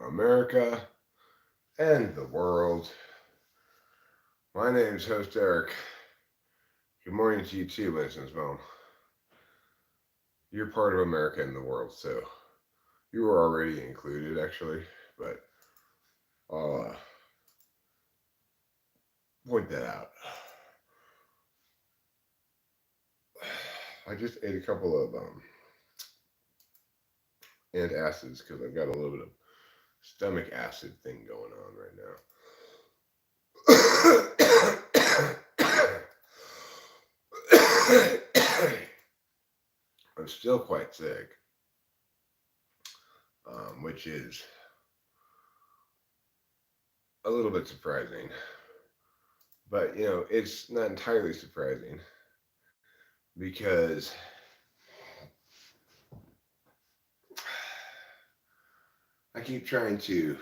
America, and the world. My name's host Eric. Good morning to you too, listeners. Well, you're part of America and the world, so you were already included, actually. But I'll point that out. I just ate a couple of antacids because I've got a little bit of stomach acid thing going on right now. I'm still quite sick, which is a little bit surprising. But, it's not entirely surprising because I keep trying to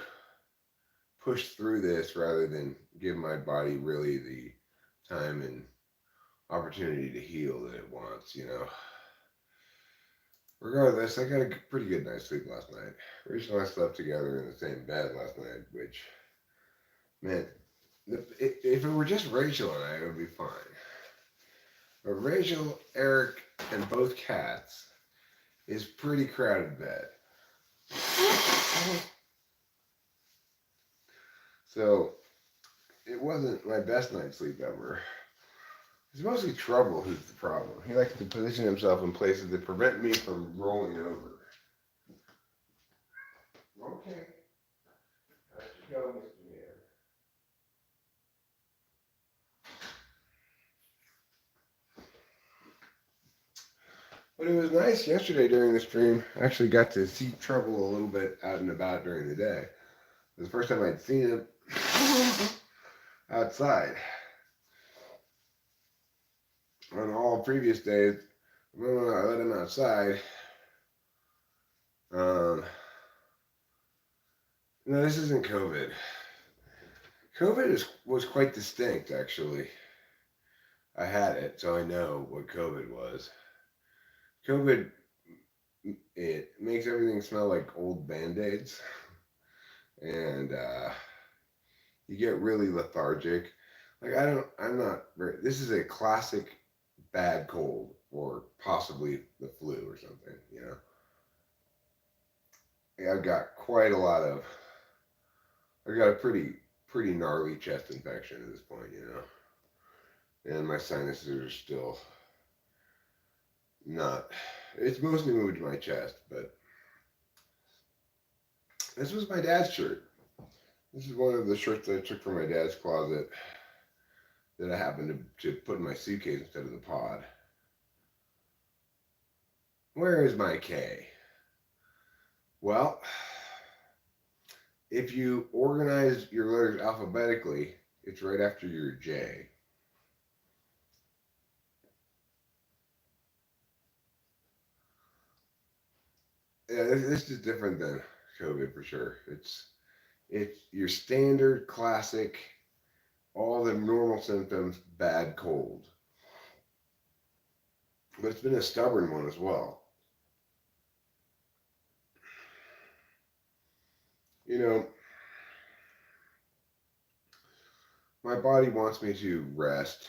push through this rather than give my body really the time and opportunity to heal that it wants. Regardless, I got a pretty good night's sleep last night. Rachel and I slept together in the same bed last night, which, man, if it were just Rachel and I, it would be fine. But Rachel, Eric, and both cats is pretty crowded bed. So it wasn't my best night's sleep ever. It's mostly Trouble who's the problem. He likes to position himself in places that prevent me from rolling over. Okay. How'd you go, Mr. Man? But it was nice yesterday during the stream. I actually got to see Trouble a little bit out and about during the day. It was the first time I'd seen him outside. On all previous days, when I let him outside, no, this isn't COVID. Was quite distinct, actually. I had it, so I know what COVID was. COVID, it makes everything smell like old Band-Aids, and you get really lethargic. Like, this is a classic bad cold, or possibly the flu or something. I've got I've got a pretty gnarly chest infection at this point. And my sinuses are still not, it's mostly moved to my chest, but this was my dad's shirt. This is one of the shirts that I took from my dad's closet that I happened to put in my suitcase instead of the pod. Where is my K? Well, if you organize your letters alphabetically, it's right after your J. Yeah, this is different than COVID for sure. It's your standard classic, all the normal symptoms, bad cold. But it's been a stubborn one as well. My body wants me to rest.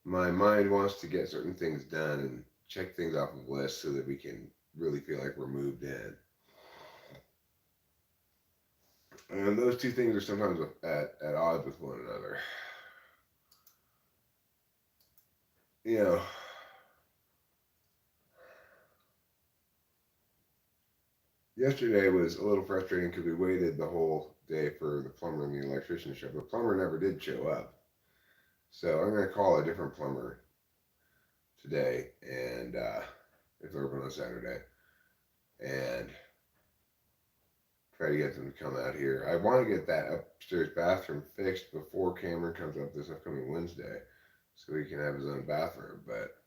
My mind wants to get certain things done and check things off of lists so that we can really feel like we're moved in. And those two things are sometimes at odds with one another. Yesterday was a little frustrating because we waited the whole day for the plumber and the electrician to show up. The plumber never did show up. So I'm going to call a different plumber today, and if they're open on Saturday, and try to get them to come out here. I want to get that upstairs bathroom fixed before Cameron comes up this upcoming Wednesday, so he can have his own bathroom. But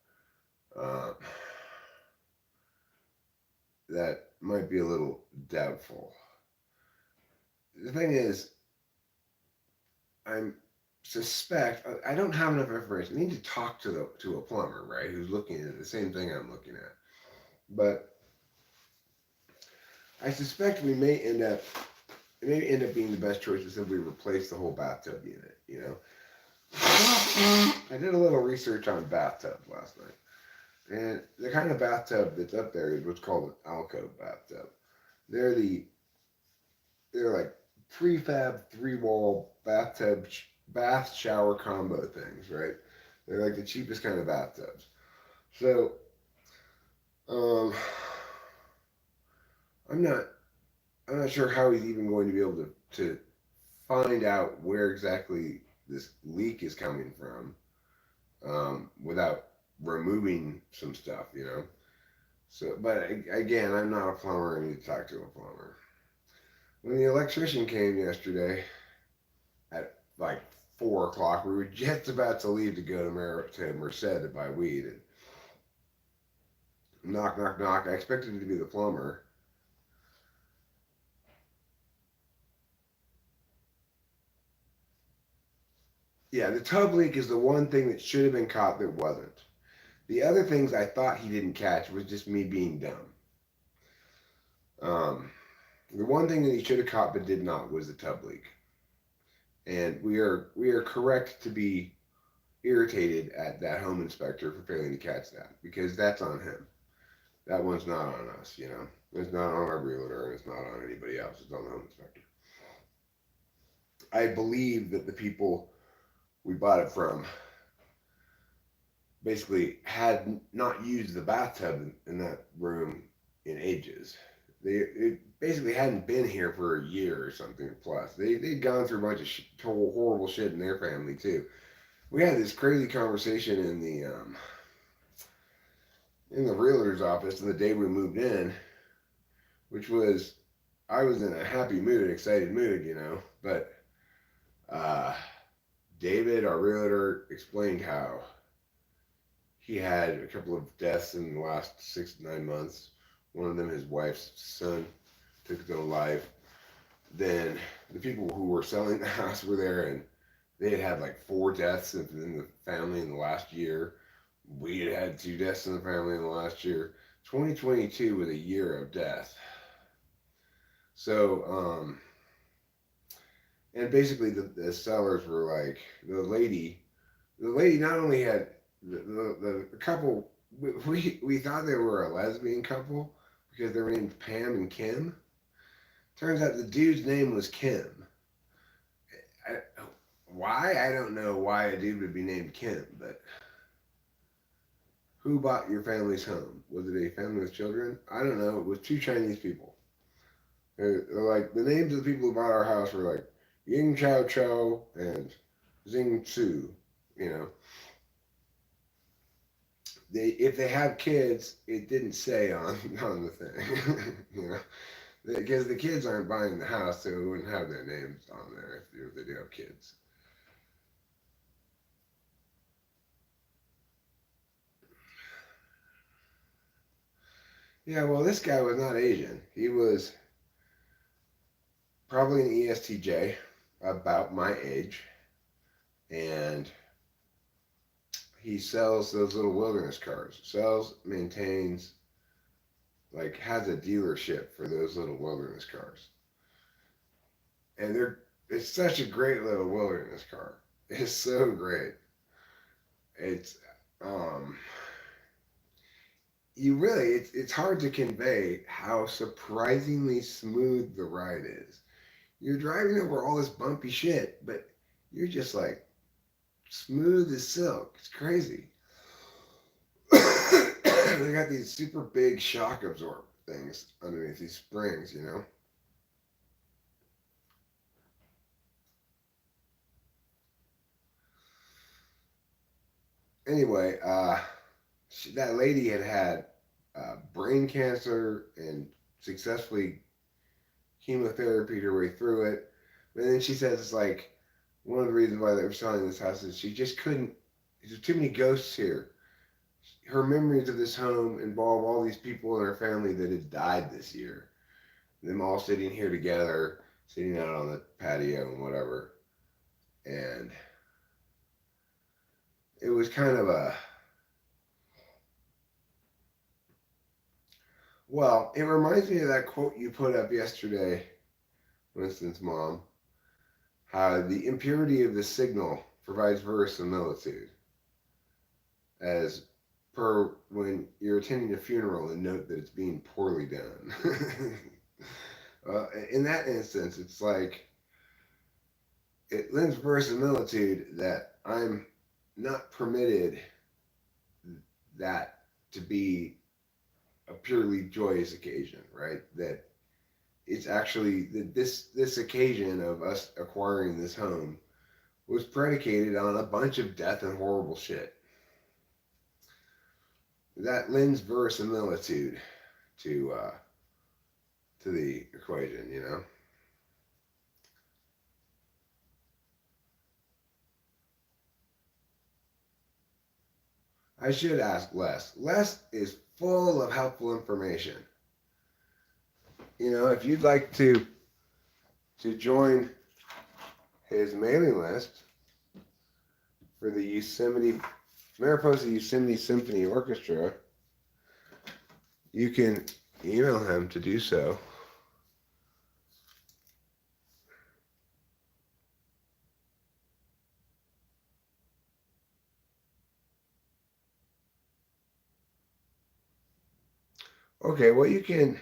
that might be a little doubtful. The thing is, I don't have enough information. I need to talk to a plumber, right, who's looking at the same thing I'm looking at. But I suspect we may end up it may end up being the best choice to simply replace the whole bathtub unit. You know, I did a little research on bathtubs last night, and the kind of bathtub that's up there is what's called an alcove bathtub. They're the they're like prefab 3 wall bath shower combo things, right? They're like the cheapest kind of bathtubs. So um, I'm not I'm not sure how he's even going to be able to find out where exactly this leak is coming from without removing some stuff, you know. So, but again, I'm not a plumber. I need to talk to a plumber. When the electrician came yesterday at like 4 o'clock, we were just about to leave to go to Merced to buy weed. And knock, knock, knock. I expected it to be the plumber. Yeah, the tub leak is the one thing that should have been caught that wasn't. The other things I thought he didn't catch was just me being dumb. Um, the one thing that he should have caught but did not was the tub leak, and we are correct to be irritated at that home inspector for failing to catch that because that's on him. That one's not on us, you know. It's not on our realtor and it's not on anybody else. It's on the home inspector. I believe that the people we bought it from basically had not used the bathtub in that room in ages. It basically hadn't been here for a year or something plus. They'd gone through a bunch of horrible shit in their family too. We had this crazy conversation in the realtor's office on the day we moved in, which was I was in a happy mood, excited mood, you know. But uh, David, our realtor, explained how he had a couple of deaths in the last 6 to 9 months. One of them, his wife's son, took his own life. Then the people who were selling the house were there, and they had had like 4 deaths in the family in the last year. We had had 2 deaths in the family in the last year. 2022 was a year of death. So, and basically the sellers were like, the lady not only had the couple, we thought they were a lesbian couple because they were named Pam and Kim. Turns out the dude's name was Kim. I, why? I don't know why a dude would be named Kim, but who bought your family's home? Was it a family with children? I don't know. It was 2 Chinese people. They're like the names of the people who bought our house were like Ying Chao Chou and Zing Su. You know, if they have kids, it didn't say on the thing. You know, because the kids aren't buying the house, so it wouldn't have their names on there if they do have kids. Yeah, well, this guy was not Asian. He was probably an ESTJ, about my age, and he sells those little wilderness cars. Sells, maintains, like has a dealership for those little wilderness cars. And it's such a great little wilderness car. It's so great. It's um you really it's hard to convey how surprisingly smooth the ride is. You're driving over all this bumpy shit, but you're just like smooth as silk. It's crazy. They got these super big shock absorb things underneath these springs, you know. Anyway, that lady had brain cancer and successfully chemotherapy her way through it. But then she says it's like one of the reasons why they were selling this house is she just couldn't. There's too many ghosts here. Her memories of this home involve all these people in her family that had died this year. Them all sitting here together, sitting out on the patio and whatever. And it was kind of a Well, it reminds me of that quote you put up yesterday, Winston's mom, how the impurity of the signal provides verisimilitude, as per when you're attending a funeral and note that it's being poorly done. In that instance, it's like it lends verisimilitude that I'm not permitted that to be a purely joyous occasion, right? That it's actually that this occasion of us acquiring this home was predicated on a bunch of death and horrible shit. That lends verisimilitude to the equation, you know. I should ask Les. Les is full of helpful information. You know, if you'd like to join his mailing list for the Mariposa Yosemite Symphony Orchestra, you can email him to do so. Okay, well, you can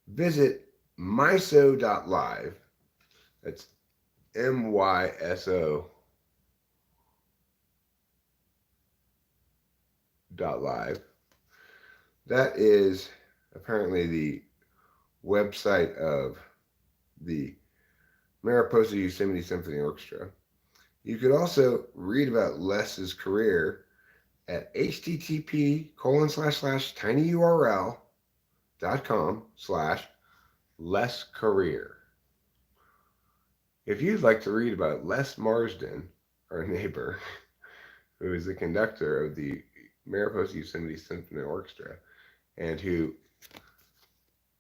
visit myso.live. That's myso.live. That is apparently the website of the Mariposa Yosemite Symphony Orchestra. You could also read about Les's career at http://tinyurl.com/lesscareer. If you'd like to read about Les Marsden, our neighbor, who is the conductor of the Mariposa Yosemite Symphony Orchestra and who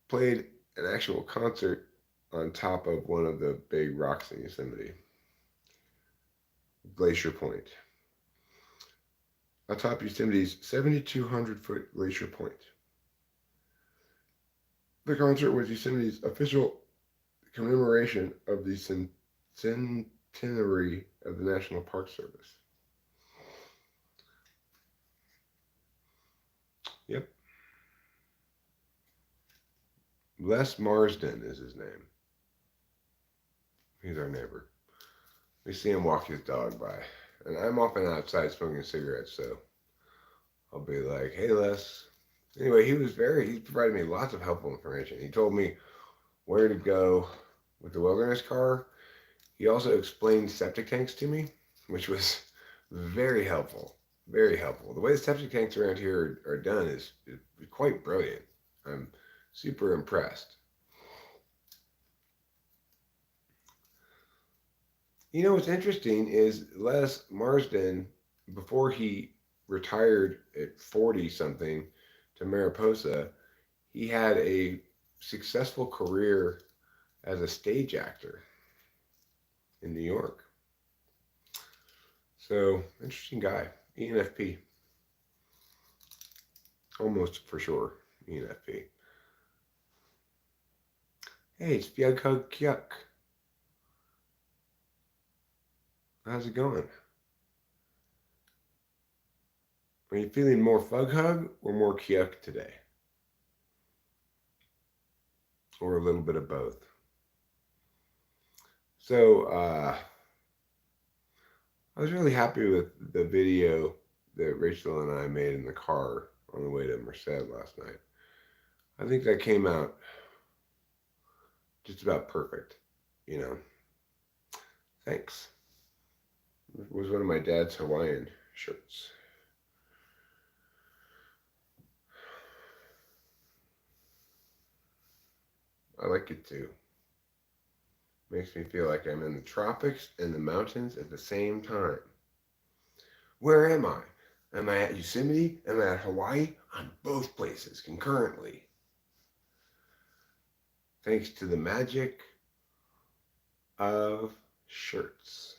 played an actual concert on top of one of the big rocks in Yosemite, Glacier Point, atop Yosemite's 7,200-foot Glacier Point. The concert was Yosemite's official commemoration of the centenary of the National Park Service. Yep. Les Marsden is his name. He's our neighbor. We see him walk his dog by. And I'm often outside smoking cigarettes, so I'll be like, hey, Les. Anyway, he provided me lots of helpful information. He told me where to go with the wilderness car. He also explained septic tanks to me, which was very helpful. Very helpful. The way the septic tanks around here are done is quite brilliant. I'm super impressed. You know what's interesting is Les Marsden, before he retired at 40 something to Mariposa, he had a successful career as a stage actor in New York. So, interesting guy. ENFP. Almost for sure, ENFP. Hey, it's Fyug Kyuk. How's it going? Are you feeling more Fug Hug or more Kyuk today? Or a little bit of both? So, I was really happy with the video that Rachel and I made in the car on the way to Merced last night. I think that came out just about perfect, you know. Thanks. It was one of my dad's Hawaiian shirts. I like it too. Makes me feel like I'm in the tropics and the mountains at the same time. Where am I? Am I at Yosemite? Am I at Hawaii? I'm both places concurrently. Thanks to the magic of shirts.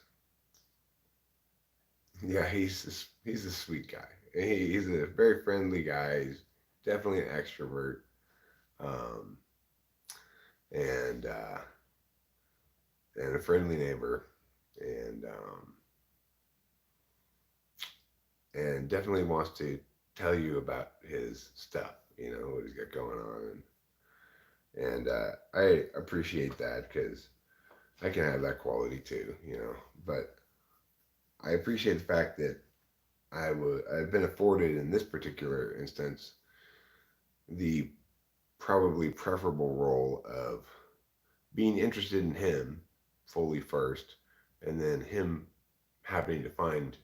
Yeah, he's a sweet guy. He's a very friendly guy. definitely an extrovert, um, and a friendly neighbor, and definitely wants to tell you about his stuff. You know what he's got going on, and I appreciate that because I can have that quality too. You know, but I appreciate the fact that I've been afforded in this particular instance the probably preferable role of being interested in him fully first, and then him happening to find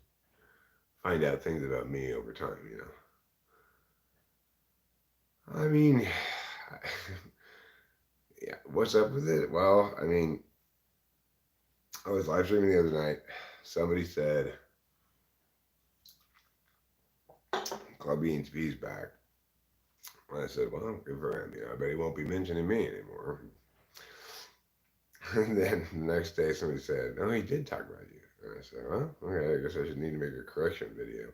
out things about me over time. You know, I mean, yeah. What's up with it? Well, I mean, I was live streaming the other night. Somebody said Club ENTP's back. And I said, well, good for him. You know, I bet he won't be mentioning me anymore. And then the next day, somebody said, "No, he did talk about you." And I said, "Well, okay, I guess I should need to make a correction video."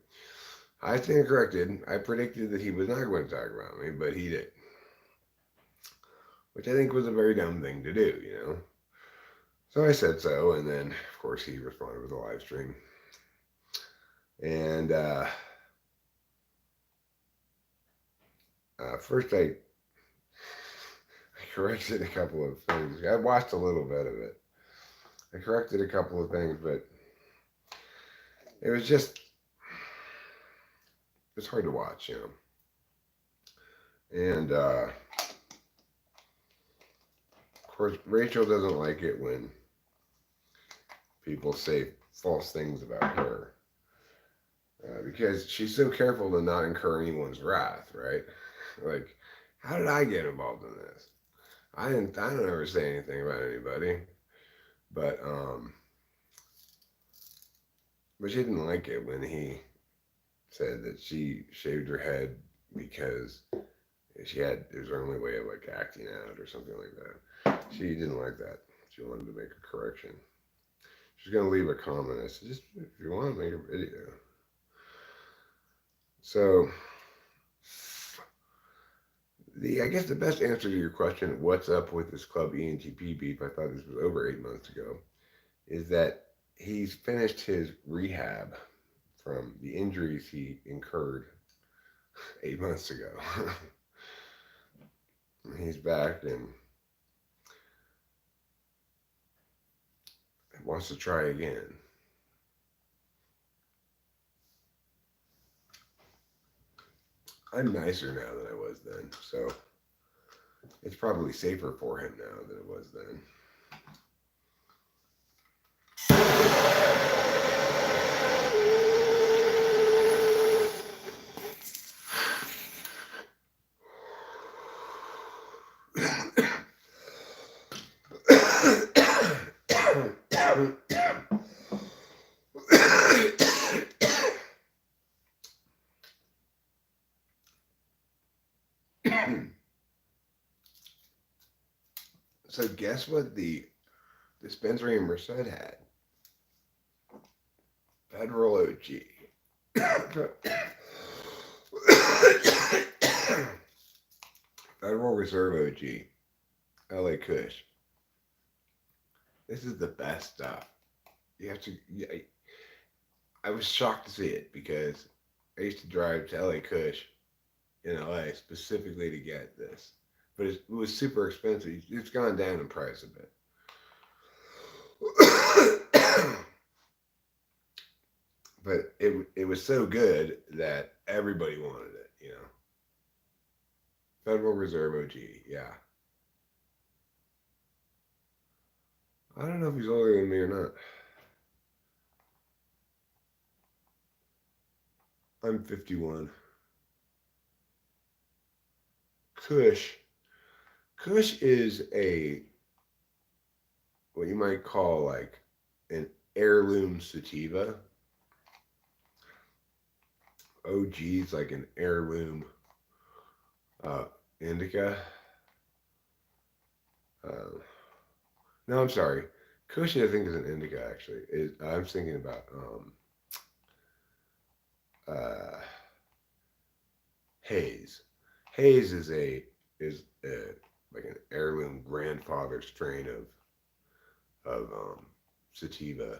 I stand corrected. I predicted that he was not going to talk about me, but he did, which I think was a very dumb thing to do, you know. So I said so, and then of course he responded with a live stream, and first I corrected a couple of things. I watched a little bit of it. I corrected a couple of things, but it was just it's hard to watch, you know. And of course, Rachel doesn't like it when people say false things about her because she's so careful to not incur anyone's wrath, right? Like, how did I get involved in this? I didn't. I don't ever say anything about anybody, but she didn't like it when he said that she shaved her head because it was her only way of like acting out or something like that. She didn't like that. She wanted to make a correction. She's gonna leave a comment. I said, just if you want to make a video. So I guess the best answer to your question, what's up with this Club ENTP beef? I thought this was over 8 months ago. Is that he's finished his rehab from the injuries he incurred 8 months ago. He's back and wants to try again. I'm nicer now than I was then, so it's probably safer for him now than it was then. So guess what the dispensary in Merced had? Federal OG. Federal Reserve OG. LA Kush. This is the best stuff. You have to. I was shocked to see it because I used to drive to LA Kush in LA specifically to get this, but it was super expensive. It's gone down in price a bit. But it was so good that everybody wanted it, you know. Federal Reserve OG, yeah. I don't know if he's older than me or not. I'm 51. Kush. Kush is what you might call like an heirloom sativa. OG's like an heirloom uh, indica. Uh, no, I'm sorry. Kush, I think, is an indica. Actually, I'm thinking about uh, haze. Hayes is like an heirloom grandfather strain of sativa.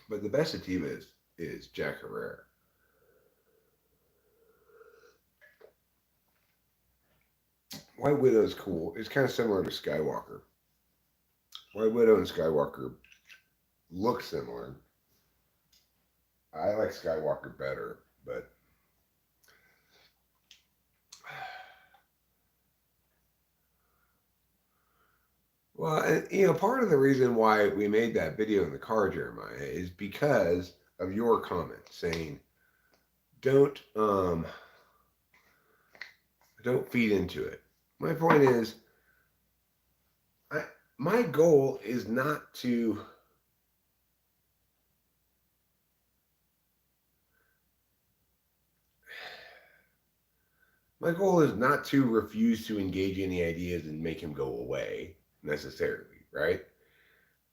But the best sativa is Jack Herrera. White Widow is cool. It's kind of similar to Skywalker. White Widow and Skywalker look similar. I like Skywalker better, but well, and, part of the reason why we made that video in the car, Jeremiah, is because of your comment saying don't don't feed into it. My point is, my goal is not to refuse to engage any ideas and make him go away necessarily, right?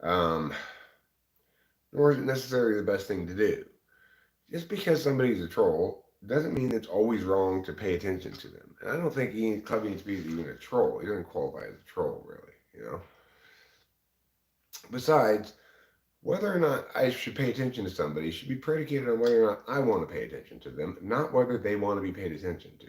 Nor is it necessarily the best thing to do. Just because somebody's a troll doesn't mean it's always wrong to pay attention to them. And I don't think Cubby needs to be even a troll. He doesn't qualify as a troll, really, Besides, whether or not I should pay attention to somebody should be predicated on whether or not I want to pay attention to them, not whether they want to be paid attention to.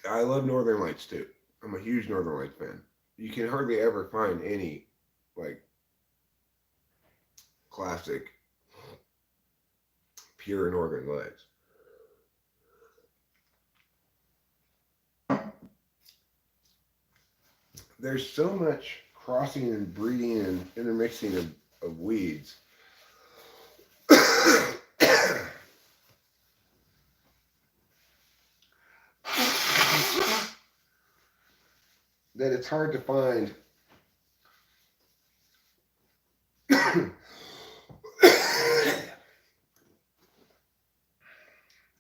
I love Northern Lights too. I'm a huge Northern Lights fan. You can hardly ever find any like classic pure Northern Lights. There's so much crossing and breeding and intermixing of weeds. That it's hard to find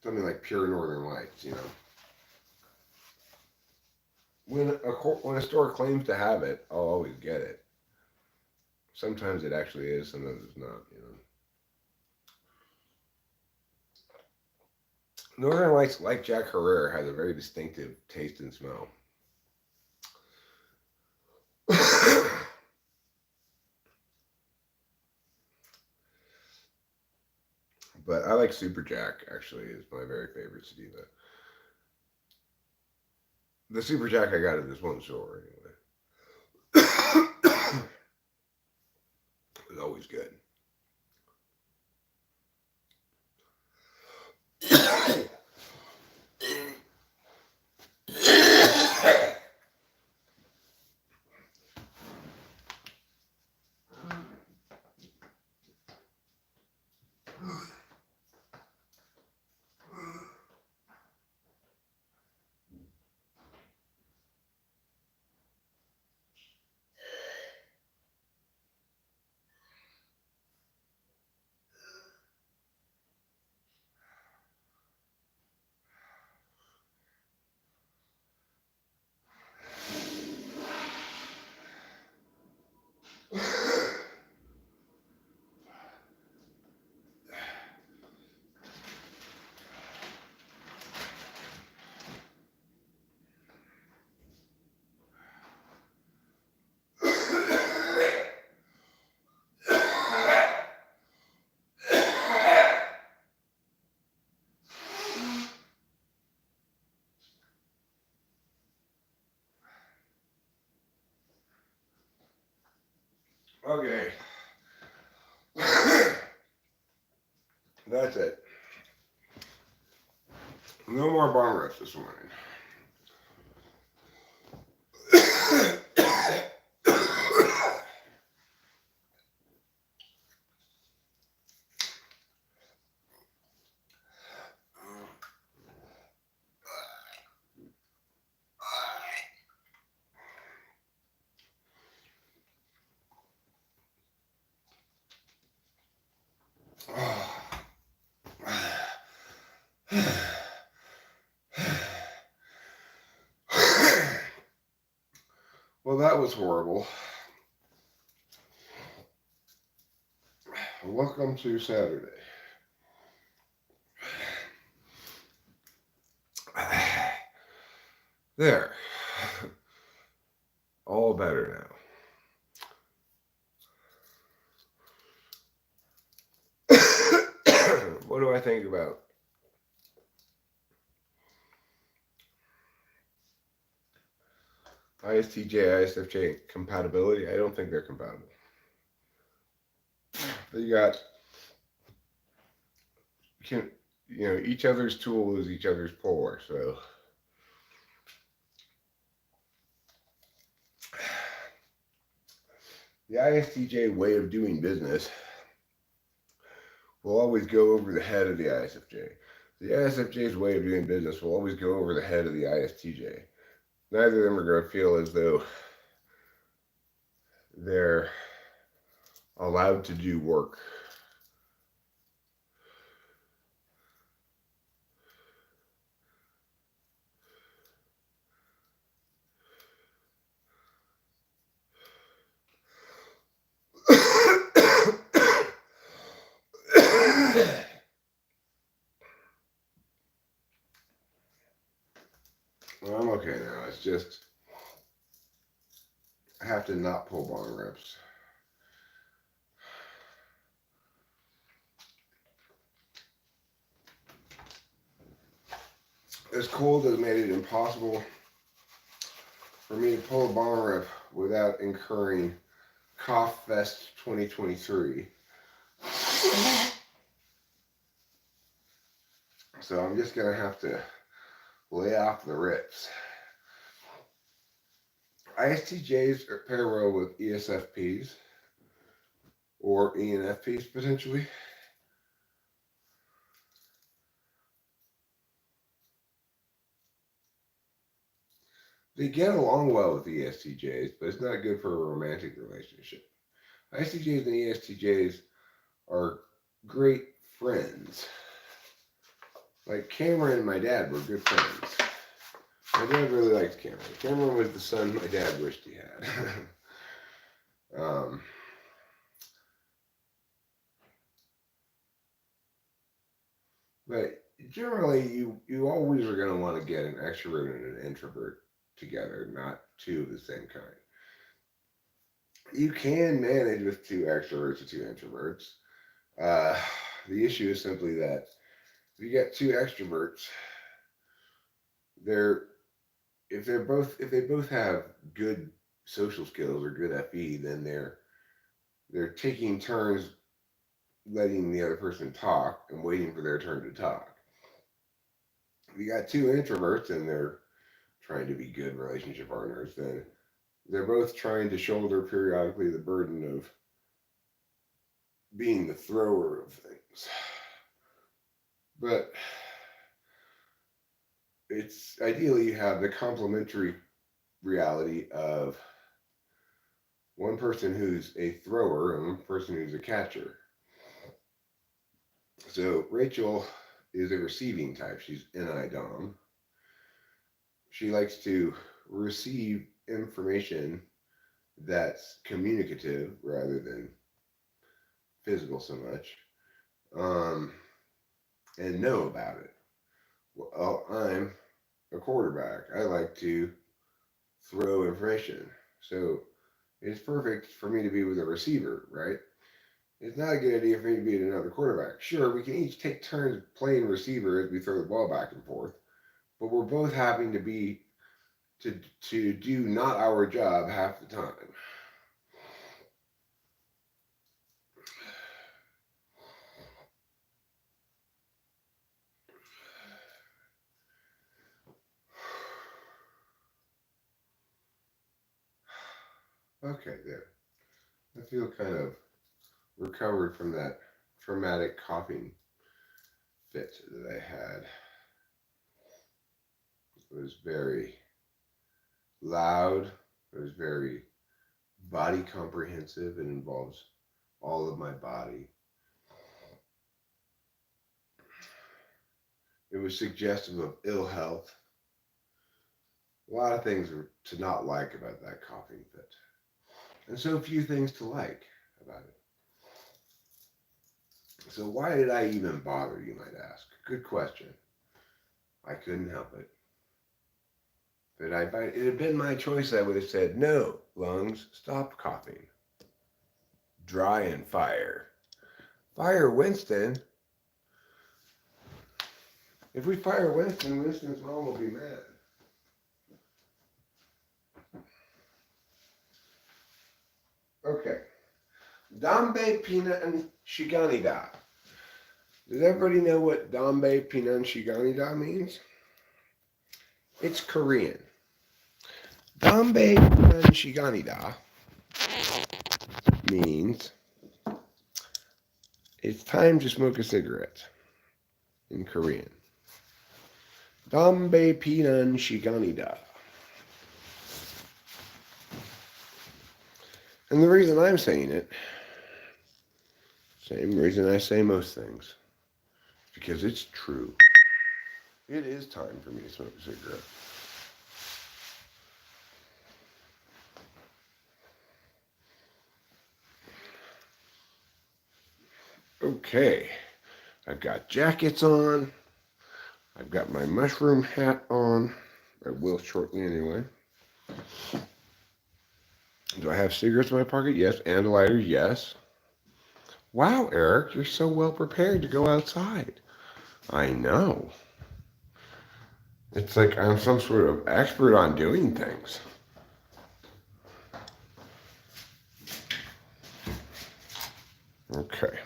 something like pure Northern Lights, When a store claims to have it, I'll always get it. Sometimes it actually is, sometimes it's not, Northern Lights, like Jack Herrera, has a very distinctive taste and smell. But I like Super Jack, actually, is my very favorite sativa. The Super Jack I got at this one store, anyway. It was always good. Okay. That's it. No more bomb reps this morning. Well, that was horrible. Welcome to Saturday. There. All better now. What do I think about ISTJ, ISFJ compatibility? I don't think they're compatible. You got, each other's tool is each other's polar, so. The ISTJ way of doing business will always go over the head of the ISFJ. The ISFJ's way of doing business will always go over the head of the ISTJ. Neither of them are going to feel as though they're allowed to do work. Well, I'm okay now. It's just I have to not pull bong rips. This cold has made it impossible for me to pull a bong rip without incurring Cough Fest 2023. So I'm just going to have to lay off the rips. ISTJs are pair well with ESFPs or ENFPs potentially. They get along well with ESTJs, but it's not good for a romantic relationship. ISTJs and ESTJs are great friends. Like Cameron and my dad were good friends. My dad really liked Cameron. Cameron was the son my dad wished he had. But generally, you always are going to want to get an extrovert and an introvert together, not two of the same kind. You can manage with two extroverts or two introverts. The issue is simply that if you get two extroverts, if they both have good social skills or good FE, then they're taking turns letting the other person talk and waiting for their turn to talk. If you got two introverts and they're trying to be good relationship partners, then they're both trying to shoulder periodically the burden of being the thrower of things. But it's ideally you have the complementary reality of one person who's a thrower and one person who's a catcher. So Rachel is a receiving type. She's NI-DOM. She likes to receive information that's communicative rather than physical so much, and know about it. Well, I'm a quarterback. I like to throw information. So it's perfect for me to be with a receiver, right? It's not a good idea for me to be another quarterback. Sure, we can each take turns playing receiver as we throw the ball back and forth, but we're both having to be to do not our job half the time. Okay, there. I feel kind of recovered from that traumatic coughing fit that I had. It was very loud. It was very body comprehensive. It involves all of my body. It was suggestive of ill health. A lot of things to not like about that coughing fit. And so few things to like about it. So why did I even bother, you might ask? Good question. I couldn't help it. But it had been my choice, I would have said, no, lungs, stop coughing. Dry and fire. Fire Winston. If we fire Winston, Winston's mom will be mad. Okay. Dambe Pinan Shiganida. Does everybody know what Dambe Pinan Shiganida means? It's Korean. Dambe Pinan Shiganida means it's time to smoke a cigarette in Korean. Dambe Pinan Shiganida. And the reason I'm saying it, same reason I say most things, because it's true. It is time for me to smoke a cigarette. Okay, I've got jackets on. I've got my mushroom hat on. I will shortly anyway. Do I have cigarettes in my pocket? Yes. And a lighter? Yes. Wow, Eric, you're so well prepared to go outside. I know. It's like I'm some sort of expert on doing things. Okay.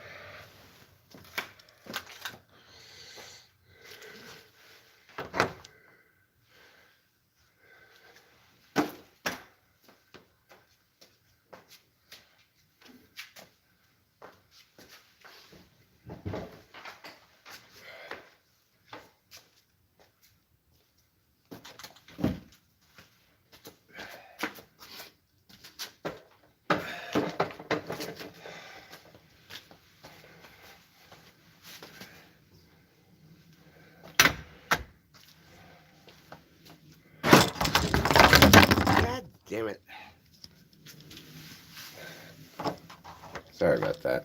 Damn it. Sorry about that.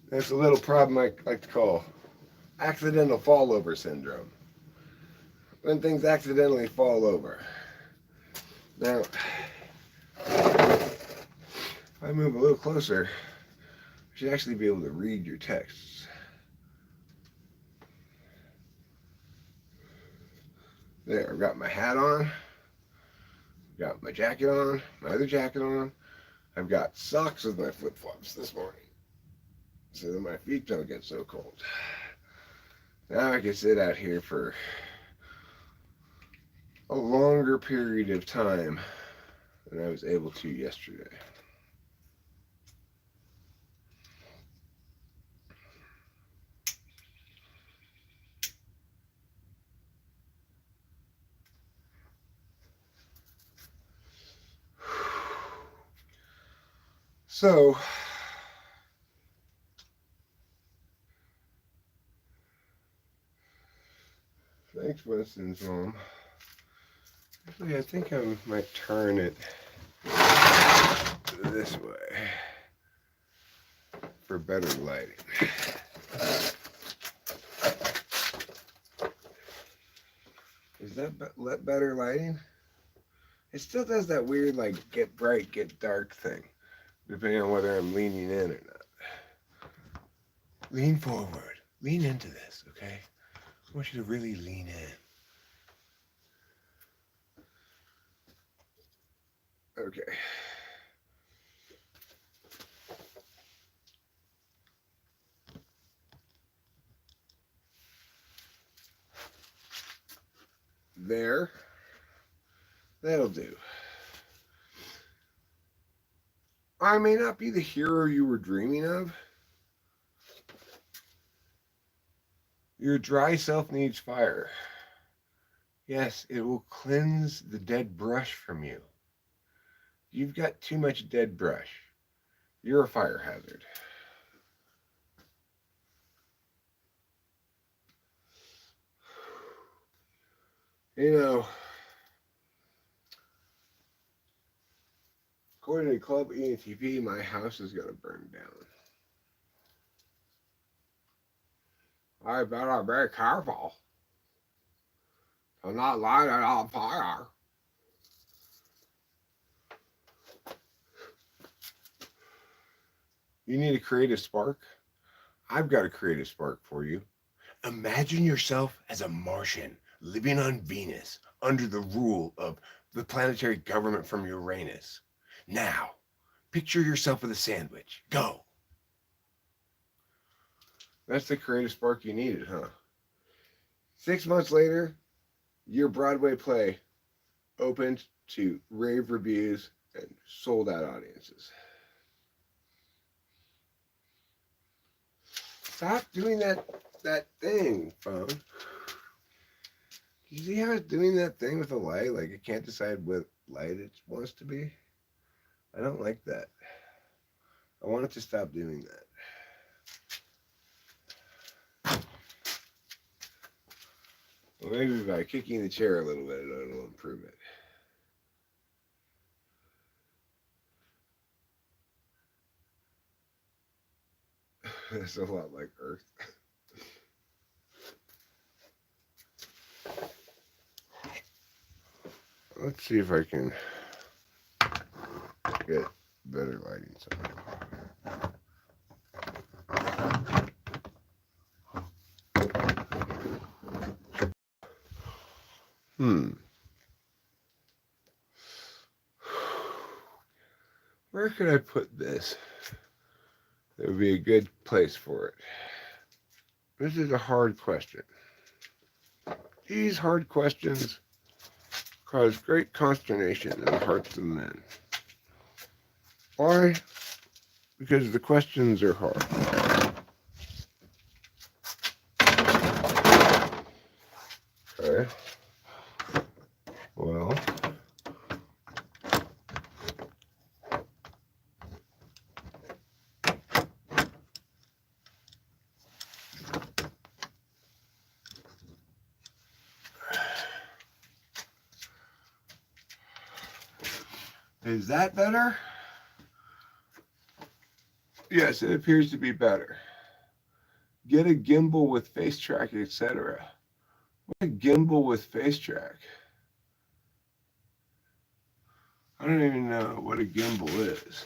That's a little problem I like to call accidental fall over syndrome. When things accidentally fall over. Now, if I move a little closer, I should actually be able to read your texts. There, I've got my hat on. Got my jacket on, my other jacket on. I've got socks with my flip-flops this morning so that my feet don't get so cold. Now I can sit out here for a longer period of time than I was able to yesterday. So, thanks, Winston's mom. Actually, I think I might turn it this way for better lighting. Is that better lighting? It still does that weird, like, get bright, get dark thing, depending on whether I'm leaning in or not. Lean forward. Lean into this, okay? I want you to really lean in. Okay. There. That'll do. I may not be the hero you were dreaming of. Your dry self needs fire. Yes, it will cleanse the dead brush from you. You've got too much dead brush. You're a fire hazard. You know, according to Club ENTP, my house is gonna burn down. I better be careful to not light it on fire. You need a creative spark? I've got a creative spark for you. Imagine yourself as a Martian living on Venus under the rule of the planetary government from Uranus. Now, picture yourself with a sandwich. Go. That's the creative spark you needed, huh? 6 months later, your Broadway play opened to rave reviews and sold out audiences. Stop doing that thing, phone. You see how it's doing that thing with the light? Like it can't decide what light it wants to be? I don't like that. I want it to stop doing that. Well, maybe by kicking the chair a little bit, it'll improve it. It's a lot like Earth. Let's see if I can get better lighting somehow. Where could I put this? It would be a good place for it. This is a hard question. These hard questions cause great consternation in the hearts of men. Why? Because the questions are hard. Okay. Well, is that better? Yes, it appears to be better. Get a gimbal with face track, etc. What a gimbal with face track? I don't even know what a gimbal is.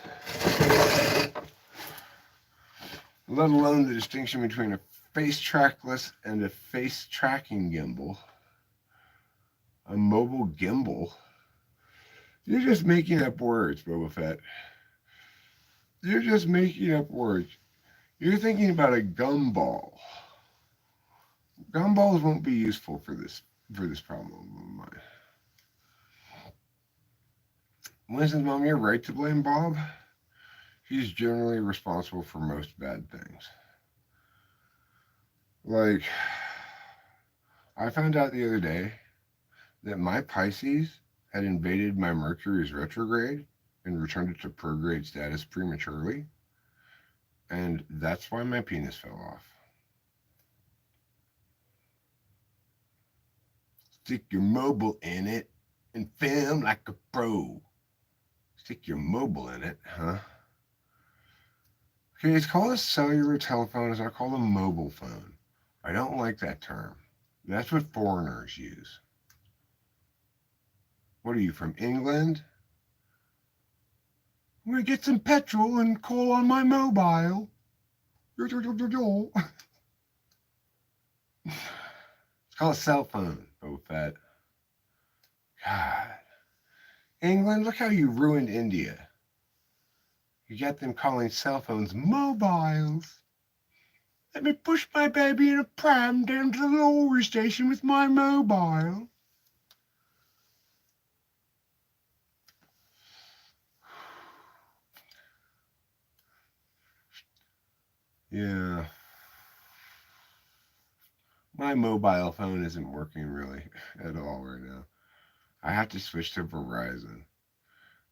Let alone the distinction between a face trackless and a face tracking gimbal. A mobile gimbal. You're just making up words, Boba Fett. You're just making up words. You're thinking about a gumball. Gumballs won't be useful for this problem of mine. Winston's mom, you're right to blame Bob. He's generally responsible for most bad things. Like, I found out the other day that my Pisces had invaded my Mercury's retrograde and returned it to prograde status prematurely. And that's why my penis fell off. Stick your mobile in it and film like a pro. Stick your mobile in it, huh? Okay, it's called a cellular telephone. It's not called a mobile phone. I don't like that term. That's what foreigners use. What are you, from England? I'm going to get some petrol and call on my mobile. It's called a cell phone, Boba Fett. God. England, look how you ruined India. You got them calling cell phones mobiles. Let me push my baby in a pram down to the railway station with my mobile. Yeah. My mobile phone isn't working really at all right now. I have to switch to Verizon.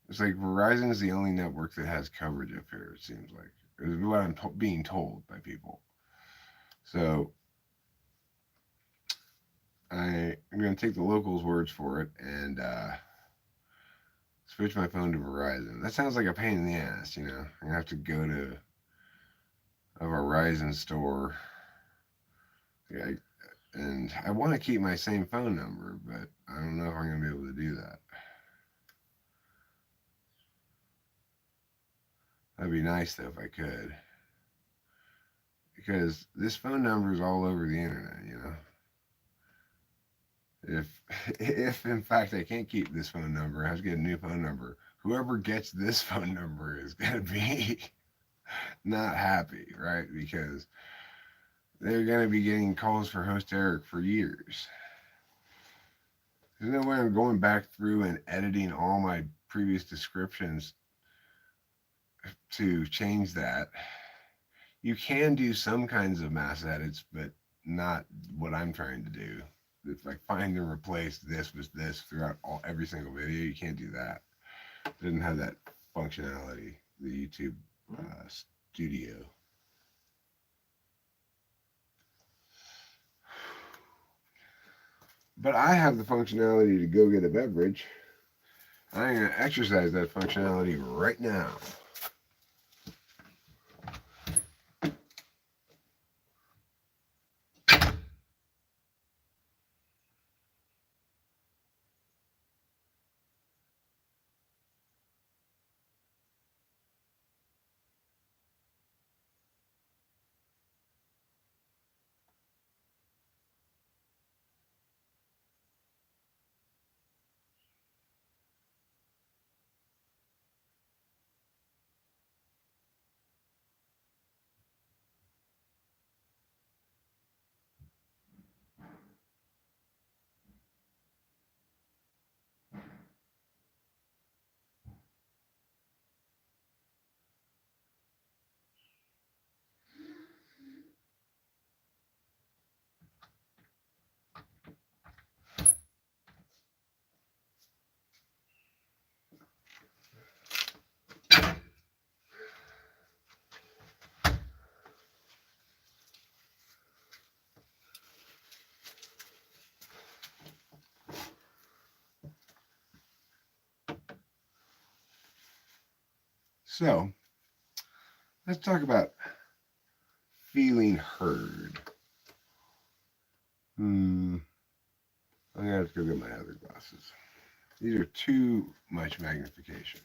It's like Verizon is the only network that has coverage up here, it seems like. Is what I'm being told by people. So, I'm going to take the locals' words for it and switch my phone to Verizon. That sounds like a pain in the ass, you know. I'm going to have to go to a Verizon store. Yeah, and I want to keep my same phone number, but I don't know if I'm going to be able to do that. That'd be nice though if I could. Because this phone number is all over the internet, you know. If if in fact I can't keep this phone number, I have to get a new phone number. Whoever gets this phone number is gonna be not happy, right? Because they're gonna be getting calls for host Eric for years. There's no way I'm going back through and editing all my previous descriptions to change that. You can do some kinds of mass edits, but not what I'm trying to do. It's like find and replace this with this throughout every single video. You can't do that. It doesn't have that functionality. The YouTube Studio. But I have the functionality to go get a beverage. I'm going to exercise that functionality right now. So, let's talk about feeling heard. I'm going to have to go get my other glasses. These are too much magnification.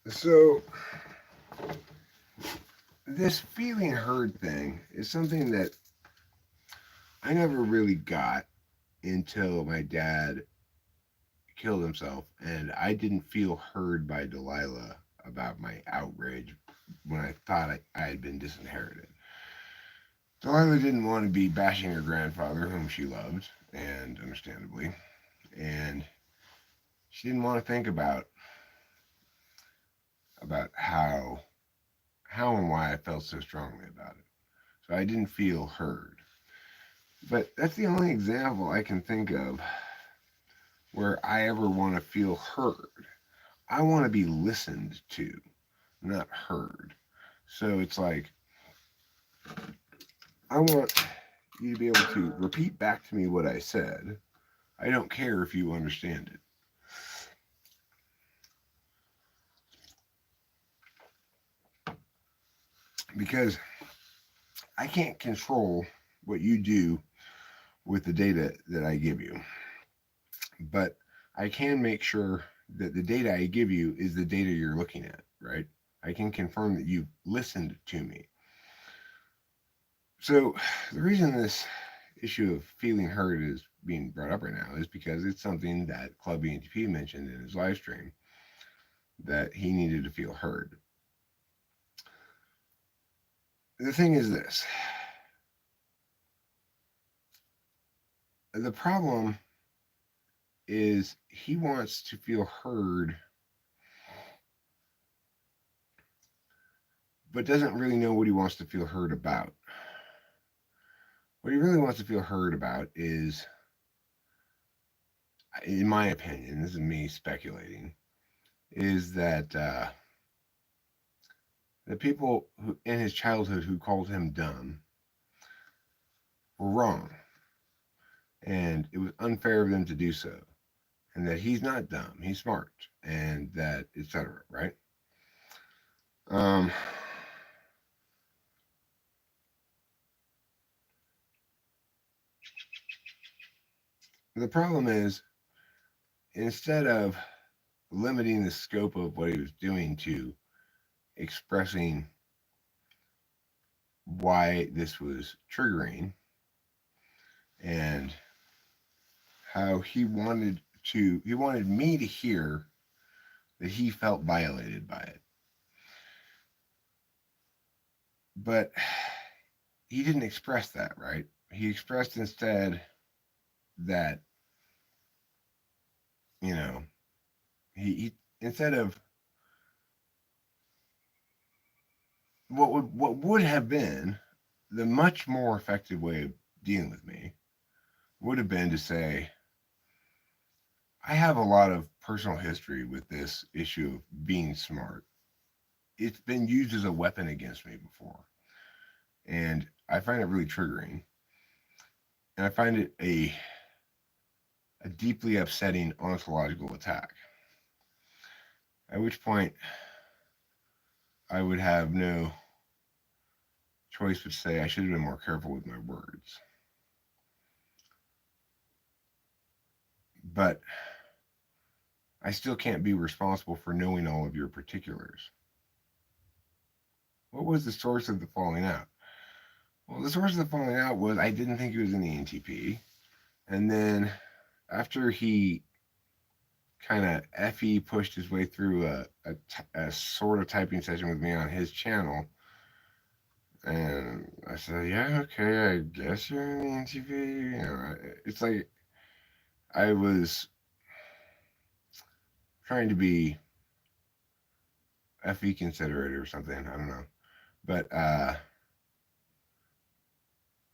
So, this feeling heard thing is something that I never really got until my dad killed himself, and I didn't feel heard by Delilah about my outrage when I thought I had been disinherited. Delilah didn't want to be bashing her grandfather, whom she loved, and understandably, and she didn't want to think about how and why I felt so strongly about it. So I didn't feel heard. But that's the only example I can think of where I ever want to feel heard. I want to be listened to, not heard. So it's like, I want you to be able to repeat back to me what I said. I don't care if you understand it. Because I can't control what you do with the data that I give you. But I can make sure that the data I give you is the data you're looking at, right? I can confirm that you've listened to me. So the reason this issue of feeling heard is being brought up right now is because it's something that Club ENTP mentioned in his live stream, that he needed to feel heard. The thing is this. The problem is he wants to feel heard, but doesn't really know what he wants to feel heard about. What he really wants to feel heard about is, in my opinion, this is me speculating, is that the people who, in his childhood who called him dumb were wrong, and it was unfair of them to do so, and that he's not dumb, he's smart, and that etc. Right? Um, the problem is, instead of limiting the scope of what he was doing to expressing why this was triggering and how he wanted me to hear that he felt violated by it, but he didn't express that, right? He expressed instead that, you know, he instead of what would have been the much more effective way of dealing with me would have been to say, I have a lot of personal history with this issue of being smart. It's been used as a weapon against me before, and I find it really triggering, and I find it a deeply upsetting ontological attack. At which point, I would have no choice but say I should have been more careful with my words. But I still can't be responsible for knowing all of your particulars. What was the source of the falling out? Well, the source of the falling out was I didn't think he was an ENTP. And then after he kind of FE pushed his way through a sort of typing session with me on his channel, and I said, yeah, okay, I guess you're an ENTP. You know, it's like I was trying to be FE considerate or something. I don't know. But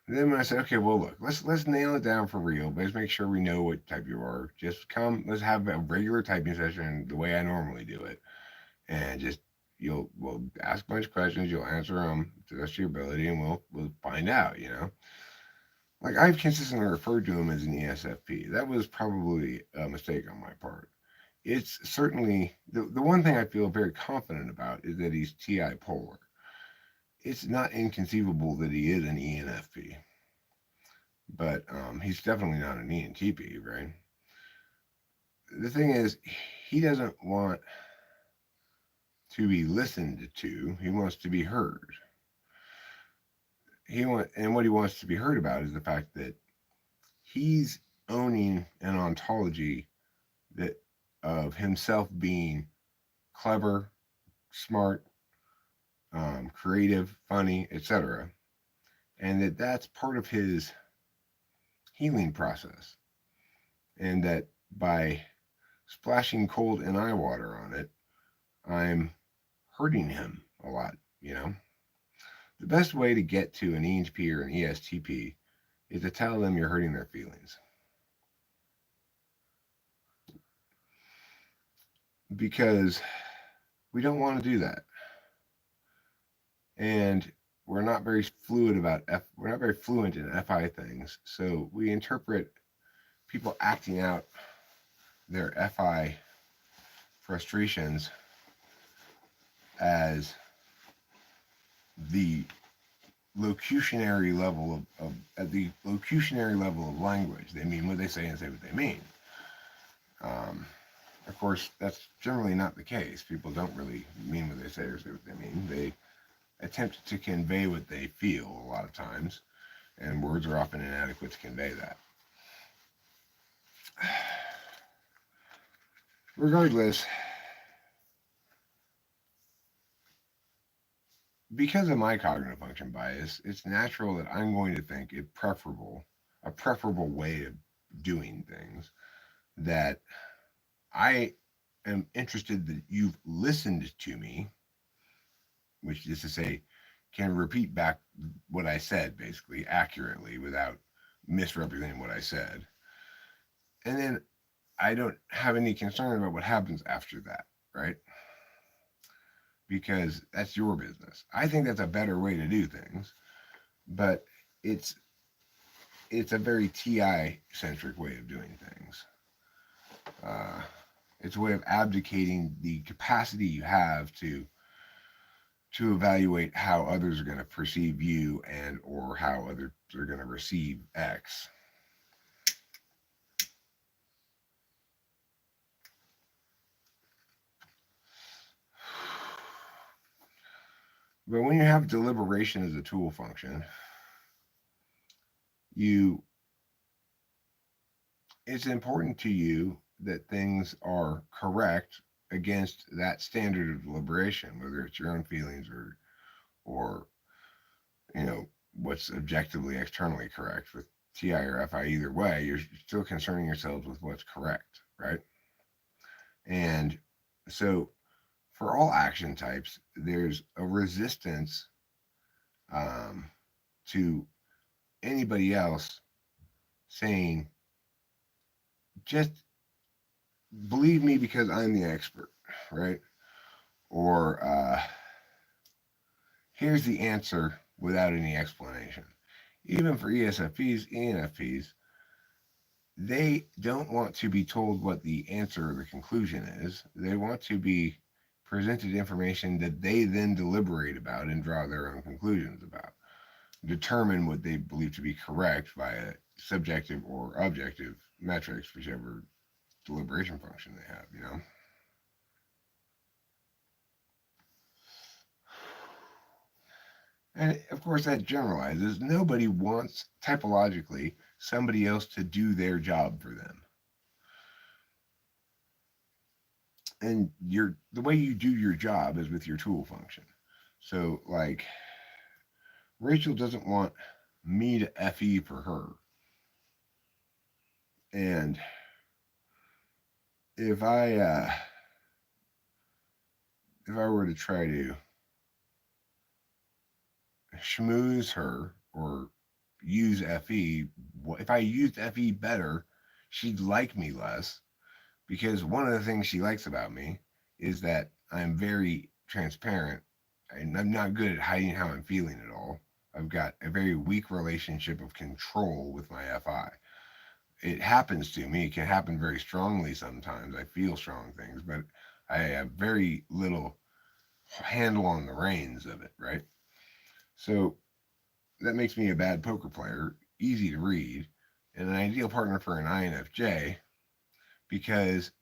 then when I said, okay, well, look, let's nail it down for real. Let's make sure we know what type you are. Just come, let's have a regular typing session the way I normally do it, and just we'll ask a bunch of questions. You'll answer them to the best of your ability, and we'll find out. You know, like I've consistently referred to him as an ESFP. That was probably a mistake on my part. It's certainly the one thing I feel very confident about is that he's TI polar. It's not inconceivable that he is an ENFP, but he's definitely not an ENTP, right? The thing is, he doesn't want to be listened to. He wants to be heard. And what he wants to be heard about is the fact that he's owning an ontology that of himself being clever, smart, creative, funny, etc., and that that's part of his healing process, and that by splashing cold and eye water on it, I'm hurting him a lot. You know, the best way to get to an ENTP or an ESTP is to tell them you're hurting their feelings, because we don't want to do that, and we're not very fluid about we're not very fluent in FI things, so we interpret people acting out their FI frustrations as the locutionary level of at the locutionary level of language. They mean what they say and say what they mean. Of course, that's generally not the case. People don't really mean what they say or say what they mean. They attempt to convey what they feel a lot of times, and words are often inadequate to convey that. Regardless, because of my cognitive function bias, it's natural that I'm going to think a preferable way of doing things, that I am interested that you've listened to me, which is to say, can repeat back what I said basically accurately without misrepresenting what I said. And then I don't have any concern about what happens after that, right? Because that's your business. I think that's a better way to do things, but it's it's a very TI centric way of doing things. Uh, it's a way of abdicating the capacity you have to evaluate how others are going to perceive you and or how others are going to receive X. But when you have deliberation as a tool function, you it's important to you that things are correct against that standard of deliberation, whether it's your own feelings or you know what's objectively externally correct with TI or FI. Either way, you're still concerning yourselves with what's correct, right? And so for all action types, there's a resistance um, to anybody else saying, just believe me because I'm the expert, right? Or here's the answer without any explanation. Even for ESFPs, ENFPs, they don't want to be told what the answer or the conclusion is. They want to be presented information that they then deliberate about and draw their own conclusions about. Determine what they believe to be correct via subjective or objective metrics, whichever deliberation function they have, you know? And of course, that generalizes. Nobody wants, typologically, somebody else to do their job for them. And the way you do your job is with your tool function. So, like, Rachel doesn't want me to FE for her. And if I were to try to schmooze her or use FE, if I used FE better, she'd like me less, because one of the things she likes about me is that I'm very transparent and I'm not good at hiding how I'm feeling at all. I've got a very weak relationship of control with my FI. It happens to me. It can happen very strongly sometimes. I feel strong things, but I have very little handle on the reins of it, right? So that makes me a bad poker player, easy to read, and an ideal partner for an INFJ, because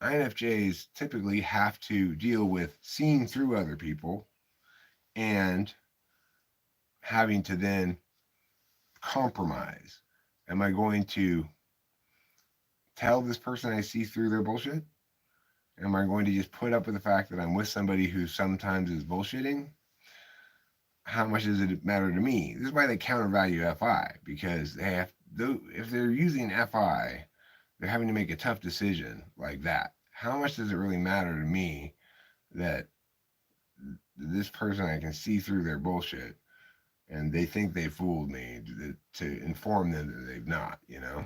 INFJs typically have to deal with seeing through other people and having to then compromise. Am I going to tell this person I see through their bullshit? Am I going to just put up with the fact that I'm with somebody who sometimes is bullshitting? How much does it matter to me? This is why they countervalue FI, because they have, if they're using FI, they're having to make a tough decision like that. How much does it really matter to me that this person, I can see through their bullshit and they think they fooled me, to inform them that they've not, you know?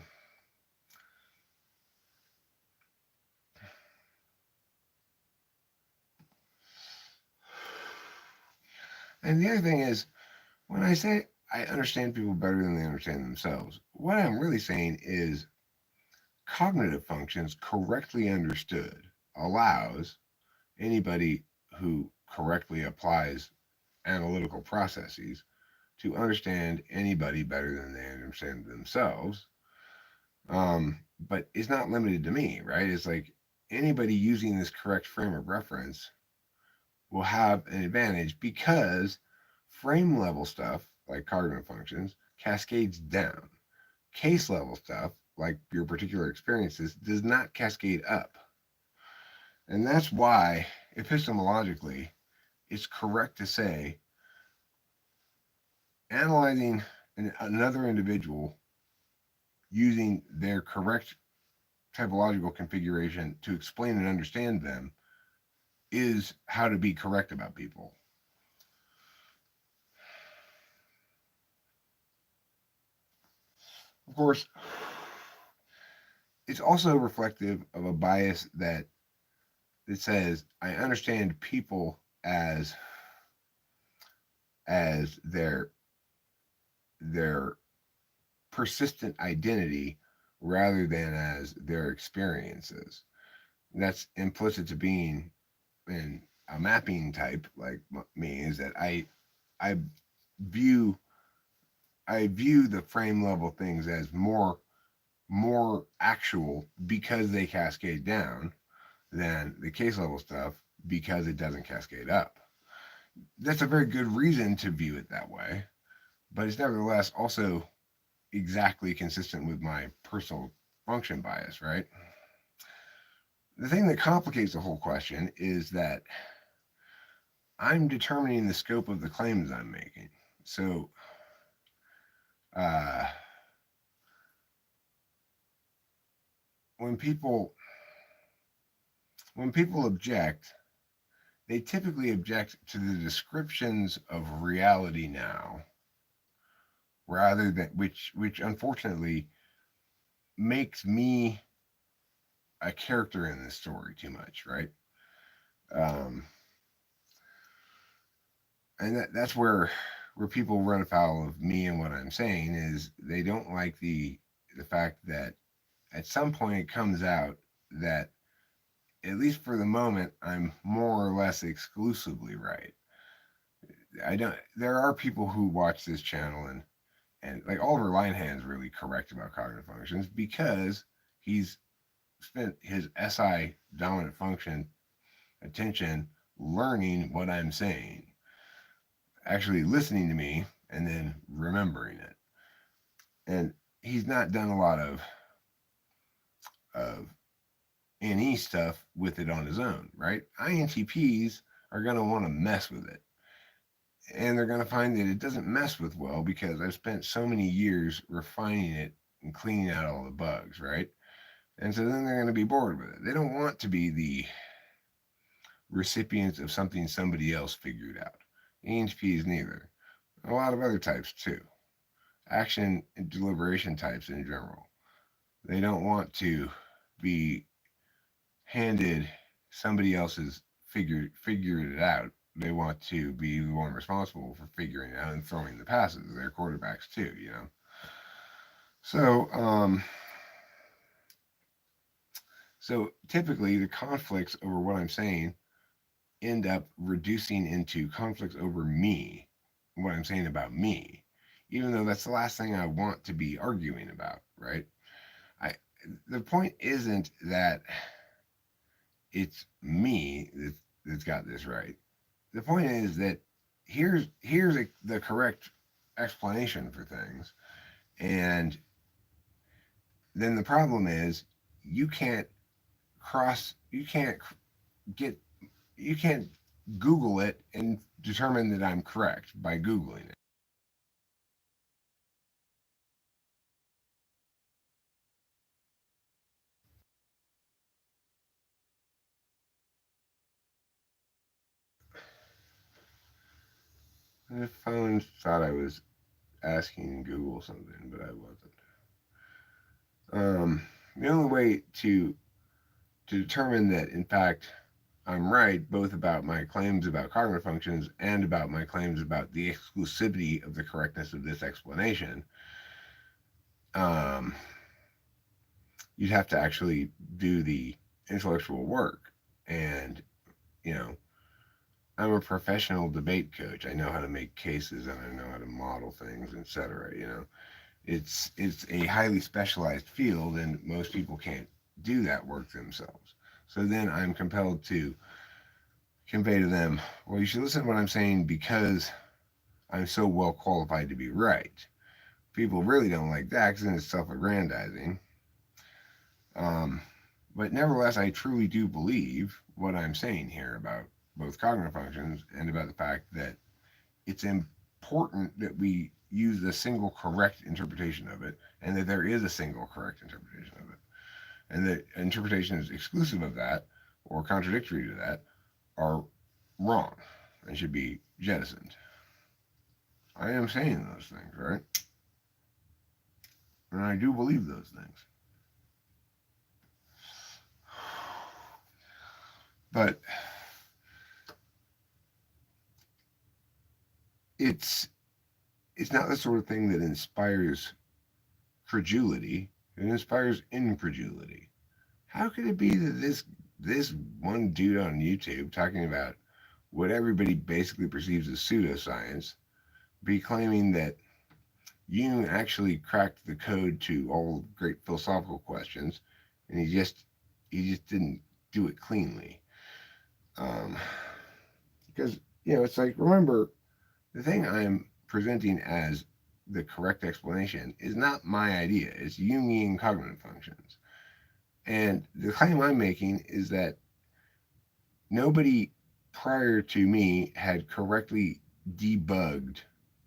And the other thing is, when I say I understand people better than they understand themselves, what I'm really saying is cognitive functions correctly understood allows anybody who correctly applies analytical processes to understand anybody better than they understand themselves. But it's not limited to me, right? It's like anybody using this correct frame of reference will have an advantage, because frame level stuff like cognitive functions cascades down. Case level stuff like your particular experiences does not cascade up. And that's why epistemologically it's correct to say analyzing another individual using their correct typological configuration to explain and understand them is how to be correct about people. Of course, it's also reflective of a bias that says I understand people as their persistent identity rather than as their experiences. And that's implicit to being in a mapping type like me is that I view I view the frame level things as more actual because they cascade down than the case level stuff because it doesn't cascade up. That's a very good reason to view it that way, but it's nevertheless also exactly consistent with my personal function bias, right? The thing that complicates the whole question is that I'm determining the scope of the claims I'm making. So, uh, when people when people object, they typically object to the descriptions of reality now, rather than which unfortunately makes me a character in this story too much, right? Um, and that's where people run afoul of me and what I'm saying is they don't like the fact that at some point it comes out that at least for the moment I'm more or less exclusively right. I don't. There are people who watch this channel and like Oliver Linehand's really correct about cognitive functions because he's spent his SI dominant function attention learning what I'm saying, actually listening to me and then remembering it. And he's not done a lot of NE stuff with it on his own, right? INTPs are going to want to mess with it. And they're going to find that it doesn't mess with well because I've spent so many years refining it and cleaning out all the bugs, right? And so then they're going to be bored with it. They don't want to be the recipients of something somebody else figured out. ENTPs neither. A lot of other types too. Action and deliberation types in general. They don't want to be handed somebody else's figured it out. They want to be the one responsible for figuring it out and throwing the passes. They're quarterbacks too, you know. So, so typically the conflicts over what I'm saying end up reducing into conflicts over me, what I'm saying about me, even though that's the last thing I want to be arguing about, right? I the point isn't that it's me that's got this right. The point is that the correct explanation for things, and then the problem is you can't you can't get you can't Google it and determine that I'm correct by Googling it. The phone thought I was asking Google something, but I wasn't. The only way to determine that, in fact, I'm right, both about my claims about cognitive functions and about my claims about the exclusivity of the correctness of this explanation, um, you'd have to actually do the intellectual work. And, you know, I'm a professional debate coach. I know how to make cases and I know how to model things, etc. You know, it's a highly specialized field, and most people can't do that work themselves. So then I'm compelled to convey to them, well, you should listen to what I'm saying because I'm so well qualified to be right. People really don't like that because it's self-aggrandizing. Um, but nevertheless, I truly do believe what I'm saying here about both cognitive functions and about the fact that it's important that we use the single correct interpretation of it, and that there is a single correct interpretation of it, and that interpretation is exclusive of that or contradictory to that are wrong and should be jettisoned. I am saying those things, right? And I do believe those things. But it's not the sort of thing that inspires credulity. It inspires incredulity. How could it be that this one dude on YouTube talking about what everybody basically perceives as pseudoscience be claiming that Jung actually cracked the code to all great philosophical questions, and he just didn't do it cleanly. Because it's like, remember, the thing I'm presenting as the correct explanation is not my idea. It's Jungian cognitive functions. And the claim I'm making is that nobody prior to me had correctly debugged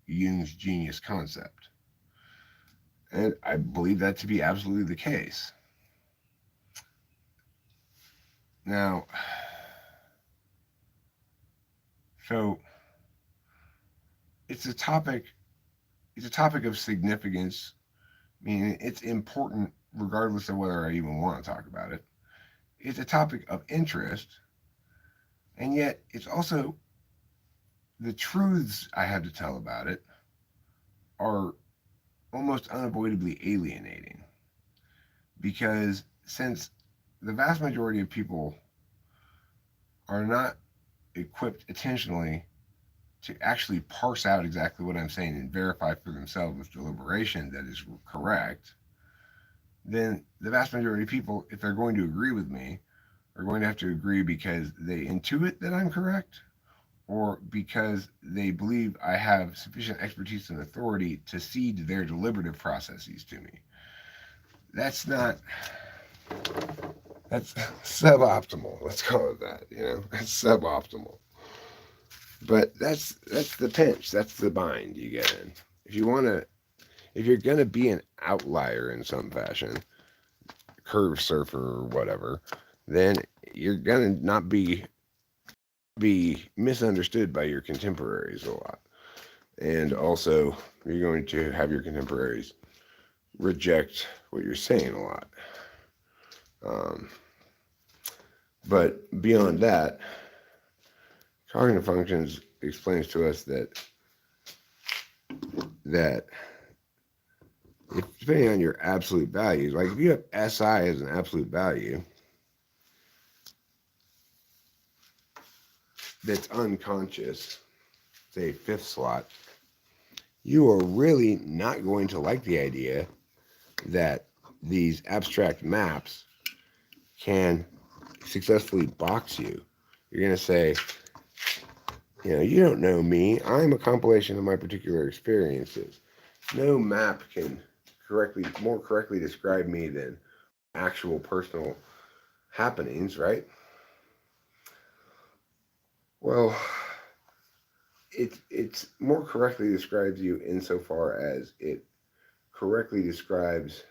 Jung's genius concept. And I believe that to be absolutely the case. Now, so it's a topic of significance. I mean, it's important regardless of whether I even want to talk about it. It's a topic of interest, and yet it's also the truths I have to tell about it are almost unavoidably alienating, because since the vast majority of people are not equipped intentionally to actually parse out exactly what I'm saying and verify for themselves with deliberation that is correct, then the vast majority of people, if they're going to agree with me, are going to have to agree because they intuit that I'm correct, or because they believe I have sufficient expertise and authority to cede their deliberative processes to me. That's suboptimal. Let's call it that. That's suboptimal. But that's the pinch. That's the bind you get in. If you're gonna be an outlier in some fashion, curve surfer or whatever, then you're gonna not be misunderstood by your contemporaries a lot. And also, you're going to have your contemporaries reject what you're saying a lot. But beyond that, cognitive functions explains to us that if, depending on your absolute values, like if you have SI as an absolute value that's unconscious, say fifth slot, you are really not going to like the idea that these abstract maps can successfully box you. You're going to say, you don't know me. I'm a compilation of my particular experiences. No map can more correctly describe me than actual personal happenings, right? Well, it's more correctly describes you insofar as it correctly describes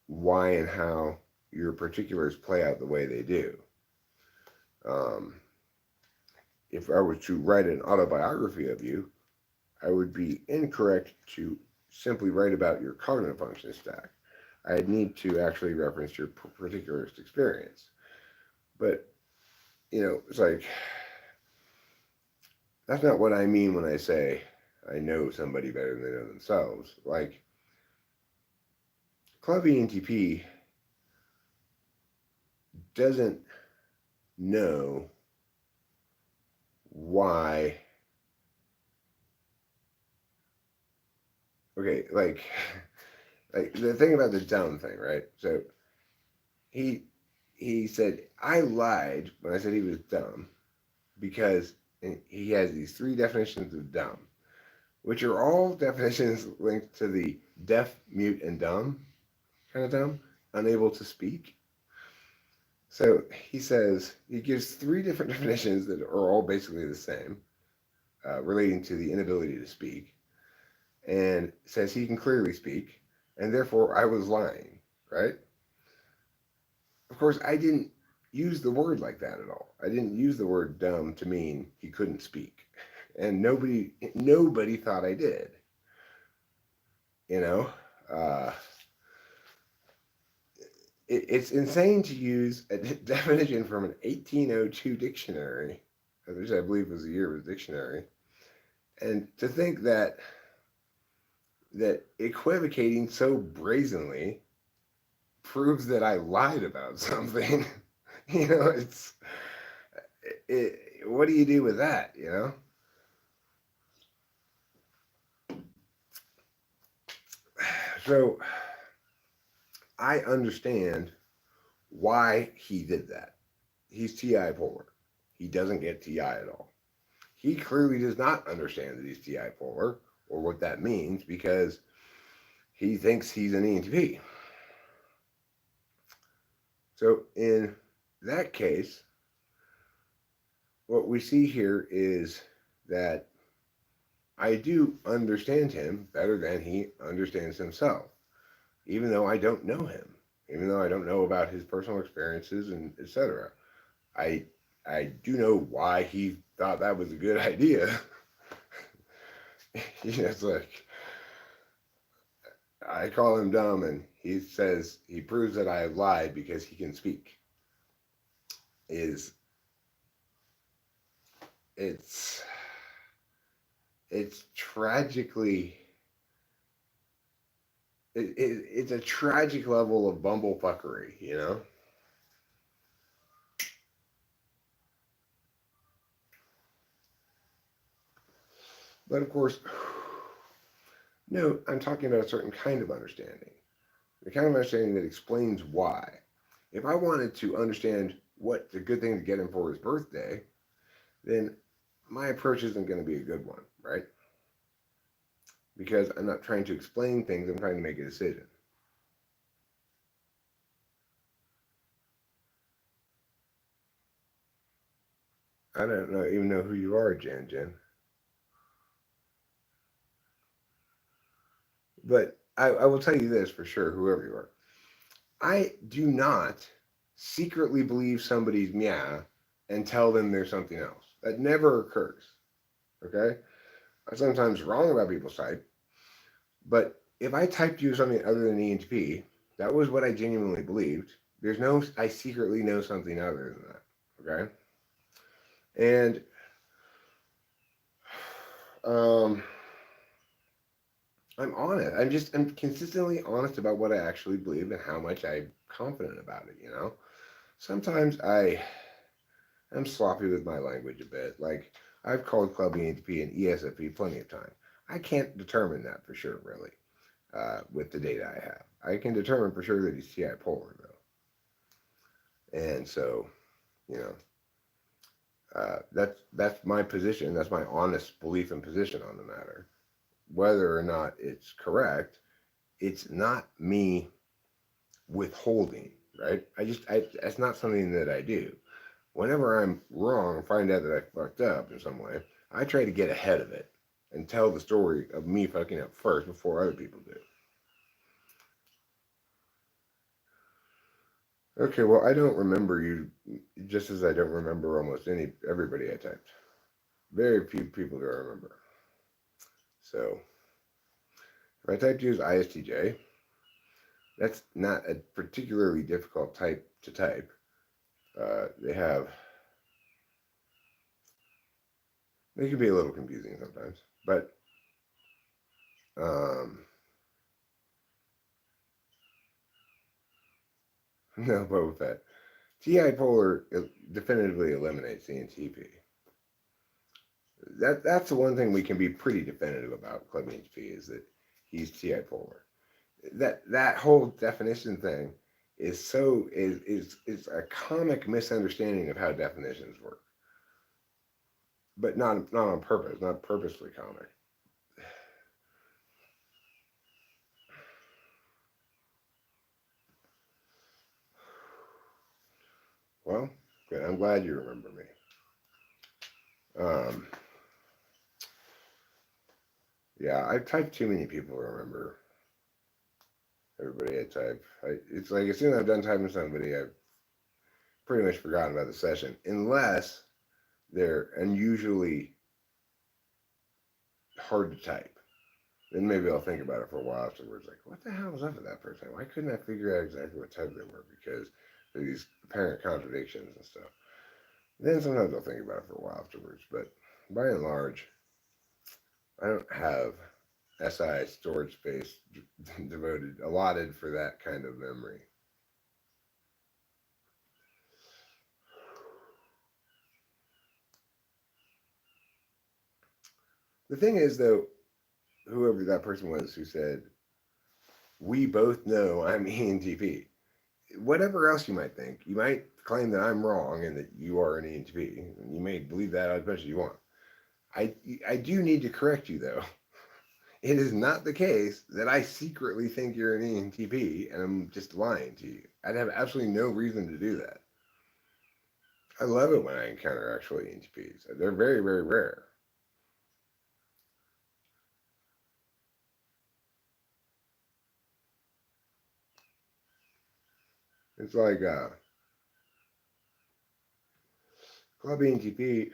why and how your particulars play out the way they do. If I were to write an autobiography of you, I would be incorrect to simply write about your cognitive function stack. I'd need to actually reference your particular experience. But, it's like, that's not what I mean when I say I know somebody better than they know themselves. Like, Club ENTP doesn't know why. Okay, like the thing about the dumb thing, right? So he said I lied when I said he was dumb because he has these three definitions of dumb, which are all definitions linked to the deaf, mute, and dumb kind of dumb, unable to speak. So he gives three different definitions that are all basically the same, relating to the inability to speak. and says he can clearly speak, and therefore I was lying, right? Of course, I didn't use the word like that at all. I didn't use the word dumb to mean he couldn't speak, and nobody thought I did. You know, uh, it's insane to use a definition from an 1802 dictionary, which I believe was the year of the dictionary, and to think that equivocating so brazenly proves that I lied about something. You know, what do you do with that? You know, so I understand why he did that. He's TI polar. He doesn't get TI at all. He clearly does not understand that he's TI polar or what that means because he thinks he's an ENTP. So in that case, what we see here is that I do understand him better than he understands himself, even though I don't know him, even though I don't know about his personal experiences and etc. I I do know why he thought that was a good idea. It's like I call him dumb, and he says he proves that I lied because he can speak. Is it's it's tragically it's a tragic level of bumblefuckery, you know. But of course, no, I'm talking about a certain kind of understanding, the kind of understanding that explains why. If I wanted to understand what's a good thing to get him for his birthday, then my approach isn't going to be a good one, right? Because I'm not trying to explain things, I'm trying to make a decision. I don't know even know who you are, Jen. But I will tell you this for sure, whoever you are. I do not secretly believe somebody's meow and tell them there's something else. That never occurs. Okay? I'm sometimes wrong about people's type, but if I typed you something other than ENTP, that was what I genuinely believed. There's no, I secretly know something other than that. Okay? And um, I'm honest. I'm consistently honest about what I actually believe and how much I'm confident about it. You know, sometimes I'm sloppy with my language a bit. Like I've called Club ENTP and ESFP plenty of times. I can't determine that for sure, really, with the data I have. I can determine for sure that he's TI polar though, and so you know. That's my position. That's my honest belief and position on the matter. Whether or not it's correct, it's not me withholding, right? That's not something that I do. Whenever I'm wrong and find out that I fucked up in some way, I try to get ahead of it and tell the story of me fucking up first before other people do. Okay, well, I don't remember you, just as I don't remember almost everybody I typed. Very few people do I remember. So if I typed you as ISTJ, that's not a particularly difficult type to type. They can be a little confusing sometimes, but um, no, Boba Fett. TI polar definitively eliminates the NTP. That's the one thing we can be pretty definitive about Club NTP is that he's TI polar. That whole definition thing is a comic misunderstanding of how definitions work, but not on purpose, not purposely comic. Well, good. I'm glad you remember me. Um, Yeah, I've typed too many people to remember everybody I type. It's like as soon as I've done typing somebody, I've pretty much forgotten about the session, unless they're unusually hard to type. Then maybe I'll think about it for a while afterwards. Like, what the hell was up with that person? Why couldn't I figure out exactly what type they were? Because of these apparent contradictions and stuff. Then sometimes I'll think about it for a while afterwards. But by and large, I don't have SI storage space devoted, allotted for that kind of memory. The thing is, though, whoever that person was who said, we both know I'm ENTP. Whatever else you might think, you might claim that I'm wrong and that you are an ENTP. You may believe that as much as you want. I, I do need to correct you, though. It is not the case that I secretly think you're an ENTP and I'm just lying to you. I'd have absolutely no reason to do that. I love it when I encounter actual ENTPs. They're very, very rare. It's like Club ENTP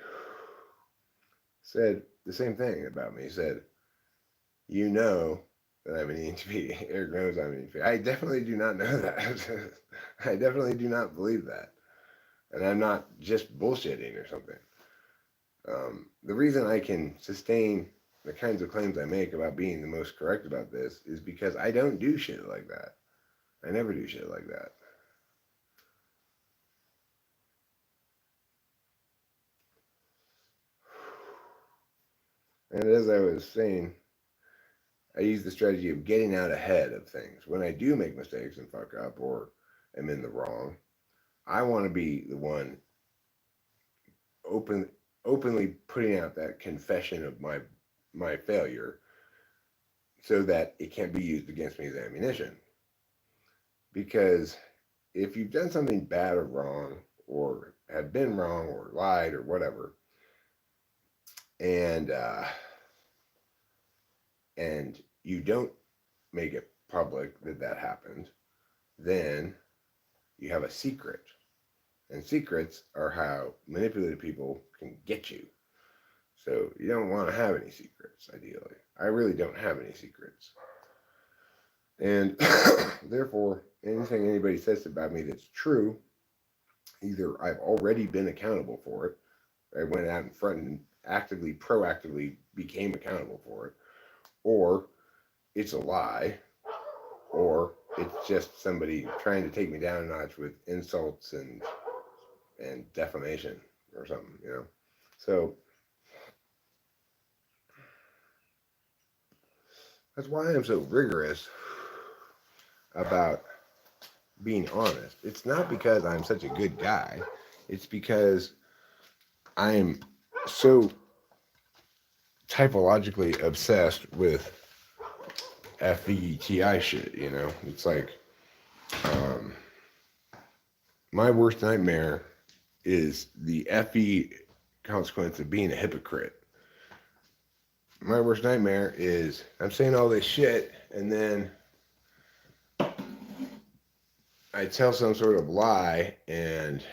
said the same thing about me. He said, you know that I'm an ENTP. Eric knows I'm an ENTP. I definitely do not know that. I definitely do not believe that. And I'm not just bullshitting or something. The reason I can sustain the kinds of claims I make about being the most correct about this is because I don't do shit like that. I never do shit like that. And as I was saying, I use the strategy of getting out ahead of things. When I do make mistakes and fuck up or am in the wrong, I want to be the one open, openly putting out that confession of my failure so that it can't be used against me as ammunition. Because if you've done something bad or wrong, or have been wrong, or lied, or whatever, and and you don't make it public that that happened, then you have a secret, and secrets are how manipulative people can get you. So you don't want to have any secrets, ideally. I really don't have any secrets. And therefore, anything anybody says about me that's true, either I've already been accountable for it, I went out in front and actively, proactively became accountable for it, or it's a lie, or it's just somebody trying to take me down a notch with insults and defamation or something, you know. So that's why I'm so rigorous about being honest. It's not because I'm such a good guy. It's because I'm so typologically obsessed with FVTI shit, you know? It's like, um, my worst nightmare is the FE consequence of being a hypocrite. My worst nightmare is I'm saying all this shit and then I tell some sort of lie and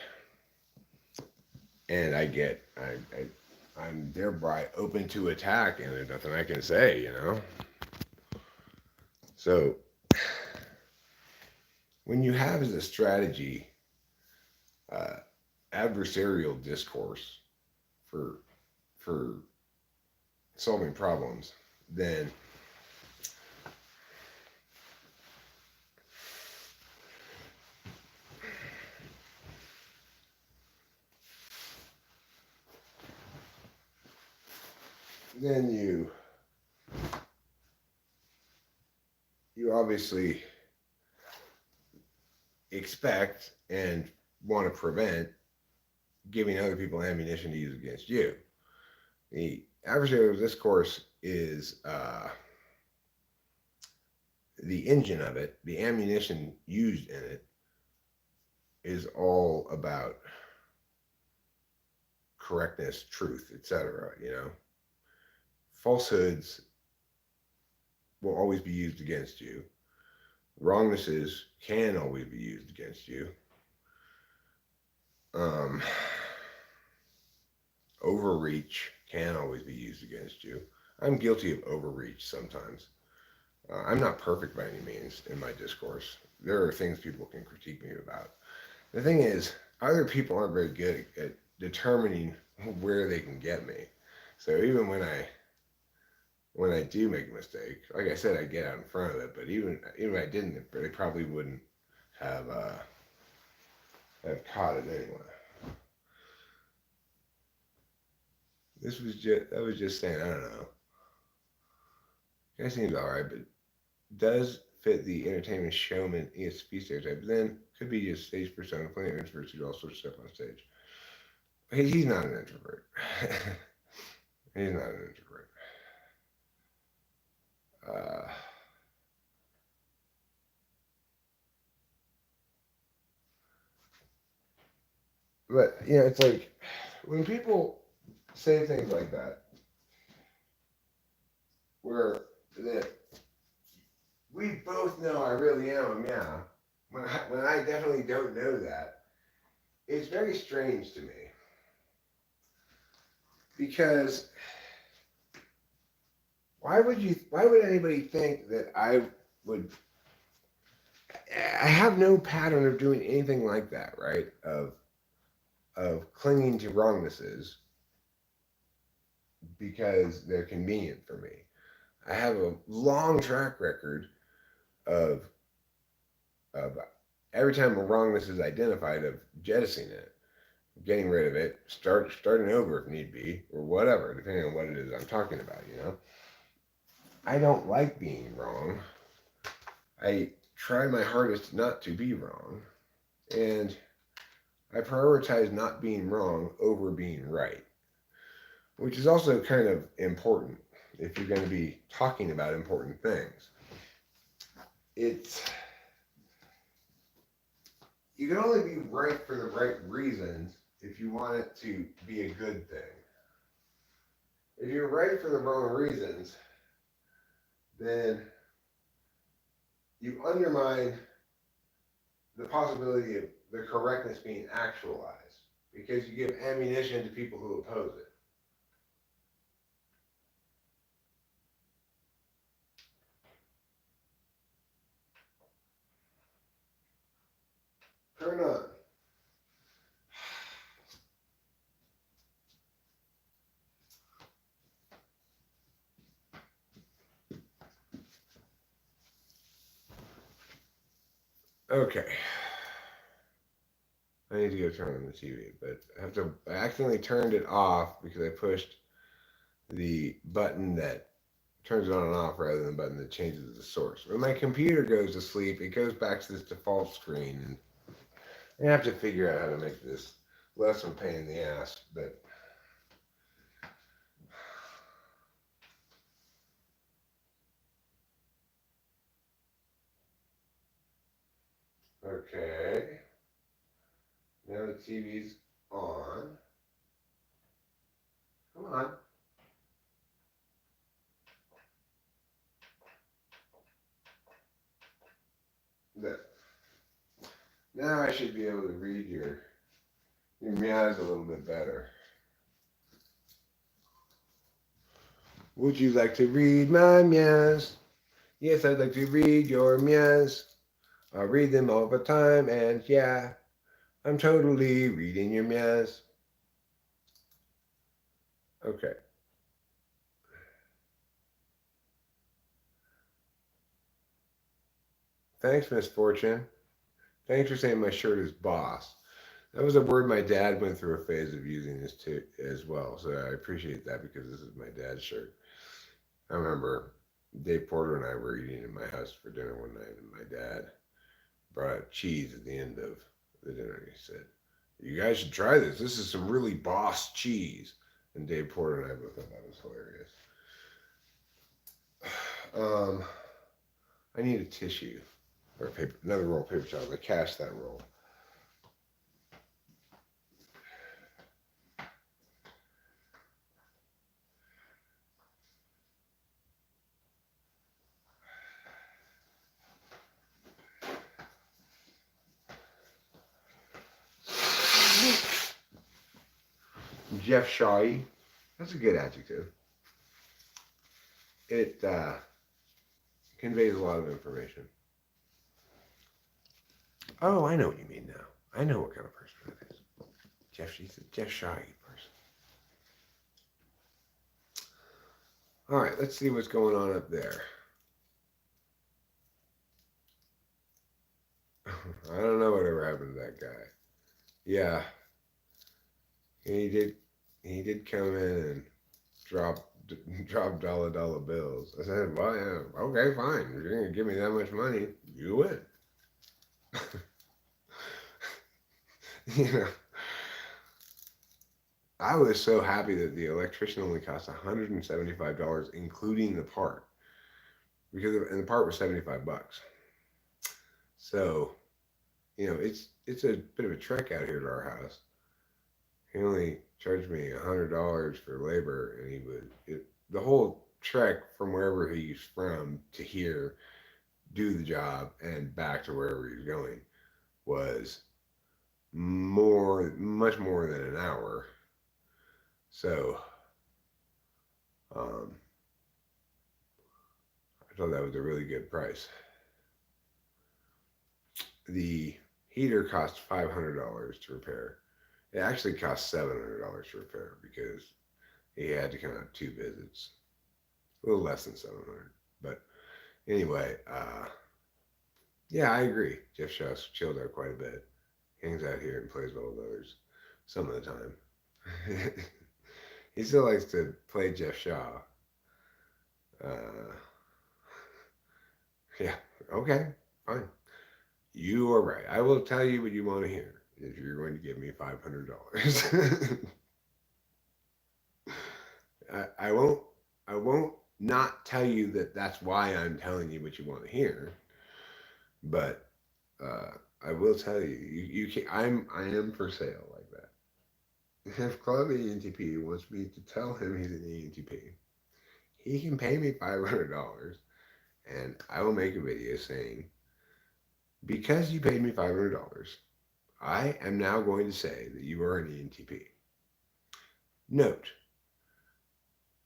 I'm thereby open to attack and there's nothing I can say, you know? So when you have as a strategy uh, adversarial discourse for for solving problems, then then you obviously expect and want to prevent giving other people ammunition to use against you. The adversarial discourse is the engine of it, the ammunition used in it is all about correctness, truth, etc. You know, falsehoods will always be used against you. Wrongnesses can always be used against you. Um, Overreach can always be used against you. I'm guilty of overreach sometimes. I'm not perfect by any means in my discourse. There are things people can critique me about. The thing is, other people aren't very good at determining where they can get me. So even when I do make a mistake, like I said, I get out in front of it. But even if I didn't, they probably wouldn't have have caught it anyway. I was just saying, I don't know. It seems alright, but does fit the entertainment showman ESP stereotype. But then could be just stage persona, playing introverts who also step on stage. He's not an introvert. He's not an introvert. Uh, but it's like when people say things like that, where that we both know I really am a meow. When I definitely don't know that, it's very strange to me because why would anybody think that I would? I have no pattern of doing anything like that, right? Of clinging to wrongnesses because they're convenient for me. I have a long track record of of every time a wrongness is identified, of jettisoning it, getting rid of it, starting over if need be, or whatever, depending on what it is I'm talking about. I don't like being wrong. I try my hardest not to be wrong, and I prioritize not being wrong over being right, which is also kind of important if you're going to be talking about important things. It's You can only be right for the right reasons if you want it to be a good thing. If you're right for the wrong reasons, then you undermine the possibility of the correctness being actualized because you give ammunition to people who oppose it. Turn on. Okay. I need to go turn on the TV, but I accidentally turned it off because I pushed the button that turns it on and off rather than the button that changes the source. When my computer goes to sleep, it goes back to this default screen, and I have to figure out how to make this less of a pain in the ass. But okay, now the TV's on. Come on. There. Now I should be able to read your meows a little bit better. Would you like to read my meows? Yes, I'd like to read your meows. I read them all the time, and yeah, I'm totally reading your meows. Okay. Thanks, Miss Fortune. Thanks for saying my shirt is boss. That was a word my dad went through a phase of using this too as well. So I appreciate that because this is my dad's shirt. I remember Dave Porter and I were eating in my house for dinner one night, and my dad brought out cheese at the end of the dinner. He said, "You guys should try this. This is some really boss cheese." And Dave Porter and I both thought that was hilarious. I need a tissue or paper, another roll of paper towels. I cast that roll. Jeff Shaw-y. That's a good adjective. It conveys a lot of information. Oh, I know what you mean now. I know what kind of person it is. She's a Jeff Shaw-y person. All right, let's see what's going on up there. I don't know whatever happened to that guy. Yeah, he did come in and drop dollar bills. I said, well, yeah, okay, fine. If you're gonna give me that much money, you win. You know, I was so happy that the electrician only cost $175, including the part, and the part was $75. So, it's a bit of a trek out here to our house. He only charged me $100 for labor, and the whole trek from wherever he's from to here, do the job, and back to wherever he's going was much more than an hour. So, I thought that was a really good price. The heater cost $500 to repair. It actually cost $700 to repair because he had to come out 2 visits. A little less than 700. But anyway, yeah, I agree. Jeff Shaw's chilled out quite a bit. Hangs out here and plays with others some of the time. He still likes to play Jeff Shaw. Yeah, okay, fine. You are right. I will tell you what you want to hear if you're going to give me $500. I won't not tell you that that's why I'm telling you what you want to hear. But I will tell you, you can, I am for sale like that. If Club ENTP wants me to tell him he's an ENTP, he can pay me $500, and I will make a video saying, because you paid me $500, I am now going to say that you are an ENTP. Note,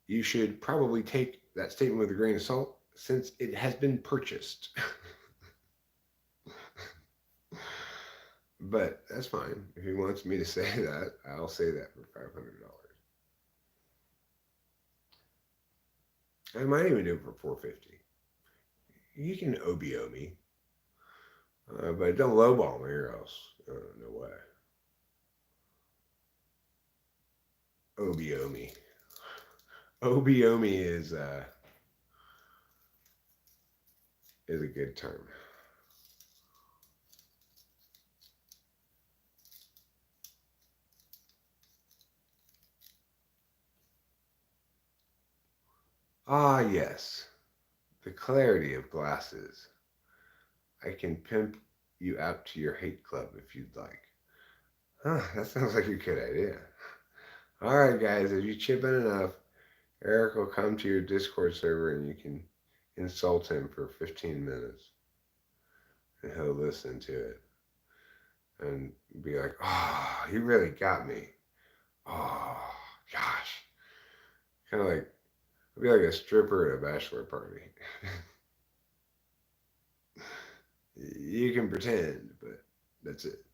you should probably take that statement with a grain of salt since it has been purchased. But that's fine. If he wants me to say that, I'll say that for $500. I might even do it for $450. You can OBO me. But don't lowball me or else. No way. OBO me. OBO me is a good term. Ah, yes. The clarity of glasses. I can pimp you out to your hate club if you'd like. Huh, that sounds like a good idea. All right, guys, if you chip in enough, Eric will come to your Discord server and you can insult him for 15 minutes. And he'll listen to it and be like, oh, you really got me. Oh, gosh. Kind of like, it'll be like a stripper at a bachelor party. You can pretend, but that's it.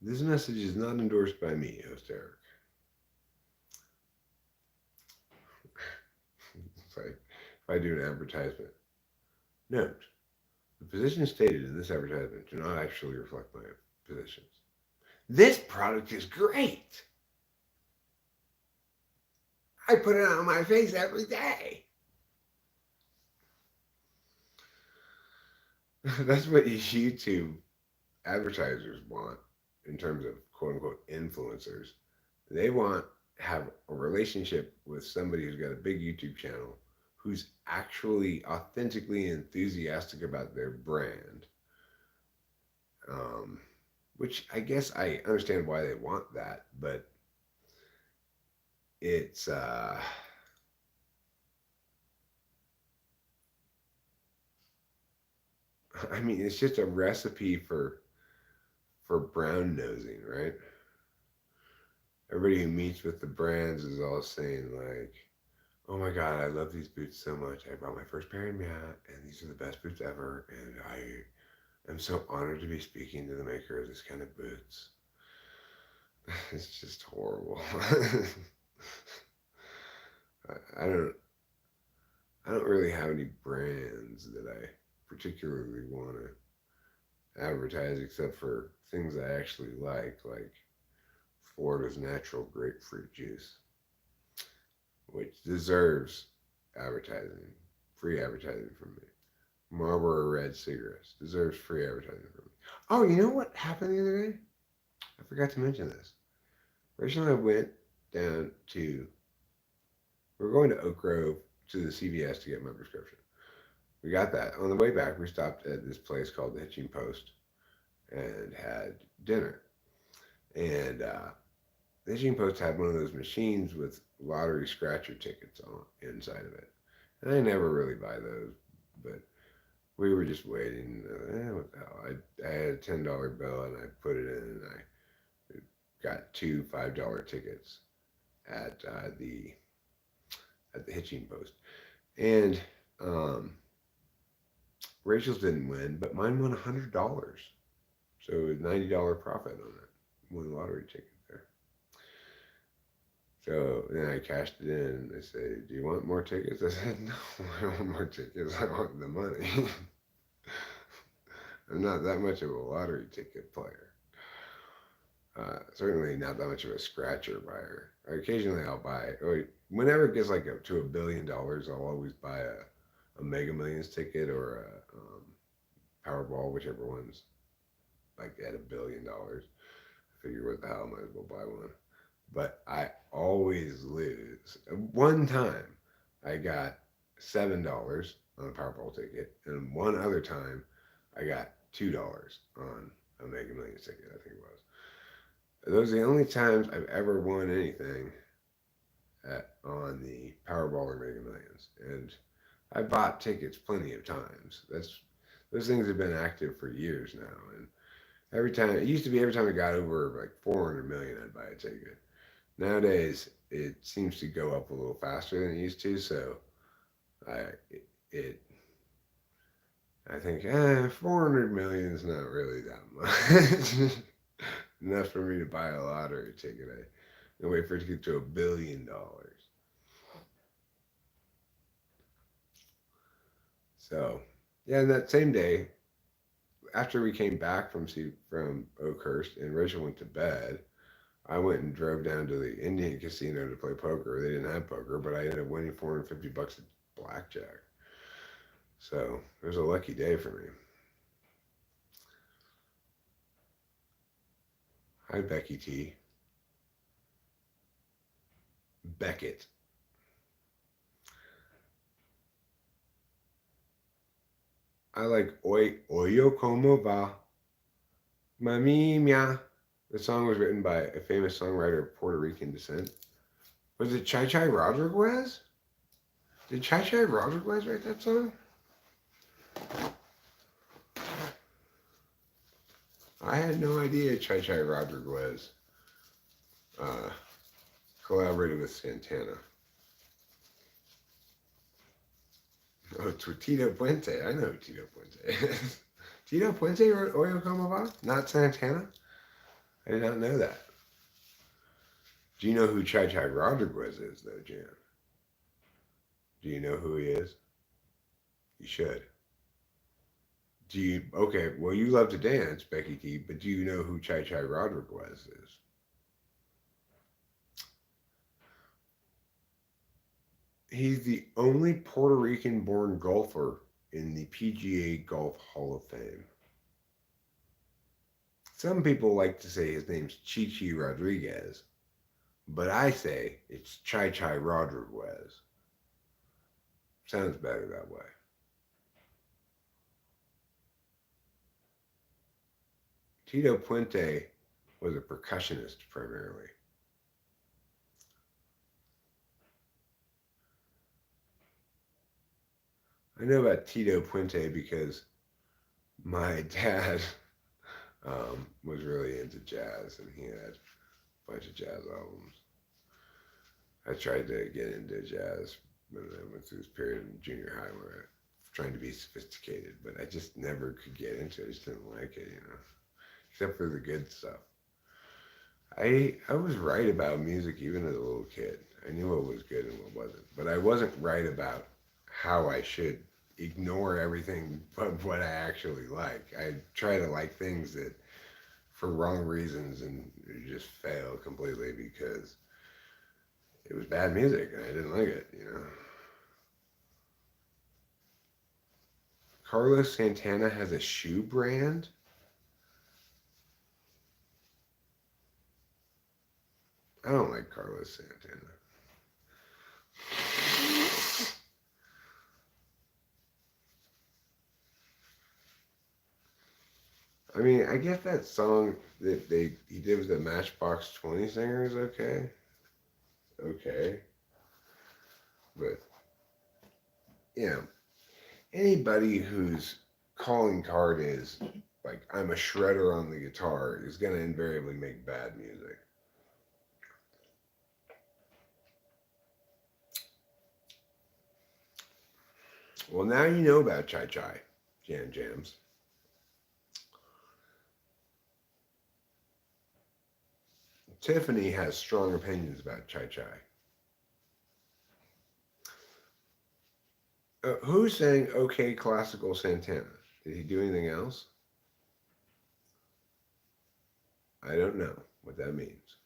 This message is not endorsed by me, host Eric. It's like if I do an advertisement. Note, the positions stated in this advertisement do not actually reflect my positions. This product is great. I put it on my face every day. That's what YouTube advertisers want in terms of quote unquote influencers. They want to have a relationship with somebody who's got a big YouTube channel who's actually authentically enthusiastic about their brand. Which I guess I understand why they want that, but it's I mean, it's just a recipe for brown nosing, right? Everybody who meets with the brands is all saying like, "Oh my God, I love these boots so much. I bought my first pair in Matt, and these are the best boots ever. And I am so honored to be speaking to the maker of this kind of boots." It's just horrible. I don't I don't really have any brands that I particularly want to advertise except for things I actually like Florida's natural grapefruit juice, which deserves advertising, free advertising from me. Marlboro Red cigarettes deserves free advertising from me. Oh, you know what happened the other day? I forgot to mention this. Rachel and I went down to, we were going to Oak Grove to the CVS to get my prescription. We got that. On the way back, we stopped at this place called the Hitching Post and had dinner. And the Hitching Post had one of those machines with lottery scratcher tickets on inside of it. And I never really buy those, but we were just waiting. What the hell? I had a $10 bill and I put it in and I got two $5 tickets at the Hitching Post. And Rachel's didn't win, but mine won $100. So it was $90 profit on it. One lottery ticket there. So then I cashed it in and they say, "Do you want more tickets?" I said, "No, I don't want more tickets. I want the money." I'm not that much of a lottery ticket player. Certainly not that much of a scratcher buyer. Occasionally I'll buy, or whenever it gets like up to $1 billion, I'll always buy a Mega Millions ticket or a Powerball, whichever one's like at $1 billion. I figure what the hell, I might as well buy one. But I always lose. One time I got $7 on a Powerball ticket, and one other time I got $2 on a Mega Millions ticket, I think it was. Those are the only times I've ever won anything on the Powerball or Mega Millions. And I bought tickets plenty of times. Those things have been active for years now. And every time, it used to be every time it got over like 400 million, I'd buy a ticket. Nowadays, it seems to go up a little faster than it used to. So I, it, I think 400 million is not really that much. Enough for me to buy a lottery ticket. I wait for it to get to $1 billion. So, yeah, and that same day, after we came back from Oakhurst and Rachel went to bed, I went and drove down to the Indian casino to play poker. They didn't have poker, but I ended up winning $450 at blackjack. So it was a lucky day for me. Hi, Becky T. Beckett. I like Oyo Como Va. Mami Mia. The song was written by a famous songwriter of Puerto Rican descent. Was it Chai Chai Rodriguez? Did Chai Chai Rodriguez write that song? I had no idea Chai Chai Rodriguez collaborated with Santana. Oh, Tito Puente. I know Tito Puente. Tito Puente wrote Oyo Como Va? Not Santana? I did not know that. Do you know who Chai Chai Rodriguez is, though, Jan? Do you know who he is? You should. Do you? Okay, well, you love to dance, Becky T, but do you know who Chai Chai Rodriguez is? He's the only Puerto Rican born golfer in the PGA Golf Hall of Fame. Some people like to say his name's Chichi Rodriguez, but I say it's Chai Chai Rodriguez. Sounds better that way. Tito Puente was a percussionist primarily. I know about Tito Puente because my dad was really into jazz, and he had a bunch of jazz albums. I tried to get into jazz when I went through this period in junior high where I was trying to be sophisticated, but I just never could get into it. I just didn't like it, except for the good stuff. I was right about music even as a little kid. I knew what was good and what wasn't, but I wasn't right about how I should ignore everything but what I actually like. I try to like things that for wrong reasons and just fail completely because it was bad music and I didn't like it. Carlos Santana has a shoe brand. I don't like Carlos Santana. I mean, I guess that song that he did with the Matchbox 20 singer is okay. Okay. But, you know, anybody whose calling card is like, I'm a shredder on the guitar is going to invariably make bad music. Well, now you know about Chai Chai Jams. Tiffany has strong opinions about Chai Chai. Who's saying okay classical Santana? Did he do anything else? I don't know what that means.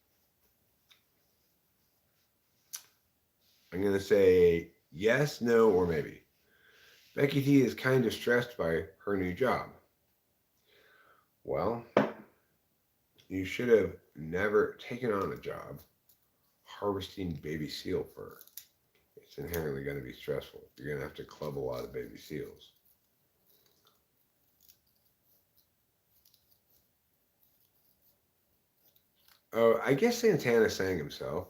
I'm going to say yes, no, or maybe. Becky T is kind of stressed by her new job. Well, you should have never taken on a job harvesting baby seal fur. It's inherently going to be stressful. You're going to have to club a lot of baby seals. Oh, I guess Santana sang himself,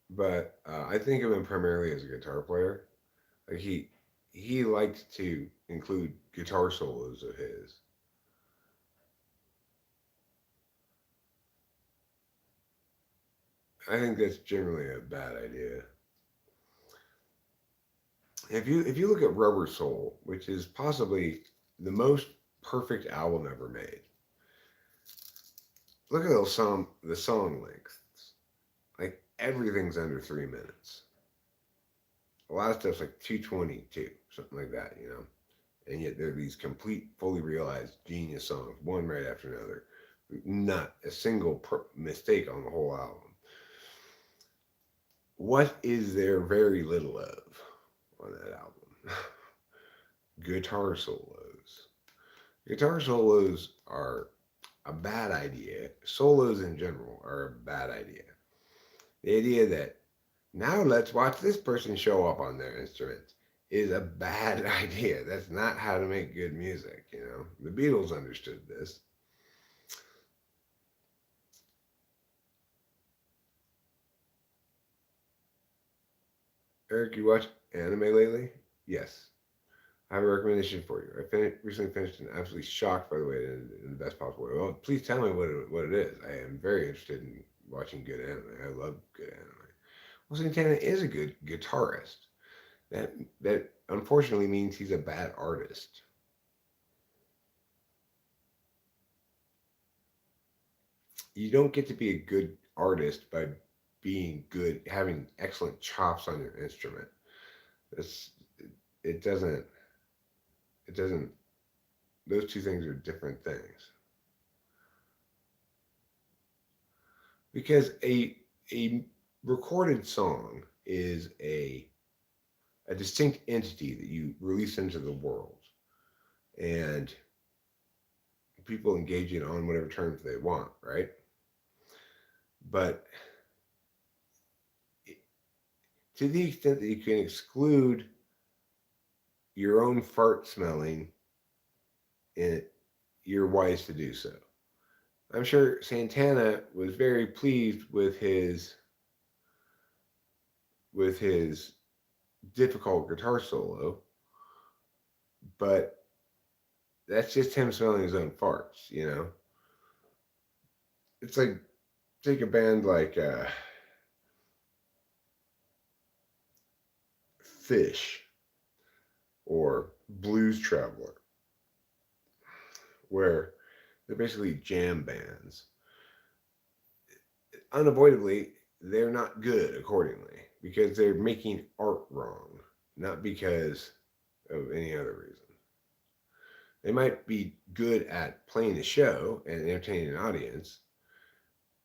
but I think of him primarily as a guitar player. Like he liked to include guitar solos of his. I think that's generally a bad idea. If you look at Rubber Soul, which is possibly the most perfect album ever made, look at the song lengths. Like everything's under 3 minutes. A lot of stuff's like 2:22, something like that. And yet there are these complete, fully realized genius songs, one right after another. Not a single mistake on the whole album. What is there very little of on that album? Guitar solos. Guitar solos are a bad idea. Solos in general are a bad idea. The idea that now let's watch this person show up on their instruments is a bad idea. That's not how to make good music. The Beatles understood this. Eric, you watch anime lately? Yes. I have a recommendation for you. I recently finished and absolutely shocked, by the way, in the best possible way. Well, please tell me what it is. I am very interested in watching good anime. I love good anime. Well, Santana is a good guitarist. That unfortunately means he's a bad artist. You don't get to be a good artist by being good, having excellent chops on your instrument. It's, it doesn't. It doesn't. Those two things are different things. Because a recorded song is a distinct entity that you release into the world, and people engage it on whatever terms they want, right? But to the extent that you can exclude your own fart smelling, you're wise to do so. I'm sure Santana was very pleased with his difficult guitar solo, but that's just him smelling his own farts, you know? It's like, take a band like Fish or Blues Traveler, where they're basically jam bands. Unavoidably, they're not good accordingly because they're making art wrong, not because of any other reason. They might be good at playing the show and entertaining an audience.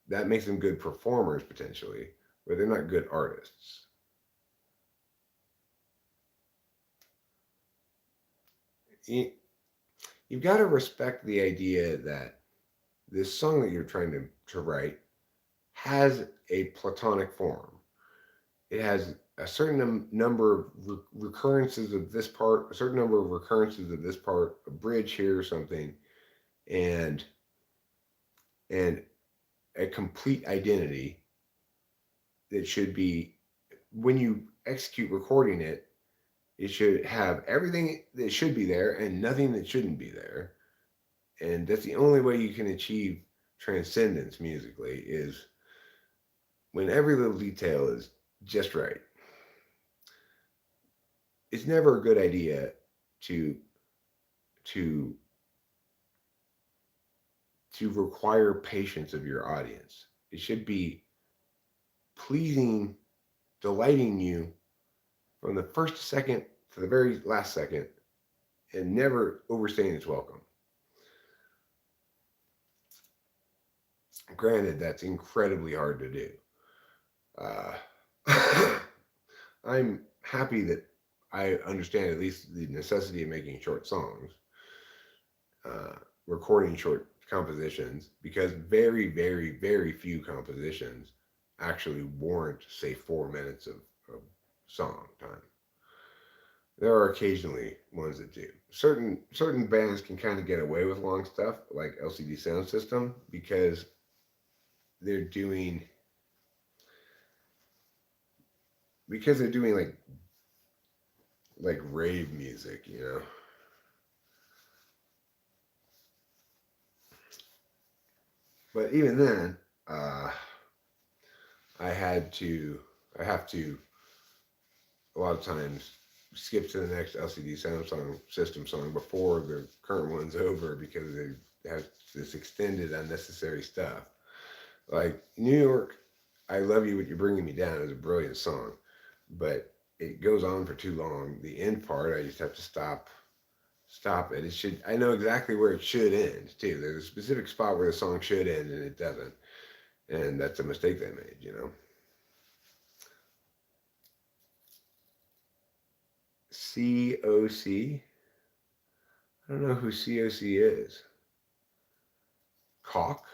That makes them good performers potentially, but they're not good artists. You, you've got to respect the idea that this song that you're trying to write has a platonic form. It has a certain number of recurrences of this part, a certain number of recurrences of this part, a bridge here or something, and and a complete identity that should be, when you execute recording it, it should have everything that should be there and nothing that shouldn't be there. And that's the only way you can achieve transcendence musically, is when every little detail is just right. It's never a good idea to to to require patience of your audience. It should be pleasing, delighting you from the first second to the very last second, and never overstaying its welcome. Granted, that's incredibly hard to do. Uh, I'm happy that I understand at least the necessity of making short songs, uh, recording short compositions, because very, very, very few compositions actually warrant, say, 4 minutes of song time. There are occasionally ones that do. Certain bands can kind of get away with long stuff, like LCD Sound System, because they're doing like rave music, you know. But even then, uh, I had to I have to a lot of times skip to the next LCD Sound song system song before the current one's over, because they have this extended unnecessary stuff. Like New York, I Love You But You're Bringing Me Down is a brilliant song, but it goes on for too long. The end part, I just have to stop it. It should, I know exactly where it should end too. There's a specific spot where the song should end and it doesn't. And that's a mistake they made, you know. COC? I don't know who COC is. Cock?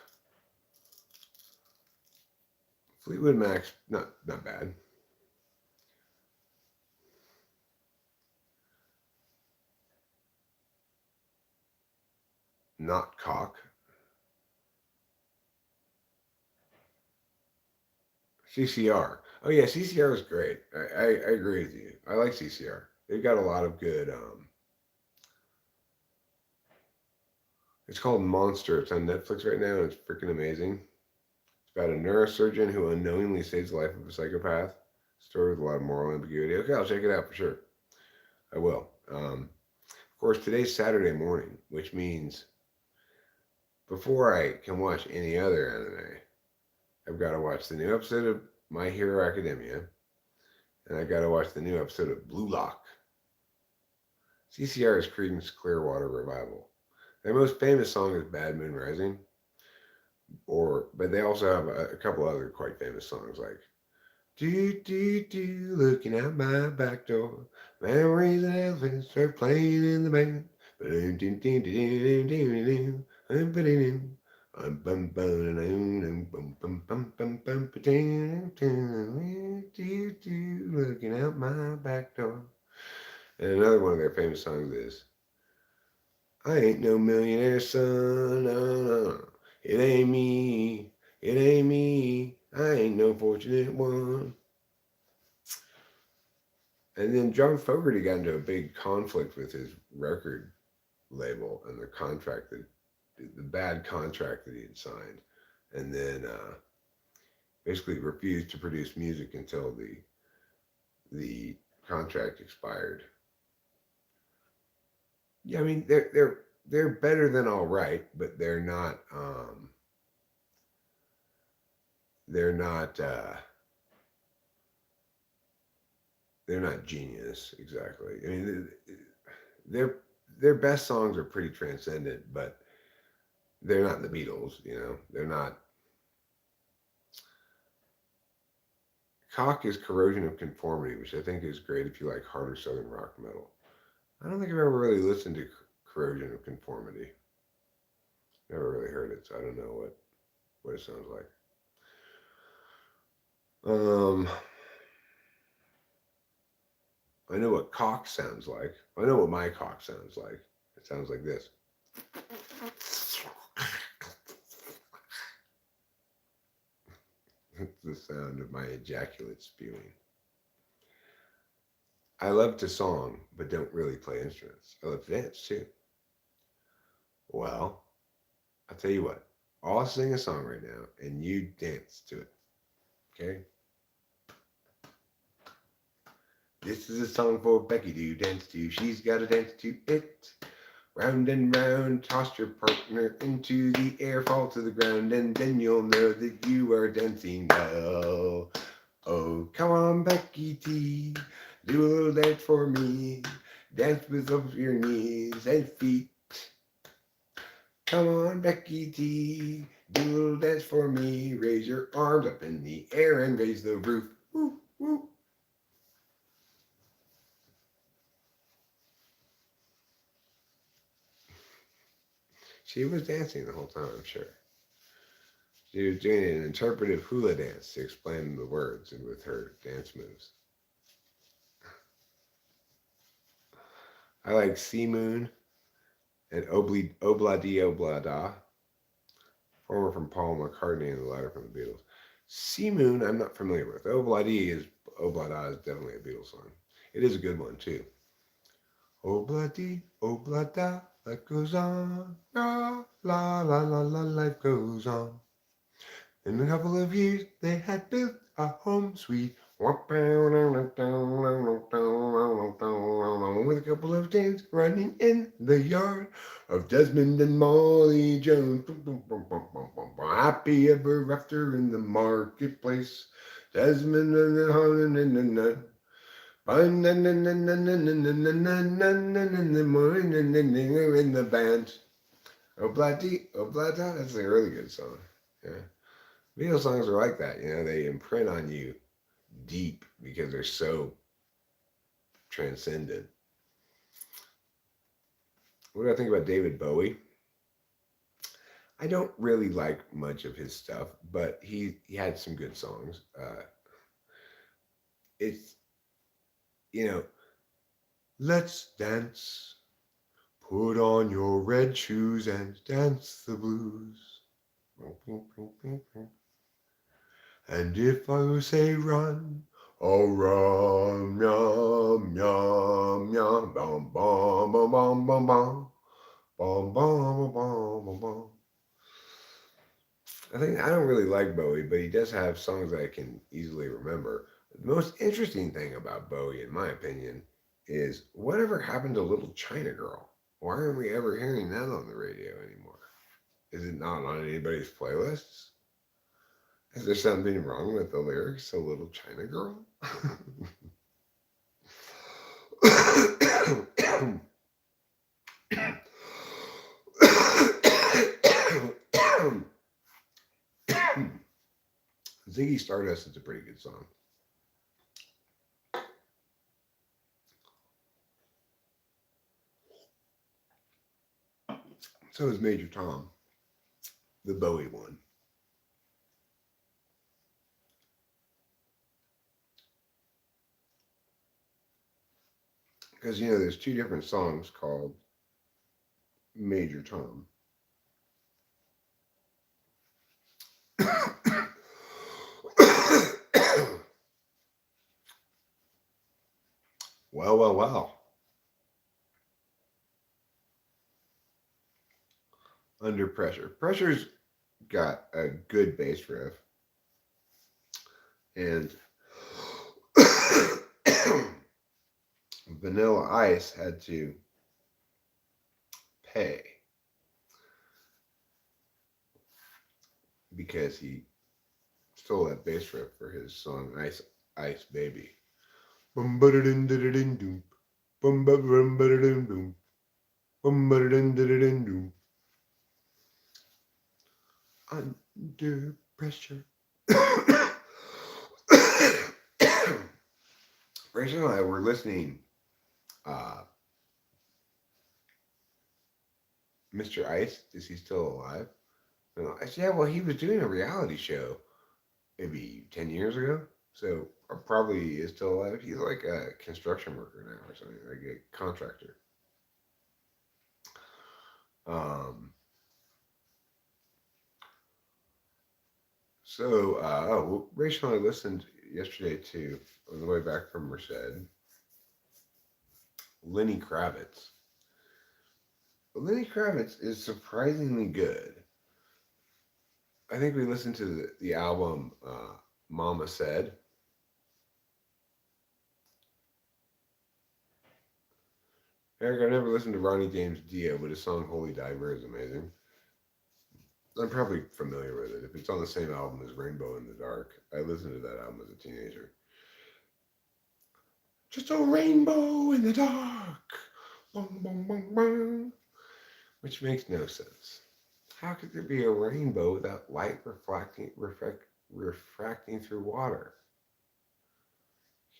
Fleetwood Mac's not bad. Not cock. CCR. Oh yeah, CCR is great. I agree with you. I like CCR. They've got a lot of good. It's called Monster. It's on Netflix right now, and it's freaking amazing. It's about a neurosurgeon who unknowingly saves the life of a psychopath. Story with a lot of moral ambiguity. Okay, I'll check it out for sure. I will. Of course, today's Saturday morning, which means before I can watch any other anime, I've got to watch the new episode of My Hero Academia, and I've got to watch the new episode of Blue Lock. CCR is Creedence Clearwater Revival. Their most famous song is Bad Moon Rising, but they also have a couple other quite famous songs like do do do, looking out my back door, memories and elephants are playing in the band. Looking out my back door. And another one of their famous songs is I ain't no millionaire son, no, no. It ain't me, it ain't me. I ain't no fortunate one. And then John Fogerty got into a big conflict with his record label and the bad contract that he had signed, and then basically refused to produce music until the contract expired. Yeah, I mean they're better than all right, but they're not they're not genius exactly. I mean their their best songs are pretty transcendent, but they're not the Beatles. You know, they're not. Cock is Corrosion of Conformity, which I think is great if you like harder Southern rock metal. I don't think I've ever really listened to Corrosion of Conformity. Never really heard it, so I don't know what it sounds like. Um, I know what cock sounds like. I know what my cock sounds like. It sounds like this. It's the sound of my ejaculate spewing. I love to song, but don't really play instruments. I love to dance too. Well, I'll tell you what. I'll sing a song right now, and you dance to it. Okay? This is a song for Becky to dance to. She's got to dance to it. Round and round, toss your partner into the air, fall to the ground, and then you'll know that you are dancing well. Oh, come on, Becky T, do a little dance for me. Dance with both your knees and feet. Come on, Becky T, do a little dance for me. Raise your arms up in the air and raise the roof. Woo, woo. She was dancing the whole time, I'm sure. She was doing an interpretive hula dance to explain the words and with her dance moves. I like Sea Moon and Obladi Oblada, former from Paul McCartney and the latter from the Beatles. Sea Moon, I'm not familiar with. Oblada is definitely a Beatles song. It is a good one too. Obladi Oblada, life goes on. La la la la la, life goes on. In a couple of years, they had built a home sweet with a couple of days running in the yard of Desmond and Molly Jones. Happy ever after in the marketplace. Desmond and Holland in the in the band. Obladi, Oblada, that's a really good song. Yeah. Beatles songs are like that, you know, they imprint on you deep because they're so transcendent. What do I think about David Bowie? I don't really like much of his stuff, but he had some good songs. It's, you know, let's dance, put on your red shoes and dance the blues. And if I say run, oh run, yum, yum, yum, bum, bum, bum, bum, bum, bum, bum, bum, bum, bum, bum. I don't really like Bowie, but he does have songs that I can easily remember. The most interesting thing about Bowie, in my opinion, is whatever happened to Little China Girl? Why aren't we ever hearing that on the radio anymore? Is it not on anybody's playlists? Is there something wrong with the lyrics to Little China Girl? Ziggy Stardust is a pretty good song. So is Major Tom, the Bowie one. Because, you know, there's two different songs called Major Tom. Well. Under Pressure. Pressure's got a good bass riff. And Vanilla Ice had to pay because he stole that bass riff for his song Ice Ice Baby. Bum ba dum dum bum ba dum dum bum ba dum dum. Under Pressure. Rachel and I were listening Mr. Ice, is he still alive? And I said, yeah, well, he was doing a reality show maybe 10 years ago. So probably is still alive. He's like a construction worker now or something, like a contractor. Rachel and I listened yesterday to, on the way back from Merced, Lenny Kravitz. Lenny Kravitz is surprisingly good. I think we listened to the album Mama Said. Eric, I've never listened to Ronnie James Dio, but his song Holy Diver is amazing. I'm probably familiar with it. If it's on the same album as Rainbow in the Dark, I listened to that album as a teenager. Just a rainbow in the dark. Bum, bum, bum, bum. Which makes no sense. How could there be a rainbow without light refracting through water?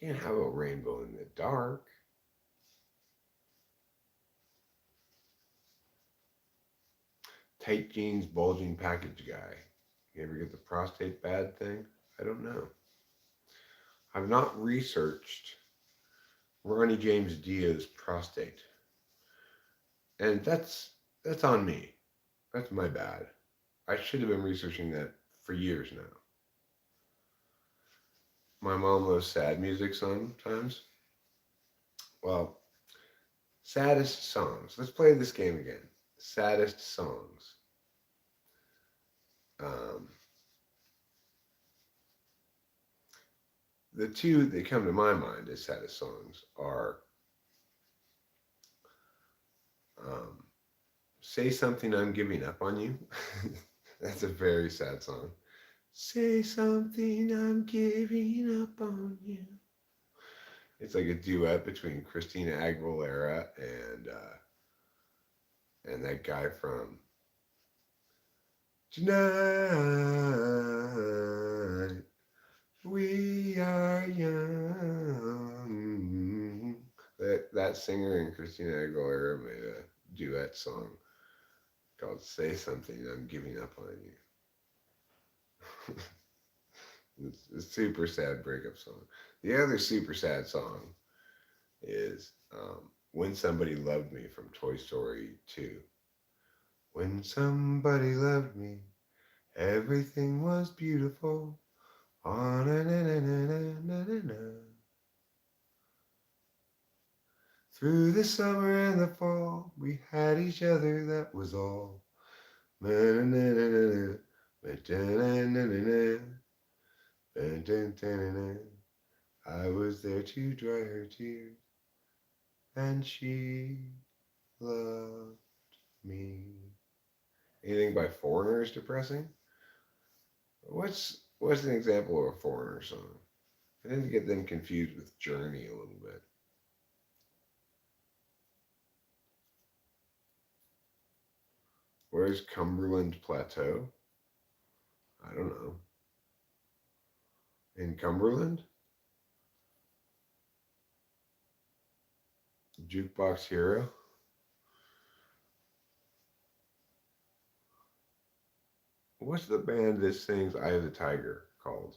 You can't have a rainbow in the dark. Tight jeans, bulging package guy. You ever get the prostate bad thing? I don't know. I've not researched Ronnie James Dio's prostate. And that's on me. That's my bad. I should have been researching that for years now. My mom loves sad music sometimes. Well, saddest songs. Let's play this game again. Saddest songs. The two that come to my mind as saddest songs are Say Something, I'm Giving Up on You. That's a very sad song. Say something, I'm giving up on you. It's like a duet between Christina Aguilera and that guy from Tonight We Are Young. That singer and Christina Aguilera made a duet song called Say Something, I'm Giving Up on You. It's a super sad breakup song. The other super sad song is When Somebody Loved Me from Toy Story 2. When somebody loved me, everything was beautiful. Oh, na, na, na, na, na, na, na. Through the summer and the fall, we had each other, that was all. Na, na, na, na, na, na. I was there to dry her tears, and she loved me. Anything by Foreigner is depressing? What's an example of a Foreigner song? I tend to get them confused with Journey a little bit. Where's Cumberland Plateau? I don't know. In Cumberland? Jukebox Hero? What's the band that sings Eye of the Tiger called?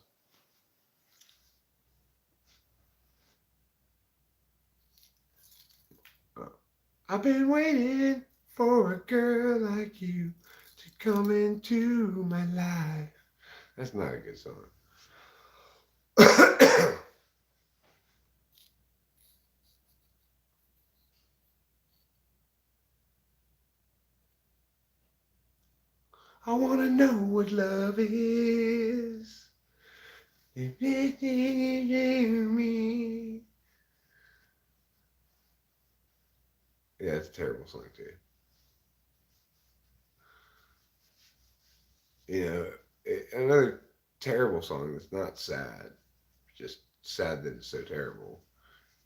I've been waiting for a girl like you to come into my life. That's not a good song. I want to know what love is. Me. Yeah, it's a terrible song too. You know, another terrible song that's not sad, just sad that it's so terrible,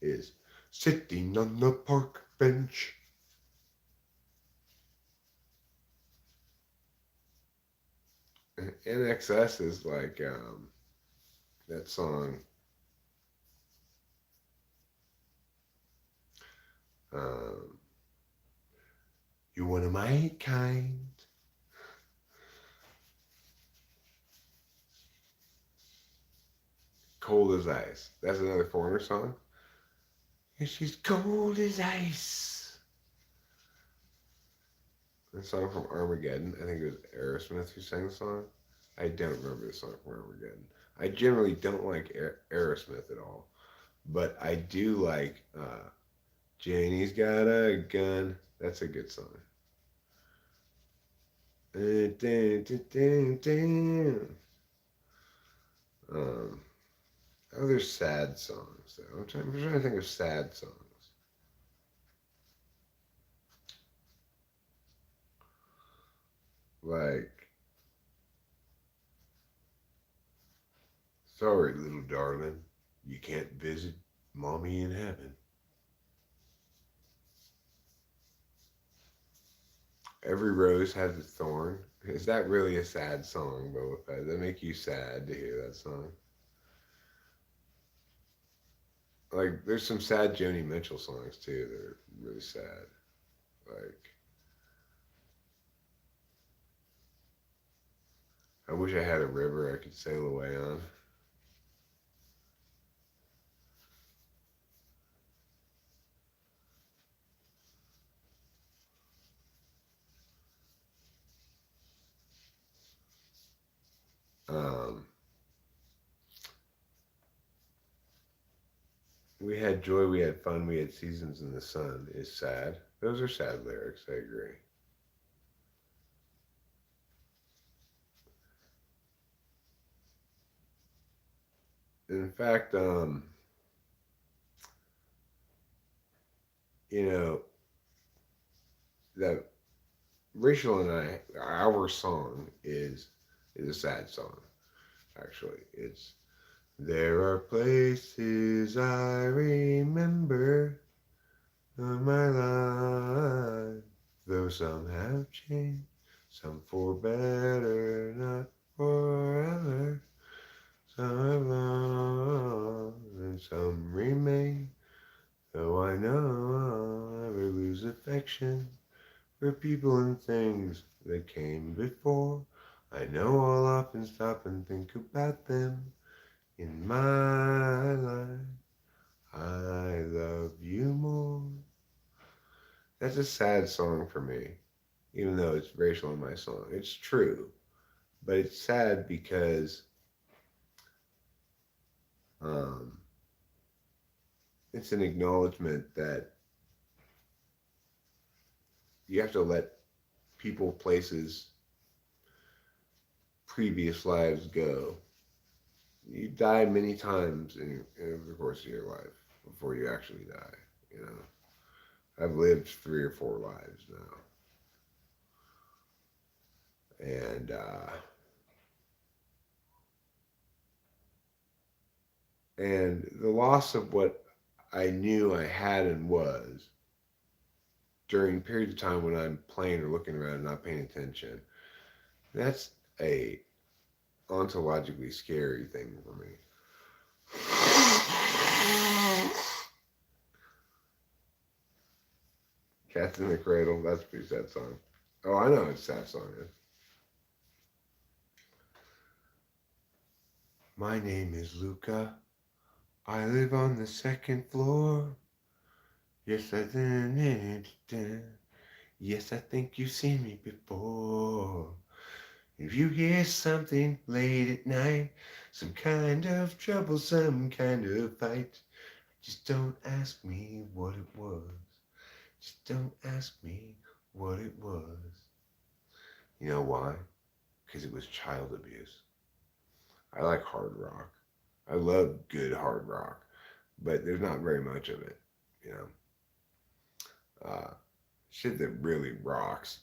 is Sitting on the Park Bench. NXS is like that song. Um, You're one of my kind. Cold as Ice. That's another foreigner song. And she's cold as ice. The song from Armageddon. I think it was Aerosmith who sang the song. I don't remember the song from Armageddon. I generally don't like Aerosmith at all, but I do like Janie's Got a Gun. That's a good song. Um, Other sad songs though. I'm trying to think of sad songs. Like, sorry, little darling, you can't visit mommy in heaven. Every rose has its thorn. Is that really a sad song, Boba Fett? Does that make you sad to hear that song? Like, there's some sad Joni Mitchell songs too that are really sad. Like, I wish I had a river I could sail away on. Um, we had joy, we had fun, we had seasons in the sun is sad. Those are sad lyrics, I agree. In fact, you know, that Rachel and I, our song is a sad song. Actually, it's there are places I remember in my life, though some have changed, some for better, not forever. Some have gone and some remain, though I know I'll never lose affection for people and things that came before. I know I'll often stop and think about them in my life. I love you more. That's a sad song for me, even though it's Rachel and my song. It's true, but it's sad because um, it's an acknowledgement that you have to let people, places, previous lives go. You die many times in the course of your life before you actually die. You know, I've lived 3 or 4 lives now, and the loss of what I knew I had and was during periods of time when I'm playing or looking around and not paying attention. That's a ontologically scary thing for me. Cats in the Cradle, that's a pretty sad song. Oh, I know it's a sad song. My name is Luca. I live on the second floor. Yes, I did. Yes, I think you've seen me before. If you hear something late at night, some kind of trouble, some kind of fight, just don't ask me what it was. Just don't ask me what it was. You know why? because it was child abuse. I like hard rock. I love good hard rock, but there's not very much of it, you know. Shit that really rocks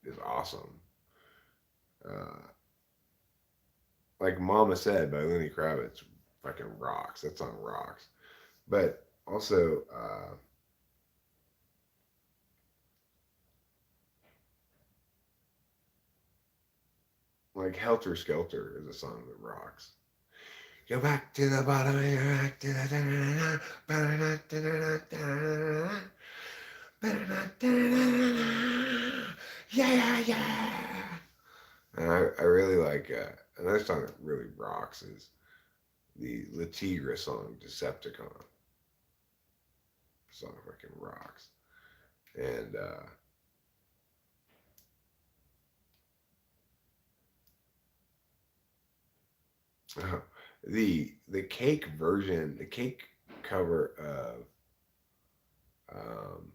is awesome. Uh, like Mama Said by Lenny Kravitz, fucking rocks. That song rocks. But also, like Helter Skelter is a song that rocks. Go back to the bottom of your act. Yeah, yeah, yeah. And I really like another song that really rocks is the La Tigre song Decepticon. The song fucking rocks. And the cake version, the cake cover of um,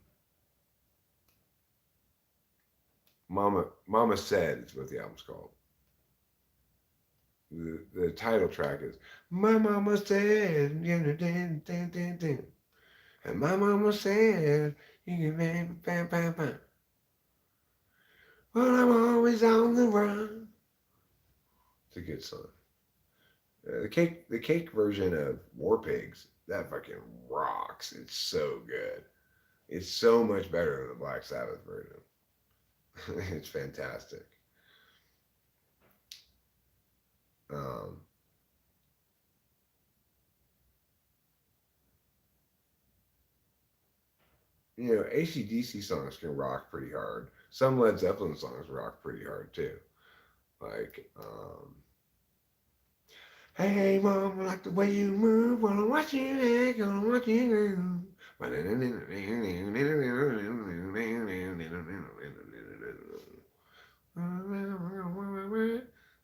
Mama Said is what the album's called. The title track is My Mama Said, and my mama said, you can bam, bam, bam, bam. But I'm always on the run. It's a good song. The cake version of War Pigs, that fucking rocks. It's so good. It's so much better than the Black Sabbath version. It's fantastic. Um, AC/DC songs can rock pretty hard. Some Led Zeppelin songs rock pretty hard too. Like, hey, hey, mom, I like the way you move. Wanna watch you act, wanna watch you groove.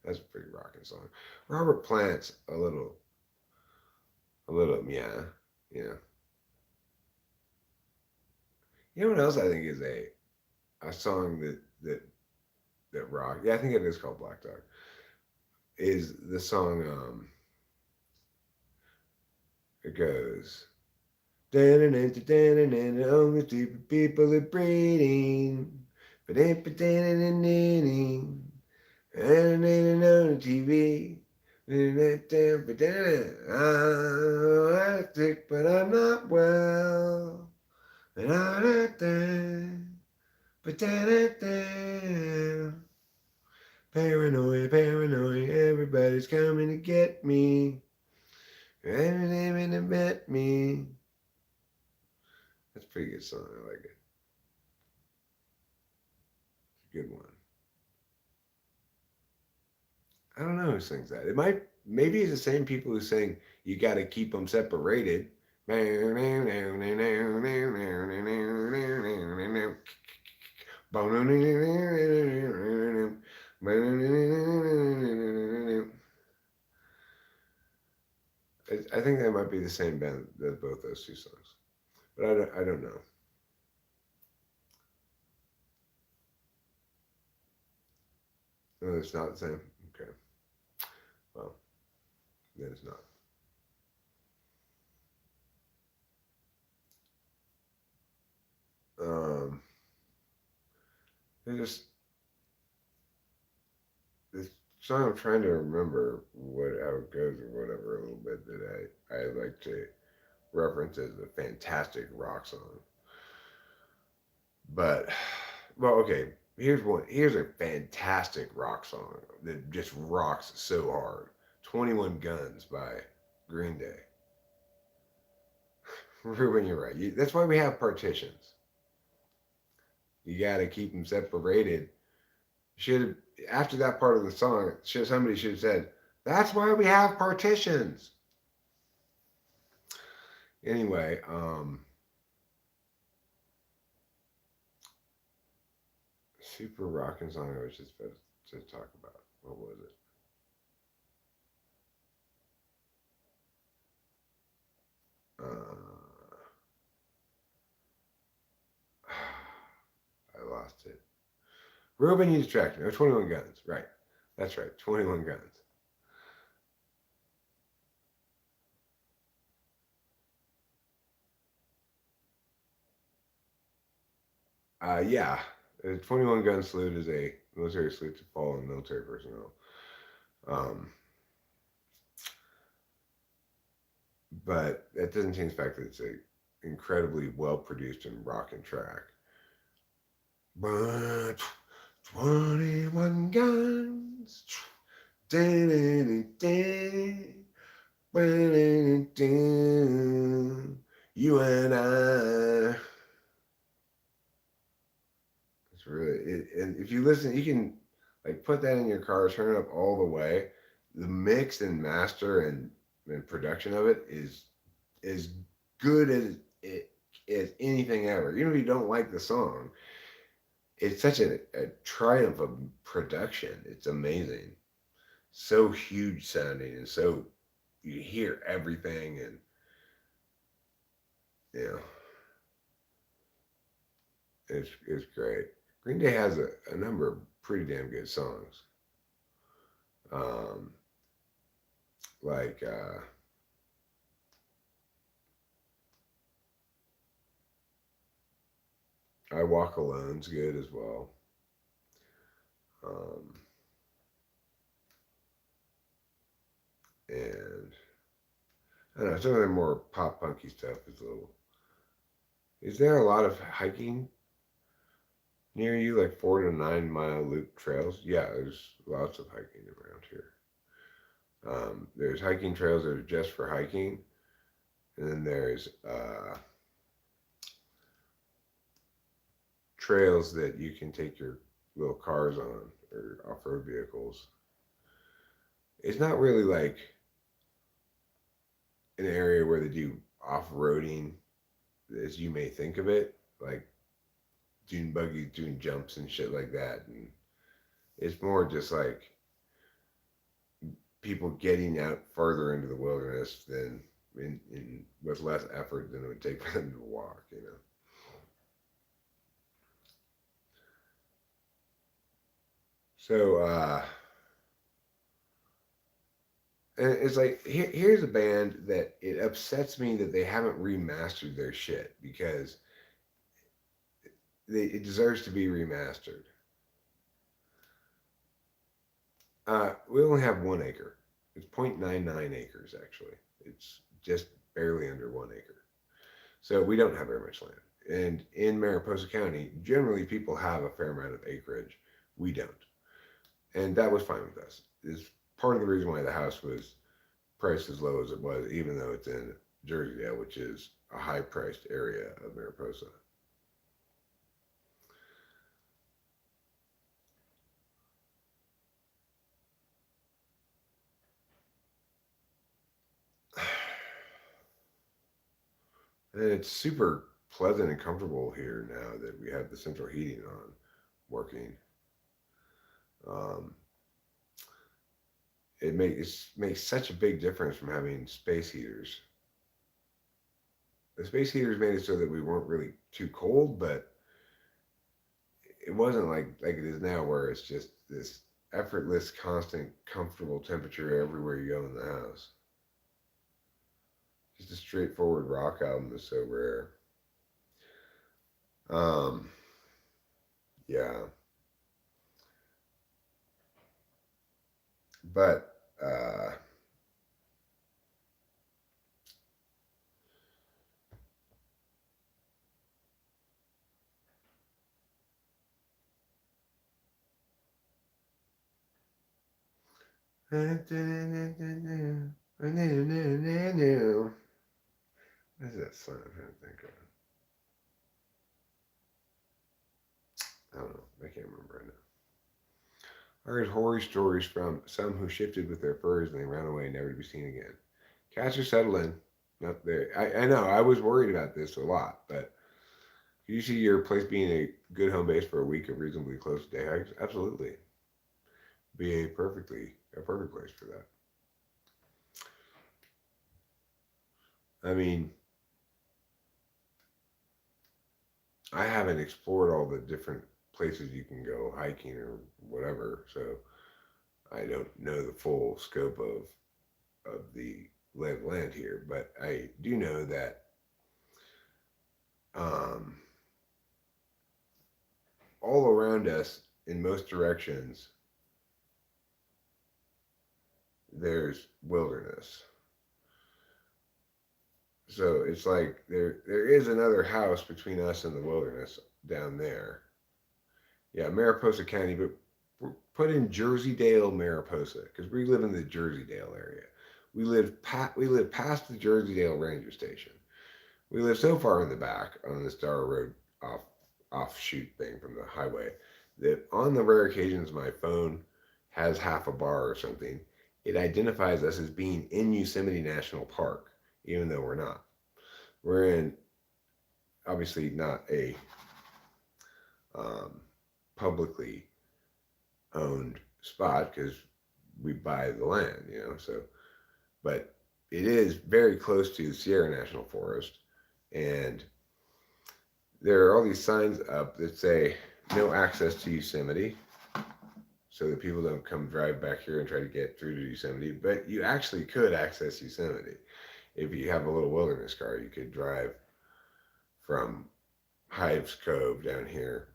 That's a pretty rocking song. Robert Plant's a little, yeah, yeah. You know what else I think is a song that rock? Yeah, I think it is called Black Dog. Is the song it goes. Only stupid people are breeding. But ain't pretending and on TV. I'm sick, but I'm not well. And paranoia, paranoia, everybody's coming to get me. Everything to bet me. That's a pretty good song. I like it. It's a good one. I don't know who sings that. Maybe it's the same people who sing "You Got to Keep Them Separated." I think that might be the same band that both those two songs, but I don't know. No, it's not the same. Okay, well, then it's not. Um, there's just this song. I'm trying to remember how it goes or whatever a little bit that I like to reference as a fantastic rock song. But well, okay. Here's one. Here's a fantastic rock song that just rocks so hard. 21 Guns by Green Day. Ruben, you're right. That's why we have partitions. You got to keep them separated. Should have after that part of the song, somebody should have said, "That's why we have partitions." Anyway, super rocking song I was just about to talk about. What was it? Uh, I lost it. Ruben, you distracted me. 21 Guns, right? That's right, 21 Guns. Yeah, a 21 gun salute is a military salute to fallen military personnel. Um, but that doesn't change the fact that it's a incredibly well produced and rocking track. But 21 guns. You and I. It's really and if you listen, you can like put that in your car, turn it up all the way. The mix and master and production of it is as good as anything ever. Even if you don't like the song, it's such a triumph of production. It's amazing. So huge sounding and so you hear everything and you know it's great. Green Day has a number of pretty damn good songs. Um, like I Walk Alone's good as well. Um, and I don't know, some of the more pop punky stuff is a little. Is there a lot of hiking near you, like 4 to 9 mile loop trails? Yeah, there's lots of hiking around here. There's hiking trails that are just for hiking, and then there's trails that you can take your little cars on or off-road vehicles. It's not really like an area where they do off-roading as you may think of it, like dune buggies doing jumps and shit like that. And it's more just like people getting out further into the wilderness than with less effort than it would take for them to walk, you know. So and it's like here's a band that it upsets me that they haven't remastered their shit because it deserves to be remastered. We only have 1 acre. It's 0.99 acres actually. It's just barely under 1 acre. So we don't have very much land. And in Mariposa County, generally people have a fair amount of acreage. We don't. And that was fine with us. Is part of the reason why the house was priced as low as it was, even though it's in Jersey, which is a high priced area of Mariposa. And it's super pleasant and comfortable here now that we have the central heating on working. Um, it makes such a big difference from having space heaters. The space heaters made it so that we weren't really too cold, but it wasn't like it is now, where it's just this effortless, constant, comfortable temperature everywhere you go in the house. Just a straightforward rock album is so rare. Um, yeah, but what is that song I'm trying to think of? I don't know. I can't remember right now. I heard horror stories from some who shifted with their furs and they ran away, never to be seen again. Cats are settling. Not there. I know. I was worried about this a lot, but you see your place being a good home base for a week of reasonably close day hikes? Absolutely. Be a perfect place for that. I mean, I haven't explored all the different places you can go hiking or whatever, so I don't know the full scope of the lay of land here, but I do know that um, all around us, in most directions, there's wilderness. So it's like there is another house between us and the wilderness down there. Yeah, Mariposa County, but put in Jersey Dale, Mariposa, because we live in the Jersey Dale area. We live past the Jersey Dale Ranger Station. We live so far in the back on this Star Road off offshoot thing from the highway that on the rare occasions my phone has half a bar or something, it identifies us as being in Yosemite National Park, even though we're not. We're in obviously not a um, publicly owned spot because we buy the land, you know. So, but it is very close to the Sierra National Forest, and there are all these signs up that say no access to Yosemite, so that people don't come drive back here and try to get through to Yosemite. But you actually could access Yosemite if you have a little wilderness car. You could drive from Hives Cove down here.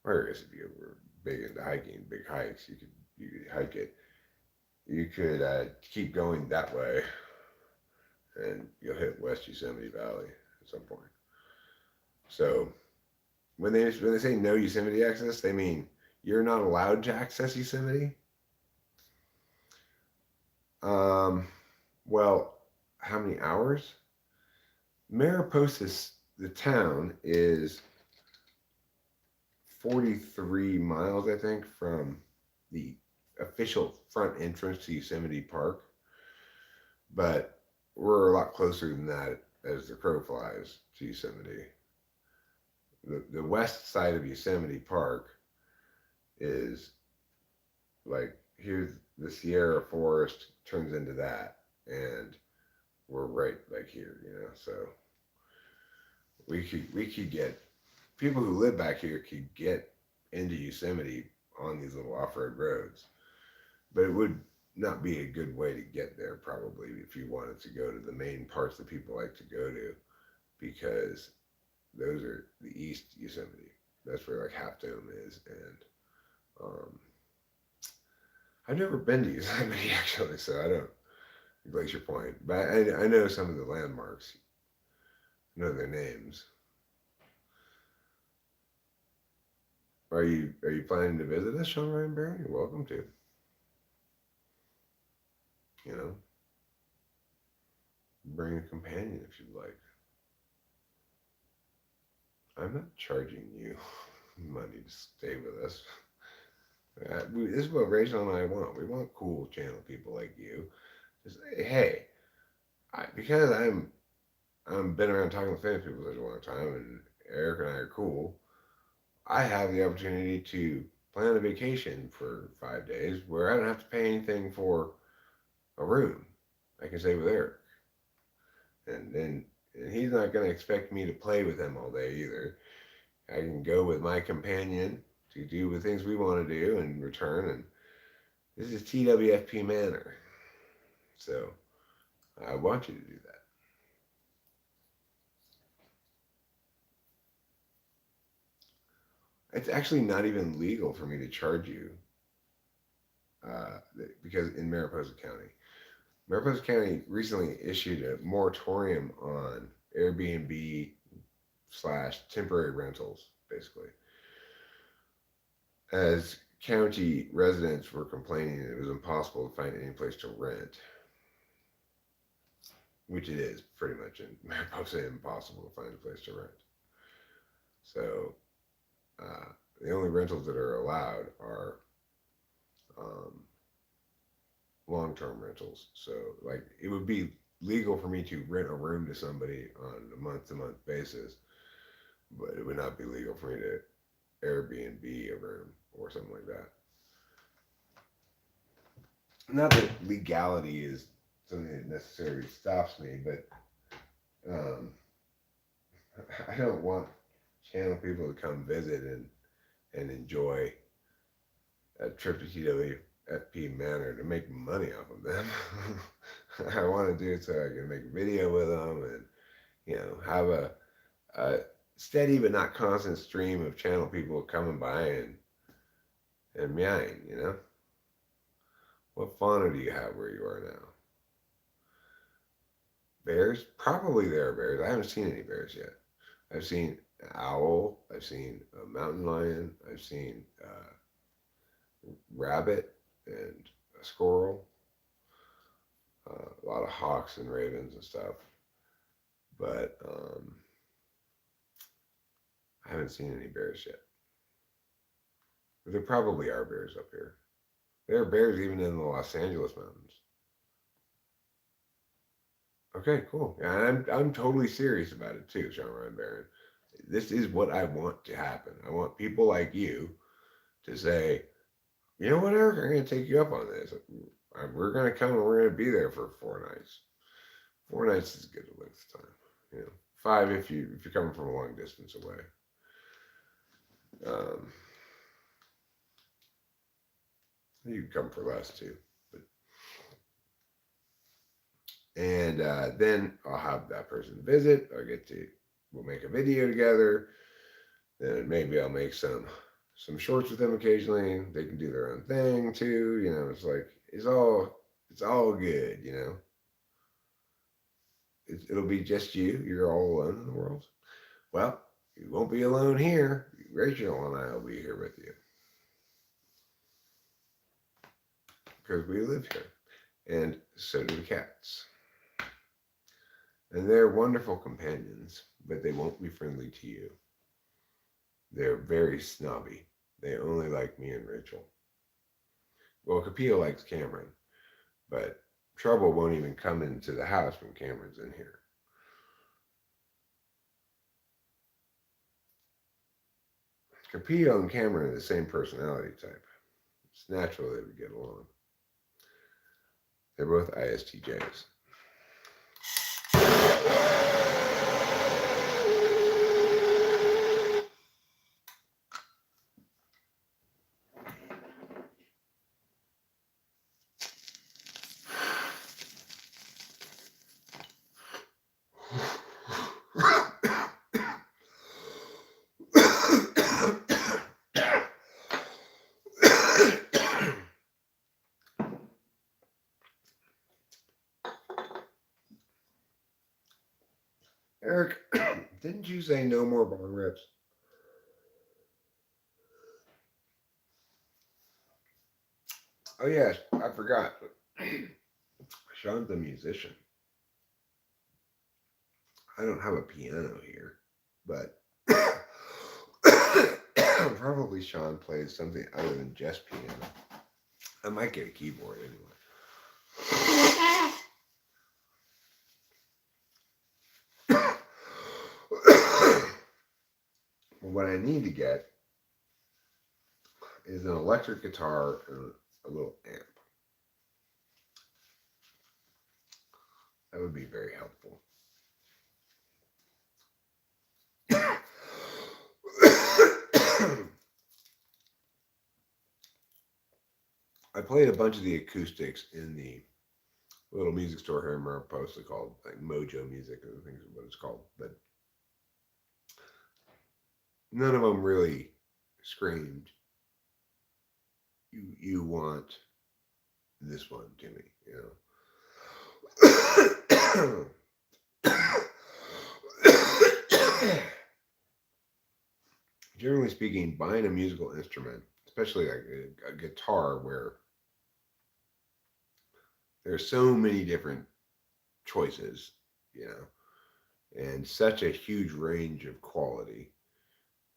Or I guess if you were big into hiking, big hikes, you could hike it. You could keep going that way, and you'll hit West Yosemite Valley at some point. So when they say no Yosemite access, they mean you're not allowed to access Yosemite. Um, well, how many hours? Mariposa, the town, is 43 miles, I think, from the official front entrance to Yosemite Park, but we're a lot closer than that as the crow flies to Yosemite. The west side of Yosemite Park is like here's the Sierra Forest turns into that, and we're right like here, you know. So we could get people who live back here could get into Yosemite on these little off-road roads, but it would not be a good way to get there probably if you wanted to go to the main parts that people like to go to, because those are the East Yosemite. That's where like Half Dome is, and um, I've never been to Yosemite actually, so I don't Glacier Point, but I know some of the landmarks, know their names. Are you planning to visit us, Sean Ryan Barry? You're welcome to. You know, bring a companion if you'd like. I'm not charging you money to stay with us. This is what Rachel and I want. We want cool channel people like you. Just hey, because I'm been around talking with famous people such a long time, and Eric and I are cool. I have the opportunity to plan a vacation for 5 days where I don't have to pay anything for a room. I can stay with Eric, and he's not going to expect me to play with him all day either. I can go with my companion to do the things we want to do and return. And this is TWFP Manor, so I want you to do that. It's actually not even legal for me to charge you uh, because in Mariposa County recently issued a moratorium on Airbnb slash temporary rentals, basically, as county residents were complaining it was impossible to find any place to rent, which it is pretty much in Mariposa impossible to find a place to rent. So uh, the only rentals that are allowed are um, long-term rentals. So like it would be legal for me to rent a room to somebody on a month-to-month basis, but it would not be legal for me to Airbnb a room or something like that. Not that legality is something that necessarily stops me, but um, I don't want channel people to come visit and enjoy a trip to TWFP Manor to make money off of them. I want to do it so I can make a video with them and, have a steady but not constant stream of channel people coming by and meowing. What fauna do you have where you are now? Bears? Probably there are bears. I haven't seen any bears yet. I've seen an owl. I've seen a mountain lion. I've seen a rabbit and a squirrel. A lot of hawks and ravens and stuff. But I haven't seen any bears yet. But there probably are bears up here. There are bears even in the Los Angeles mountains. Okay, cool. Yeah, I'm totally serious about it too, Sean Ryan Barron. This is what I want to happen. I want people like you to say, you know what, Eric, I'm going to take you up on this. We're going to come and we're going to be there for 4 nights. 4 nights is a good length of time. 5 if you're coming from a long distance away. You can come for less too. And then I'll have that person visit. We'll make a video together. Then maybe I'll make some shorts with them occasionally. They can do their own thing too. It's like it's all good. It'll be just you. You're all alone in the world. Well, you won't be alone here. Rachel and I will be here with you because we live here, and so do the cats. And they're wonderful companions, but they won't be friendly to you. They're very snobby. They only like me and Rachel. Well, Capilla likes Cameron, but Trouble won't even come into the house when Cameron's in here. Capilla and Cameron are the same personality type. It's natural they would get along. They're both ISTJs. Eric, didn't you say no more bong rips? Oh yes, I forgot. Sean's a musician. I don't have a piano here, but probably Sean plays something other than just piano. I might get a keyboard anyway. What I need to get is an electric guitar and a little amp. That would be very helpful. I played a bunch of the acoustics in the little music store here in Mariposa called like Mojo Music, I think is what it's called, but none of them really screamed, you want this one to me, Generally speaking, buying a musical instrument, especially like a guitar, where there's so many different choices, and such a huge range of quality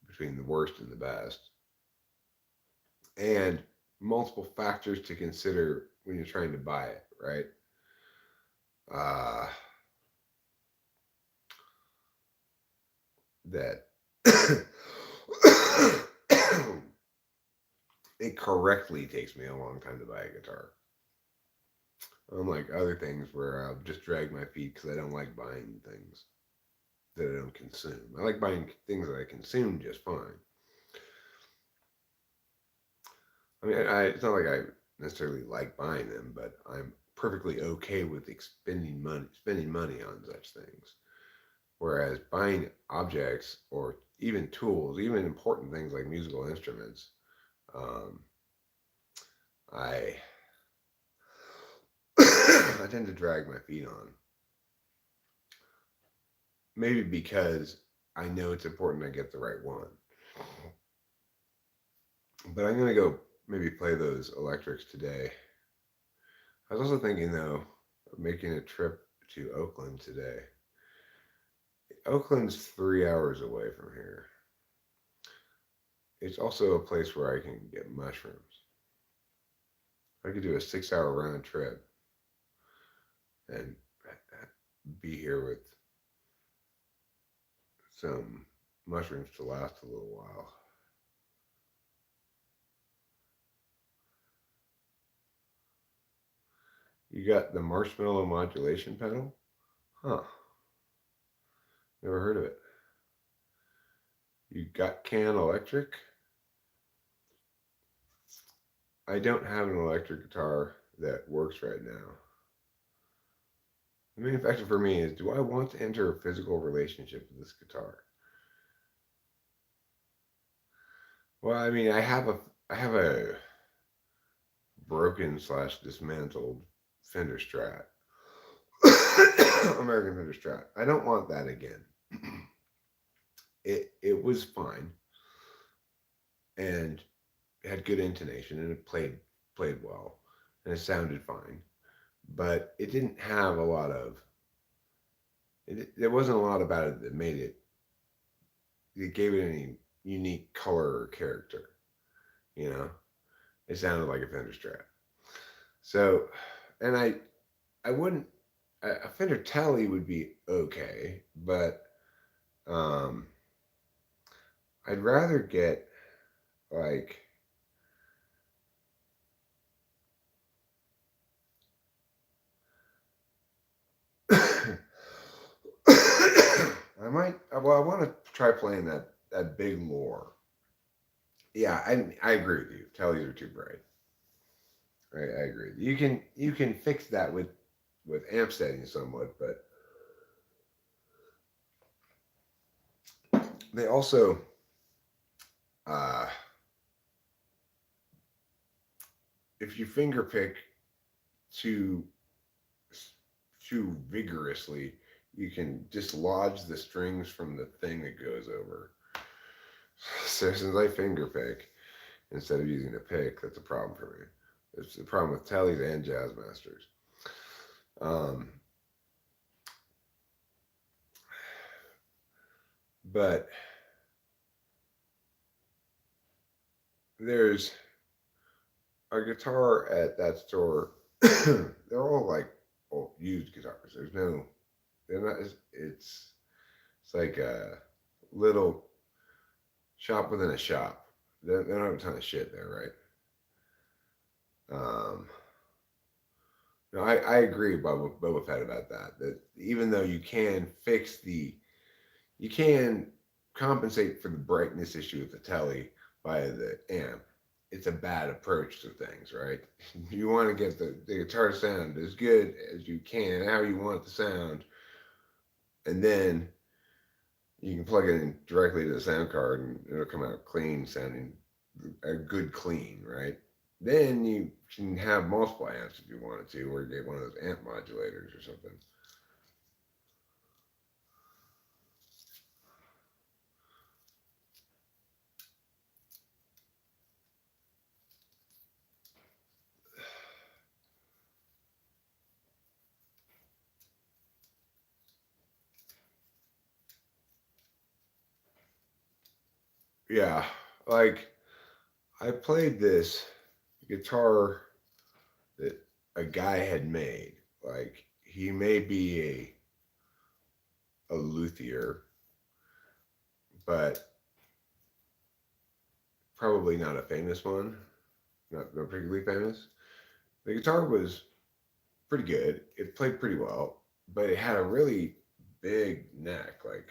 between the worst and the best, and multiple factors to consider when you're trying to buy it, right? That it correctly takes me a long time to buy a guitar. Unlike other things where I'll just drag my feet because I don't like buying things that I don't consume. I like buying things that I consume just fine. I mean, it's not like I necessarily like buying them, but I'm perfectly okay with spending money on such things. Whereas buying objects or even tools, even important things like musical instruments, um, I I tend to drag my feet on. Maybe because I know it's important I get the right one. But I'm gonna go maybe play those electrics today. I was also thinking though of making a trip to Oakland today. Oakland's 3 hours away from here. It's also a place where I can get mushrooms. I could do a 6 hour round trip and be here with some mushrooms to last a little while. You got the marshmallow modulation pedal? Huh. Never heard of it. You got can electric? I don't have an electric guitar that works right now. The main factor for me is, do I want to enter a physical relationship with this guitar? Well, I mean, I have a broken slash dismantled Fender Strat. American Fender Strat. I don't want that again. It was fine and had good intonation and it played well and it sounded fine, but it didn't have a lot of there wasn't a lot about it that made it gave it any unique color or character. You know, it sounded like a Fender Strat. So, and I wouldn't a Fender Tele would be okay, but um, I'd rather get like I might. Well, I want to try playing that big lore. Yeah, I agree with you. Tellies are too bright. Right, I agree. You can fix that with amp settings somewhat, but they also uh, if you finger pick too too vigorously, you can dislodge the strings from the thing that goes over. So since I finger pick instead of using a pick, that's a problem for me. It's a problem with Tellys and Jazz Masters. Um, but there's a guitar at that store. They're all like old, used guitars. There's no, they're not. It's like a little shop within a shop. They don't have a ton of shit there, right? No, I agree with Boba Fett about that. That even though you can compensate for the brightness issue with the telly by the amp. It's a bad approach to things, right? You want to get the guitar to sound as good as you can, how you want it to sound, and then you can plug it in directly to the sound card and it'll come out clean sounding, a good clean, right? Then you can have multiple amps if you wanted to, or get one of those amp modulators or something. Yeah, like I played this guitar that a guy had made. Like he may be a luthier, but probably not a famous one. Not particularly famous. The guitar was pretty good. It played pretty well, but it had a really big neck. Like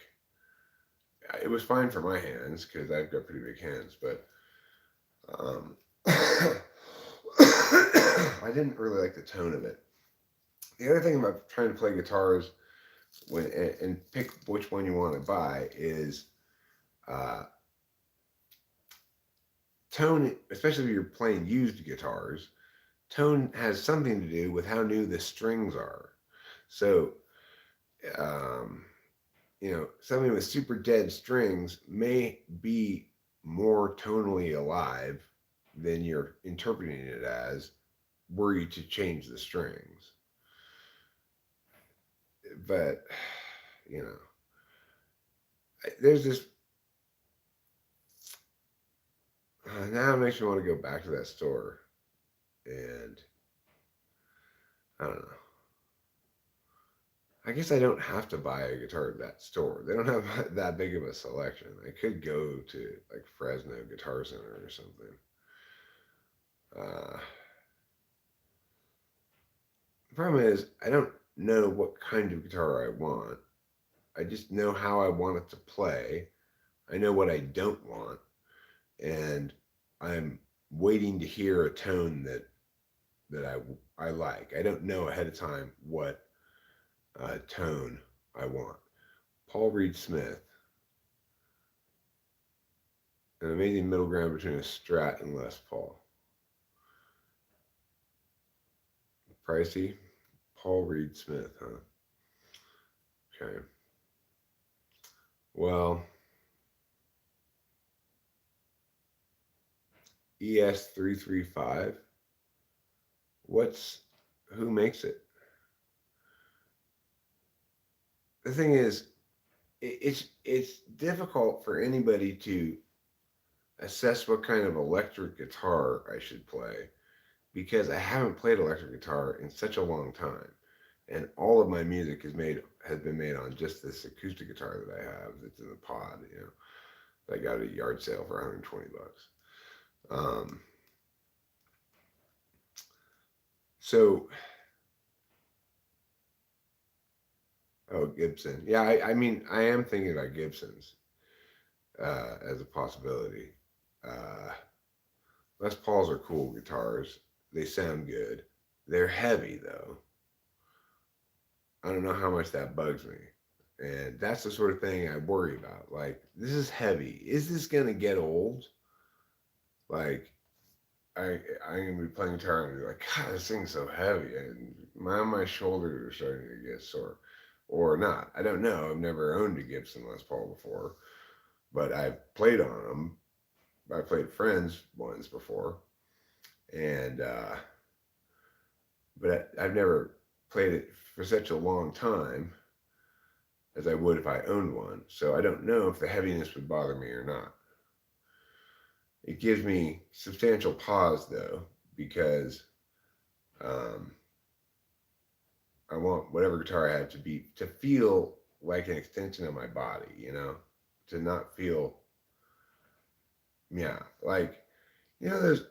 it was fine for my hands because I've got pretty big hands, but um, I didn't really like the tone of it. The other thing about trying to play guitars and pick which one you want to buy is uh, tone, especially if you're playing used guitars. Tone has something to do with how new the strings are. So, um, something with super dead strings may be more tonally alive than you're interpreting it as, were you to change the strings. But, you know, there's this. Now it makes me want to go back to that store. And I don't know. I guess I don't have to buy a guitar at that store. They don't have that big of a selection. I could go to like Fresno Guitar Center or something. Uh, the problem is, I don't know what kind of guitar I want. I just know how I want it to play. I know what I don't want, and I'm waiting to hear a tone that I like. I don't know ahead of time what tone I want. Paul Reed Smith, an amazing middle ground between a Strat and Les Paul. Pricey, Paul Reed Smith, huh? Okay. Well, ES335. What's who makes it? The thing is, it's difficult for anybody to assess what kind of electric guitar I should play because I haven't played electric guitar in such a long time, and all of my music has been made on just this acoustic guitar that I have that's in the pod. That I got at a yard sale for 120 bucks. Um, so, oh, Gibson. Yeah, I mean, I am thinking about Gibsons as a possibility. Uh, Les Pauls are cool guitars. They sound good. They're heavy though. I don't know how much that bugs me. And that's the sort of thing I worry about. Like, this is heavy. Is this gonna get old? Like, I'm gonna be playing guitar and be like, God, this thing's so heavy, and my shoulders are starting to get sore, or not. I don't know. I've never owned a Gibson Les Paul before, but I've played on them. I played friends ones before, and but I've never played it for such a long time as I would if I owned one. So I don't know if the heaviness would bother me or not. It gives me substantial pause though, because um, I want whatever guitar I have to feel like an extension of my body, to not feel, yeah, like, there's,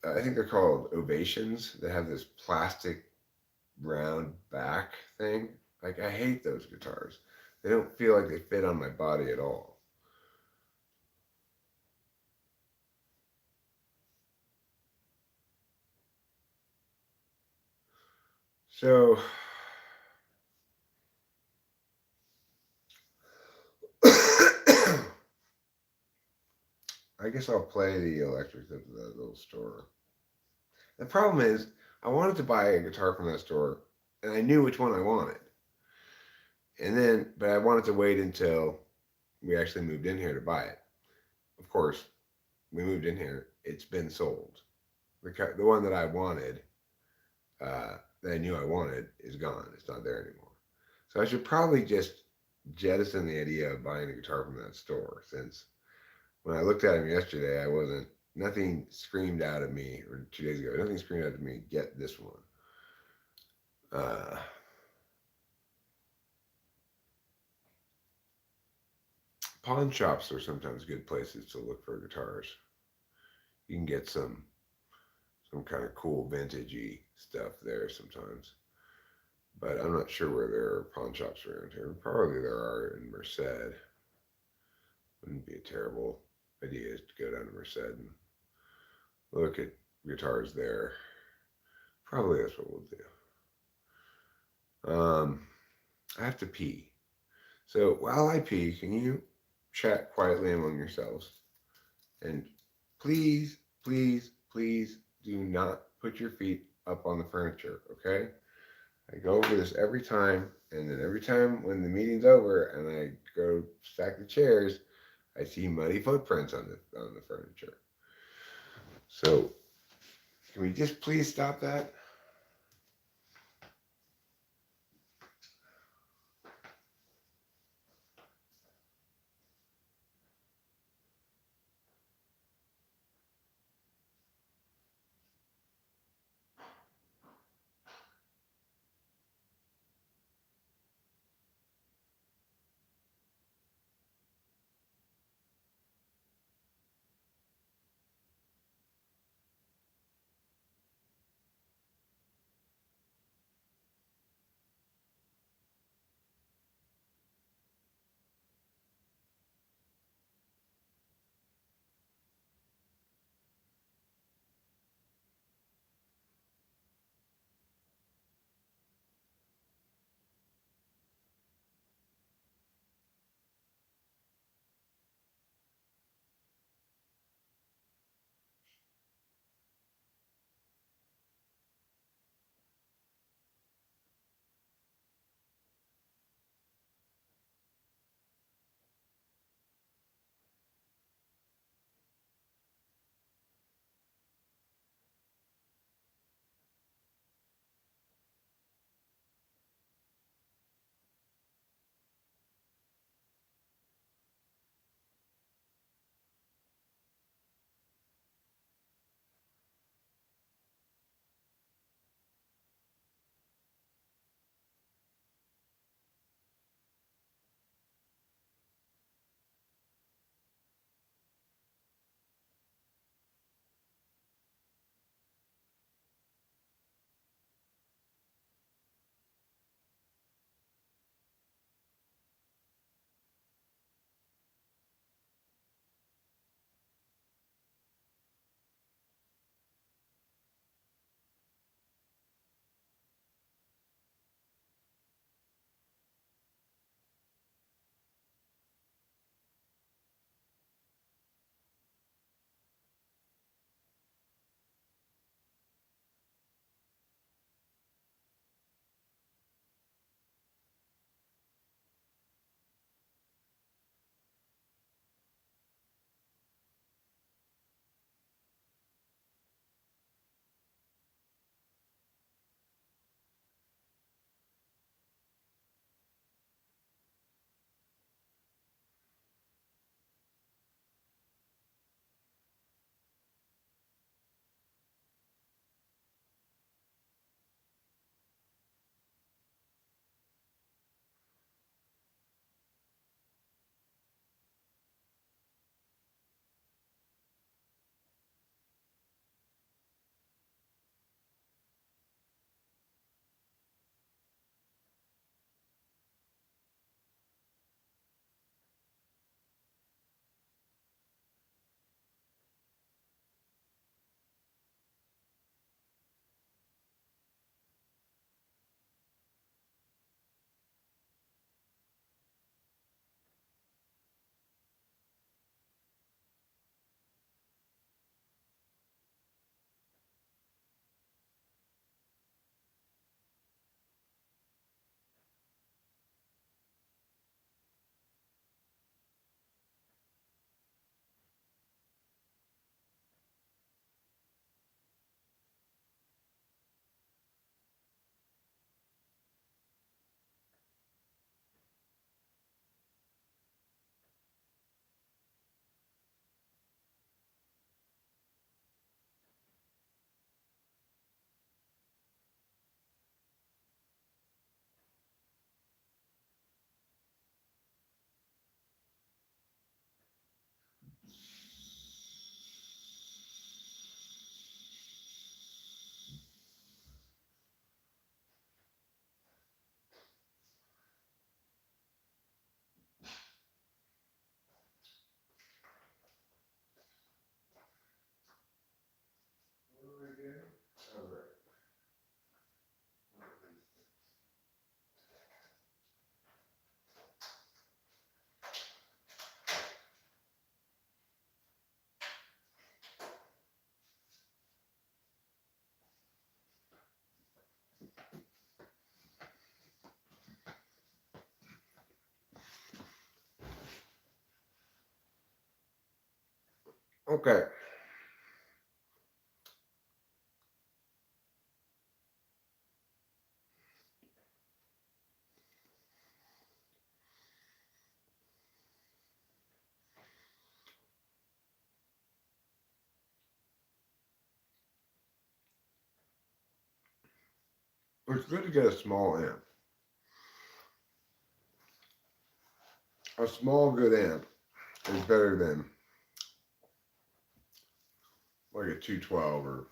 I think they're called ovations that have this plastic round back thing. Like, I hate those guitars. They don't feel like they fit on my body at all. So, I guess I'll play the electric at the little store. The problem is, I wanted to buy a guitar from that store, and I knew which one I wanted. But I wanted to wait until we actually moved in here to buy it. Of course, we moved in here. It's been sold. The one that I wanted, that I knew I wanted, is gone. It's not there anymore. So I should probably just jettison the idea of buying a guitar from that store, since when I looked at him yesterday, nothing screamed out at me, or 2 days ago, nothing screamed out at me, get this one. Uh, Pawn shops are sometimes good places to look for guitars. You can get some kind of cool vintagey stuff there sometimes. But I'm not sure where there are pawn shops around here. Probably there are in Merced. Wouldn't be a terrible idea to go down to Merced and look at guitars there. Probably that's what we'll do. I have to pee. So while I pee, can you chat quietly among yourselves? And please, please, please do not put your feet up on the furniture, okay? I go over this every time, and then every time when the meeting's over and I go stack the chairs, I see muddy footprints on the furniture. So can we just please stop that? Okay. It's good to get a small amp. A small good amp is better than like a 212 or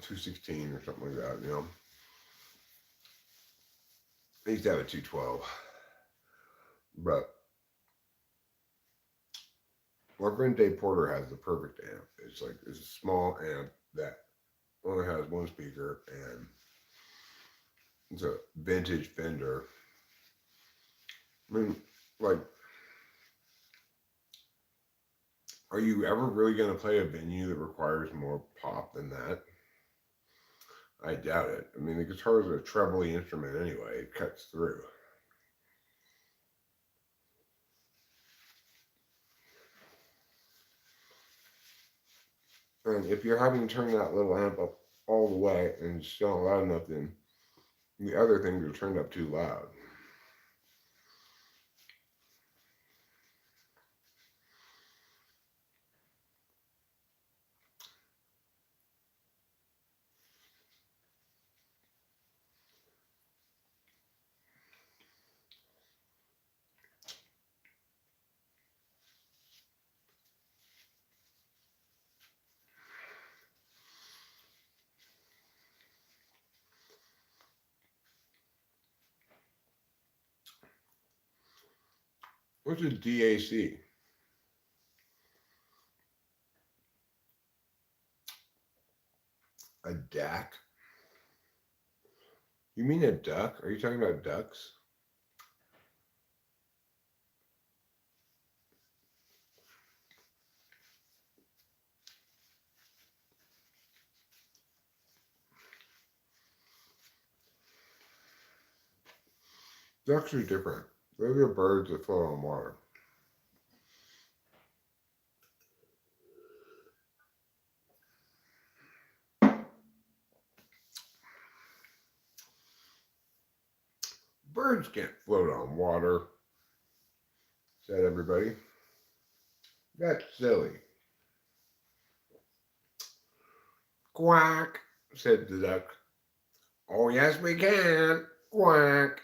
216 or something like that, you know. I used to have a 212, but my friend Dave Porter has the perfect amp. It's a small amp that only has one speaker, and it's a vintage Fender. I mean, like, are you ever really going to play a venue that requires more pop than that? I doubt it. I mean, the guitar is a trebly instrument anyway. It cuts through. And if you're having to turn that little amp up all the way and it's still not loud enough, then the other things are turned up too loud. What's a DAC? A DAC? You mean a duck? Are you talking about ducks? Ducks are different. Those are birds that float on water. Birds can't float on water, said everybody. That's silly. Quack, said the duck. Oh, yes, we can. Quack.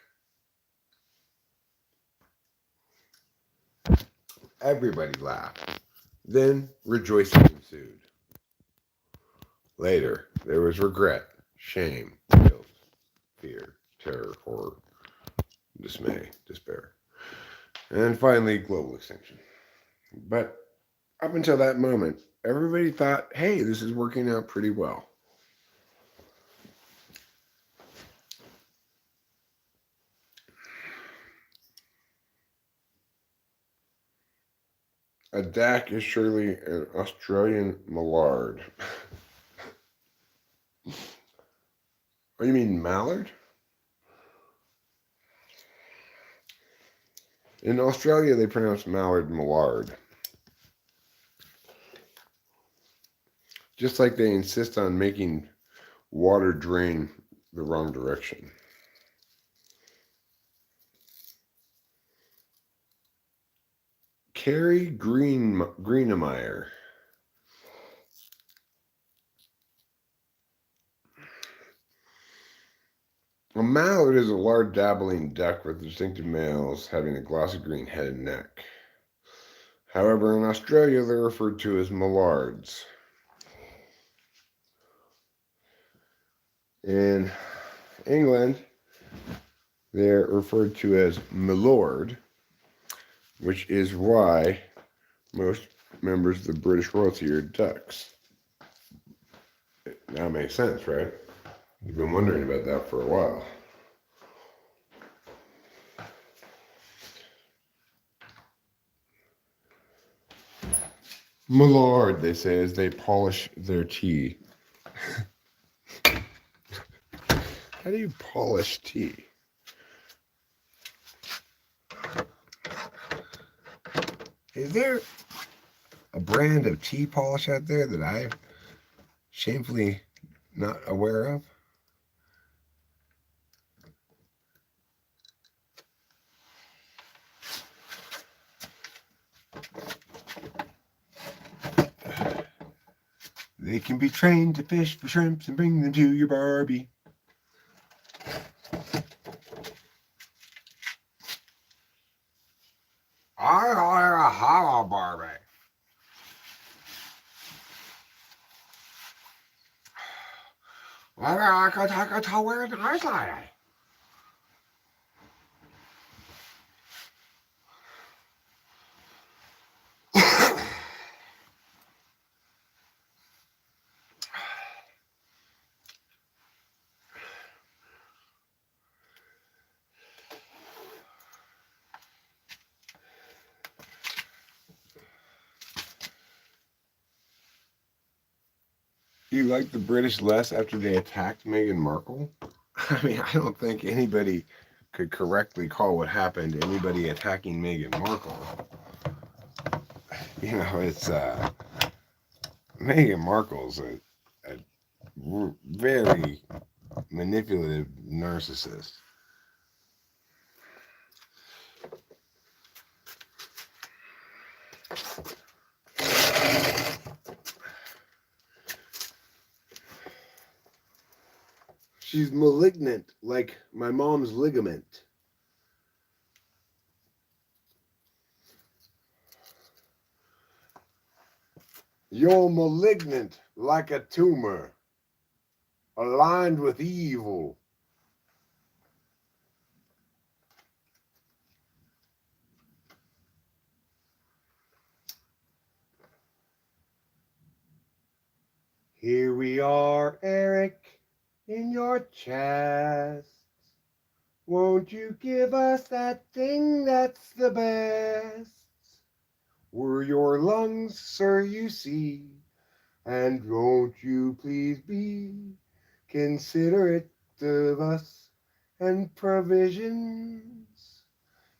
Everybody laughed. Then rejoicing ensued. Later, there was regret, shame, guilt, fear, terror, horror, dismay, despair, and finally, global extinction. But up until that moment, everybody thought, hey, this is working out pretty well. A DAC is surely an Australian mallard. Oh, you mean mallard? In Australia, they pronounce mallard mallard. Just like they insist on making water drain the wrong direction. Carrie Greenemeyer. A mallard is a large dabbling duck with distinctive males having a glossy green head and neck. However, in Australia, they're referred to as mallards. In England, they're referred to as milord, which is why most members of the British royalty are ducks. That makes sense, right? You've been wondering about that for a while. Milord, they say, as they polish their tea. How do you polish tea? Is there a brand of tea polish out there that I'm shamefully not aware of? They can be trained to fish for shrimps and bring them to your Barbie. I hire a hollow Barbie. Maybe I could take her to where the nice lady. You like the British less after they attacked Meghan Markle? I mean, I don't think anybody could correctly call what happened anybody attacking Meghan Markle. You know, it's Meghan Markle's a very manipulative narcissist. She's malignant, like my mom's ligament. You're malignant, like a tumor, aligned with evil. Here we are, Eric, in your chest. Won't you give us that thing that's the best? We're your lungs, sir, you see, and won't you please be considerate of us and provisions?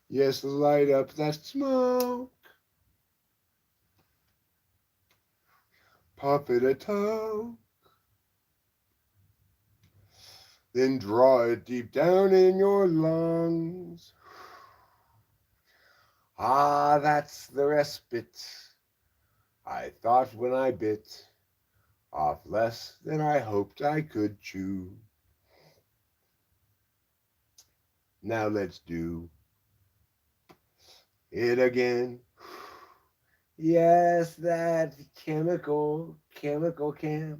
Yes, light up that smoke, puff it a toe, then draw it deep down in your lungs. Ah, that's the respite I thought when I bit off less than I hoped I could chew. Now let's do it again. Yes, that chemical cam,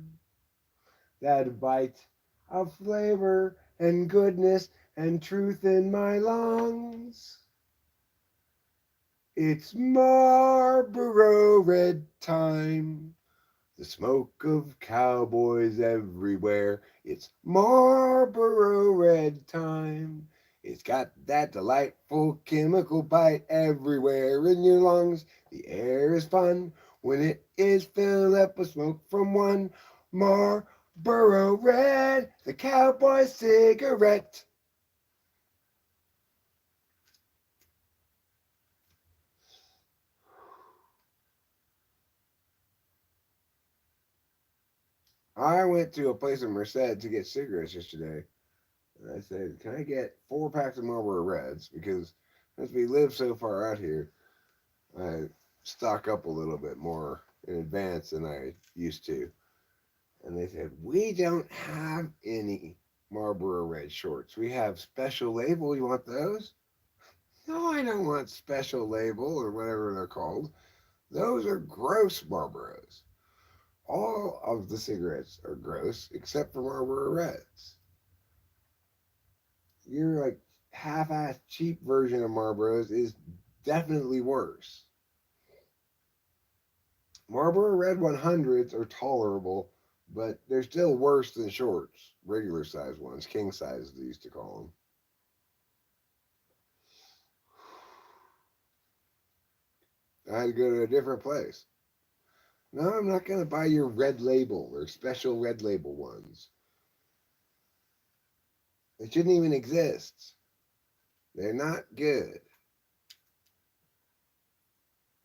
that bite of flavor and goodness and truth in my lungs. It's Marlboro Red time. The smoke of cowboys everywhere. It's Marlboro Red time. It's got that delightful chemical bite everywhere in your lungs. The air is fun when it is filled up with smoke from one Marlboro Red, the cowboy cigarette. I went to a place in Merced to get cigarettes yesterday. And I said, can I get 4 packs of Marlboro Reds? Because as we live so far out here, I stock up a little bit more in advance than I used to. And they said, we don't have any Marlboro Red shorts. We have Special Label. You want those? No, I don't want Special Label or whatever they're called. Those are gross Marlboros. All of the cigarettes are gross except for Marlboro Reds. Your like half-assed cheap version of Marlboros is definitely worse. Marlboro Red 100s are tolerable, but they're still worse than shorts, regular size ones, king size they used to call them. I had to go to a different place. No, I'm not going to buy your red label or special red label ones. They shouldn't even exist. They're not good.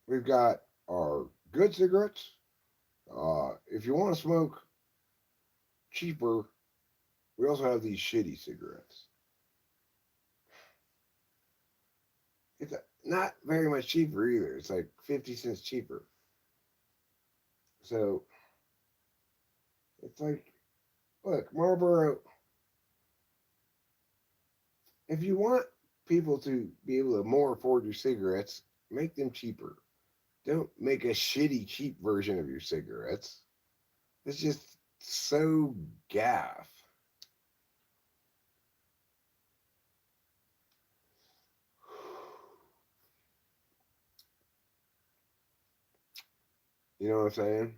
We've got our good cigarettes. If you want to smoke cheaper, we also have these shitty cigarettes. It's not very much cheaper either. It's like 50 cents cheaper. So it's like, look, Marlboro, if you want people to be able to more afford your cigarettes, make them cheaper. Don't make a shitty, cheap version of your cigarettes. It's just so gaff. You know what I'm saying?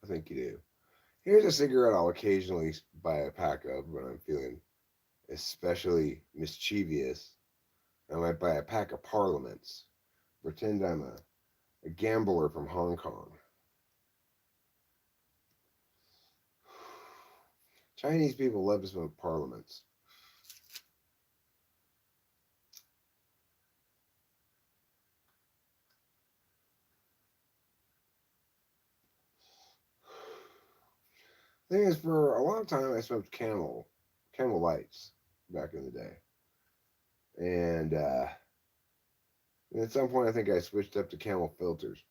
I think you do. Here's a cigarette I'll occasionally buy a pack of when I'm feeling especially mischievous. I might buy a pack of Parliaments. Pretend I'm a gambler from Hong Kong. Chinese people love to smoke Parliaments. Thing is, for a long time, I smoked Camel Lights back in the day, and at some point, I think I switched up to Camel filters.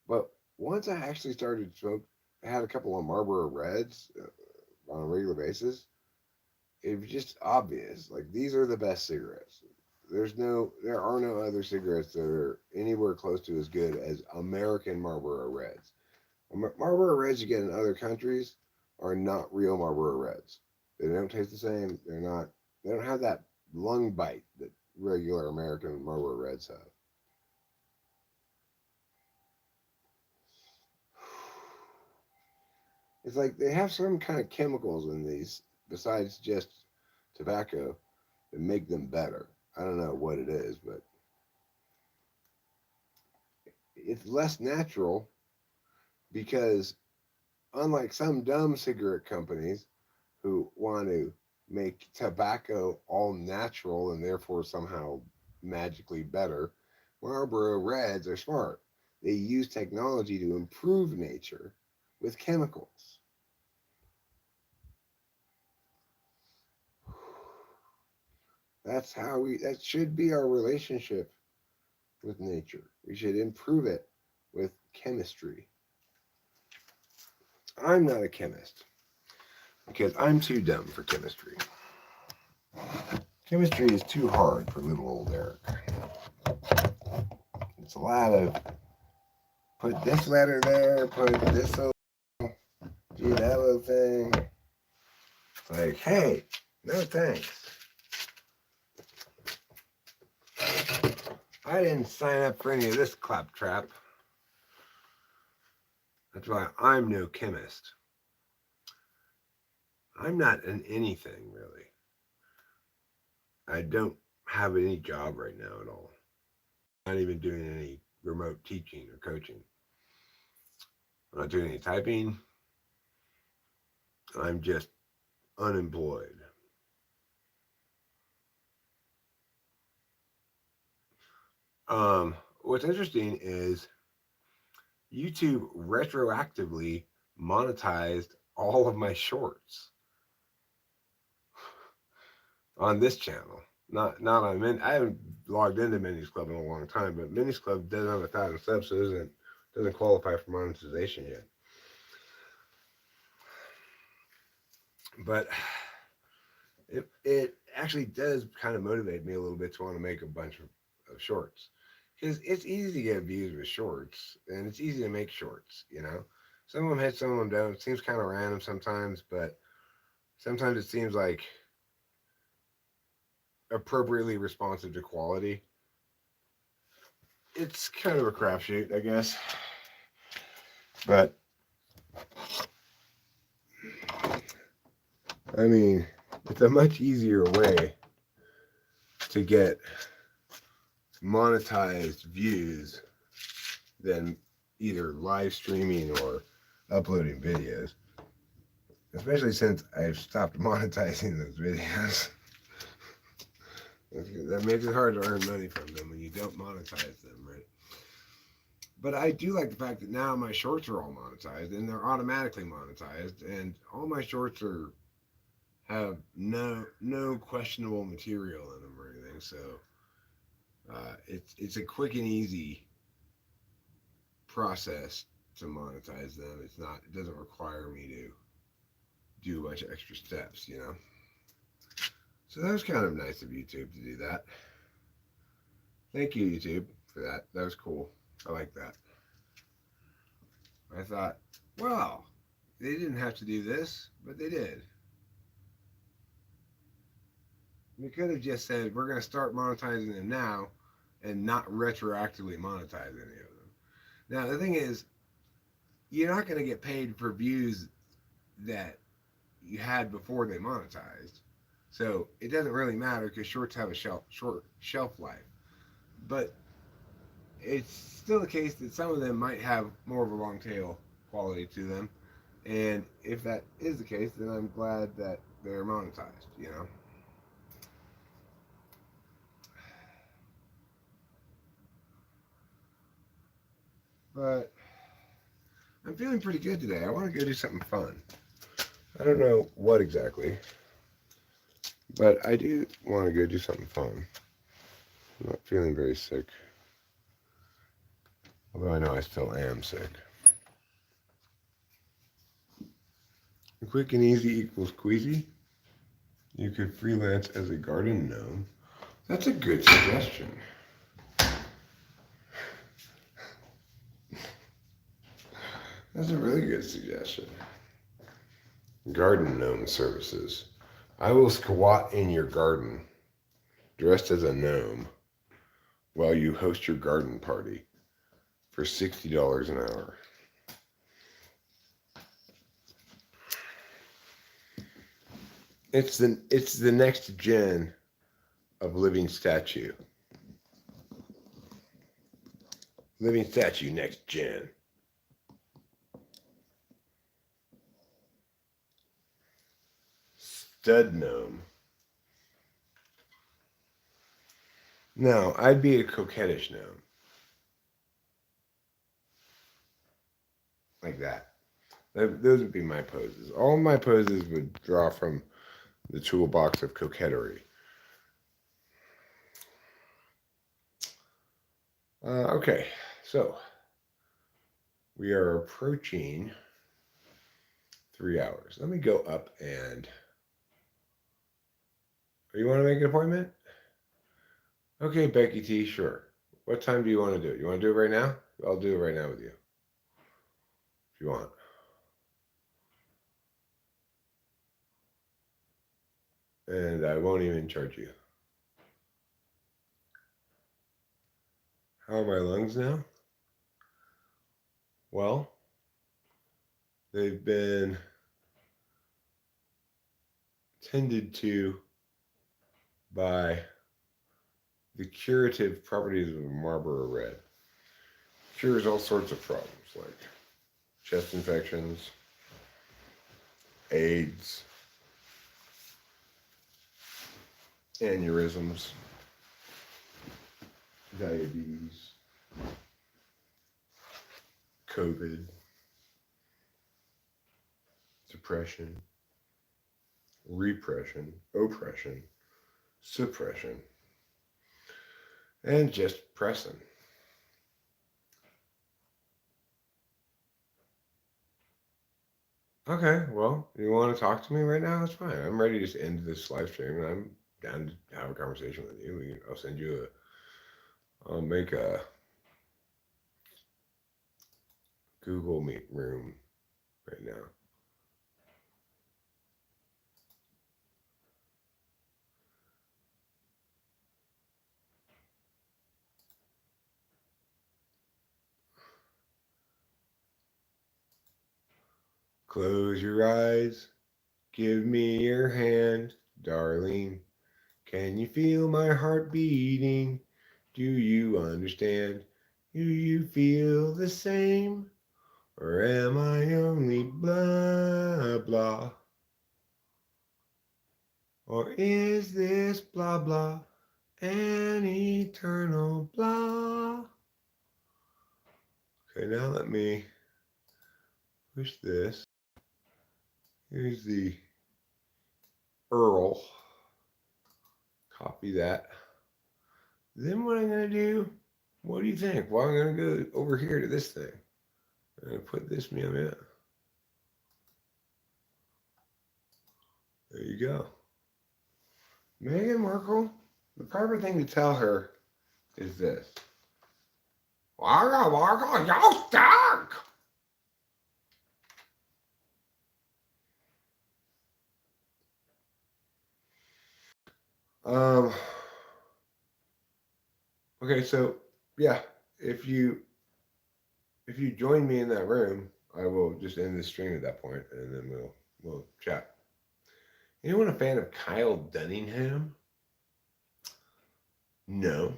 But once I actually started smoke, I had a couple of Marlboro Reds on a regular basis. It was just obvious, like these are the best cigarettes. There are no other cigarettes that are anywhere close to as good as American Marlboro Reds. Marlboro Reds you get in other countries are not real Marlboro Reds. They don't taste the same. They're not. They don't have that lung bite that regular American Marlboro Reds have. It's like they have some kind of chemicals in these besides just tobacco that make them better. I don't know what it is, but it's less natural because unlike some dumb cigarette companies who want to make tobacco all natural and therefore somehow magically better, Marlboro Reds are smart. They use technology to improve nature with chemicals. That should be our relationship with nature. We should improve it with chemistry. I'm not a chemist because I'm too dumb for chemistry. Chemistry is too hard for little old Eric. It's a lot of put this letter there, put this little, do that little thing. It's like, hey, no thanks. I didn't sign up for any of this claptrap. That's why I'm no chemist. I'm not an anything, really. I don't have any job right now at all. I'm not even doing any remote teaching or coaching. I'm not doing any typing. I'm just unemployed. What's interesting is YouTube retroactively monetized all of my shorts on this channel. Not on I haven't logged into Minis Club in a long time, but Minis Club doesn't have 1,000 subs, so it doesn't qualify for monetization yet. But it actually does kind of motivate me a little bit to want to make a bunch of shorts because it's easy to get views with shorts and it's easy to make shorts. Some of them hit, some of them don't. It seems kind of random sometimes, but sometimes it seems like appropriately responsive to quality. It's kind of a crapshoot, I guess. But I mean, it's a much easier way to get monetized views than either live streaming or uploading videos. Especially since I've stopped monetizing those videos. That makes it hard to earn money from them when you don't monetize them, right? But I do like the fact that now my shorts are all monetized and they're automatically monetized, and all my shorts are have no questionable material in them or anything. So it's a quick and easy process to monetize them. It doesn't require me to do a bunch of extra steps, you know. So that was kind of nice of YouTube to do that. Thank you, YouTube, for that. That was cool. I like that. I thought, well, they didn't have to do this, but they did. They could have just said, we're going to start monetizing them now and not retroactively monetize any of them. Now, the thing is, you're not going to get paid for views that you had before they monetized. So it doesn't really matter because shorts have a short shelf life. But it's still the case that some of them might have more of a long tail quality to them. And if that is the case, then I'm glad that they're monetized, you know? But I'm feeling pretty good today. I want to go do something fun. I don't know what exactly, but I do want to go do something fun. I'm not feeling very sick, although I know I still am sick. Quick and easy equals queasy. You could freelance as a garden gnome. That's a good suggestion. That's a really good suggestion. Garden gnome services. I will squat in your garden, dressed as a gnome, while you host your garden party for $60 an hour. It's the next gen of living statue. Living statue next gen. Stud gnome. No, I'd be a coquettish gnome. Like that. Those would be my poses. All my poses would draw from the toolbox of coquetry. Okay, so we are approaching 3 hours. Let me go up and... You want to make an appointment? Okay, Becky T, sure. What time do you want to do it? You want to do it right now? I'll do it right now with you. If you want. And I won't even charge you. How are my lungs now? Well, they've been tended to by the curative properties of Marlboro Red. Cures all sorts of problems like chest infections, AIDS, aneurysms, diabetes, COVID, depression, repression, oppression, suppression, and just pressing. Okay, well, you want to talk to me right now? That's fine. I'm ready to just end this live stream, and I'm down to have a conversation with you. I'll send you I'll make a Google Meet room right now. Close your eyes. Give me your hand, darling. Can you feel my heart beating? Do you understand? Do you feel the same? Or am I only blah blah? Or is this blah blah an eternal blah? Okay, now let me push this. Here's the Earl. Copy that. Then what I'm going to do, what do you think? Well, I'm going to go over here to this thing. I'm going to put this meow meow. There you go. Meghan Markle, the proper thing to tell her is this. Waka waka, y'all stuck! Um, okay, so yeah, if you join me in that room, I will just end the stream at that point, and then we'll chat. Anyone a fan of Kyle Dunningham? No,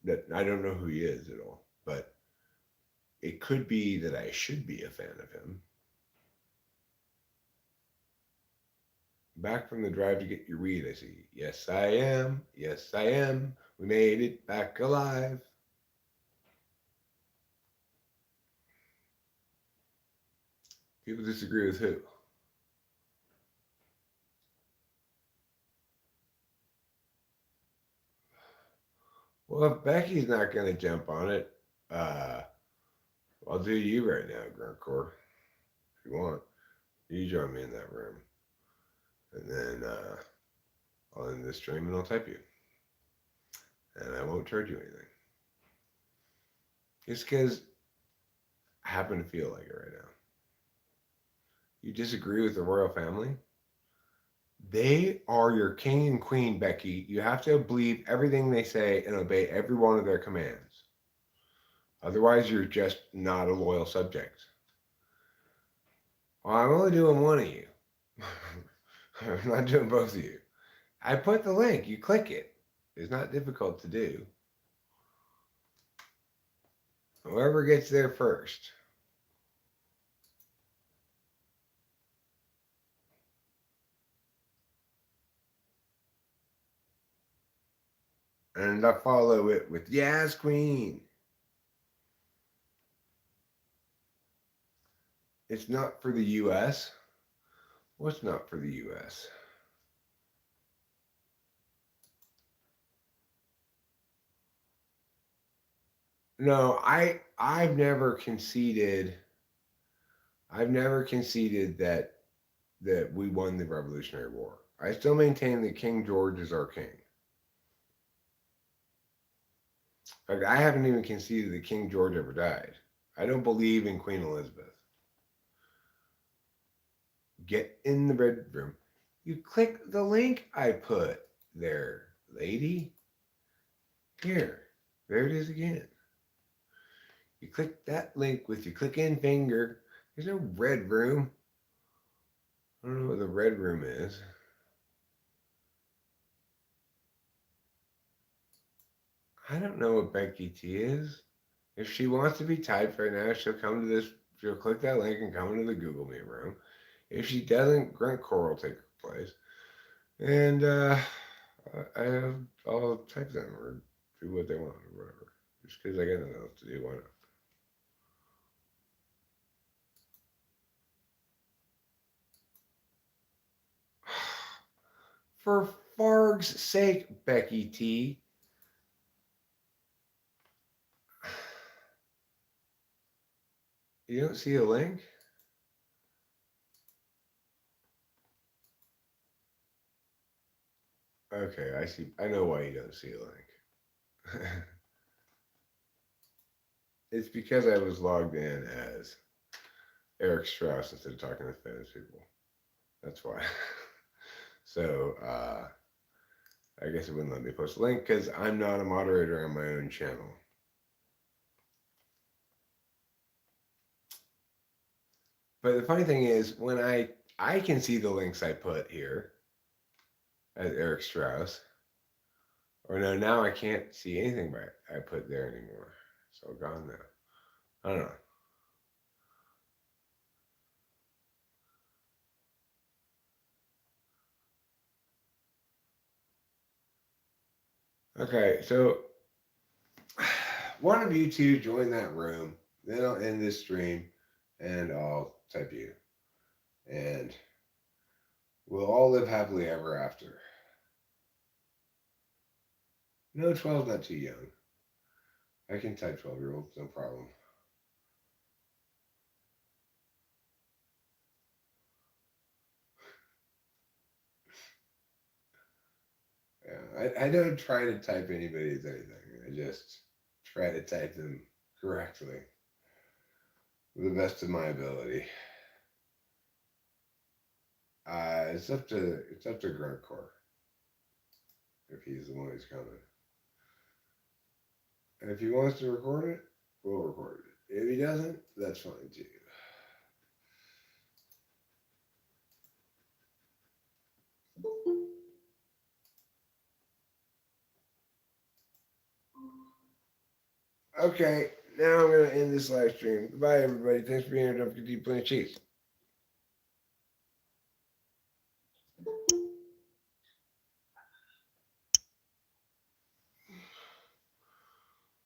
that I don't know who he is at all, but it could be that I should be a fan of him. Back from the drive to get your weed, I see. Yes, I am. Yes, I am. We made it back alive. People disagree with who? Well, if Becky's not going to jump on it, I'll do you right now, Gruntcore. If you want, you join me in that room. And then I'll end this stream and I'll type you. And I won't charge you anything. Just because I happen to feel like it right now. You disagree with the royal family? They are your king and queen, Becky. You have to believe everything they say and obey every one of their commands. Otherwise, you're just not a loyal subject. Well, I'm only doing one of you. I'm not doing both of you. I put the link. You click it. It's not difficult to do. Whoever gets there first. And I follow it with Yes, Queen. It's not for the U.S. What's not for the U.S.? No, I've never conceded. I've never conceded that we won the Revolutionary War. I still maintain that King George is our king. In fact, I haven't even conceded that King George ever died. I don't believe in Queen Elizabeth. Get in the bedroom. You click the link I put there, lady. Here. There it is again. You click that link with your click in finger. There's no red room. I don't know what the red room is. I don't know what Becky T is. If she wants to be typed right now, she'll come to this. She'll click that link and come into the Google Meet room. If she doesn't, Grunt Core will take her place. And I'll type them or do what they want or whatever. Just because I got nothing else to do, why not? For Farg's sake, Becky T. You don't see a link? Okay, I see. I know why you don't see a link. It's because I was logged in as Eric Strauss instead of talking to famous people. That's why. So I guess it wouldn't let me post a link because I'm not a moderator on my own channel. But the funny thing is, when I can see the links I put here as Eric Strauss, or no, now I can't see anything I put there anymore. So gone now. I don't know. Okay, so one of you two join that room Then I'll end this stream and I'll type you. And we'll all live happily ever after. No, 12 is not too young. I can type 12-year-olds, no problem. Yeah, I don't try to type anybody's anything. I just try to type them correctly, to the best of my ability. It's up to Gruntcore if he's the one who's coming. And if he wants to record it, we'll record it. If he doesn't, that's fine too. Okay, now I'm gonna end this live stream. Goodbye, everybody. Thanks for being here. Don't forget to eat plenty of cheese.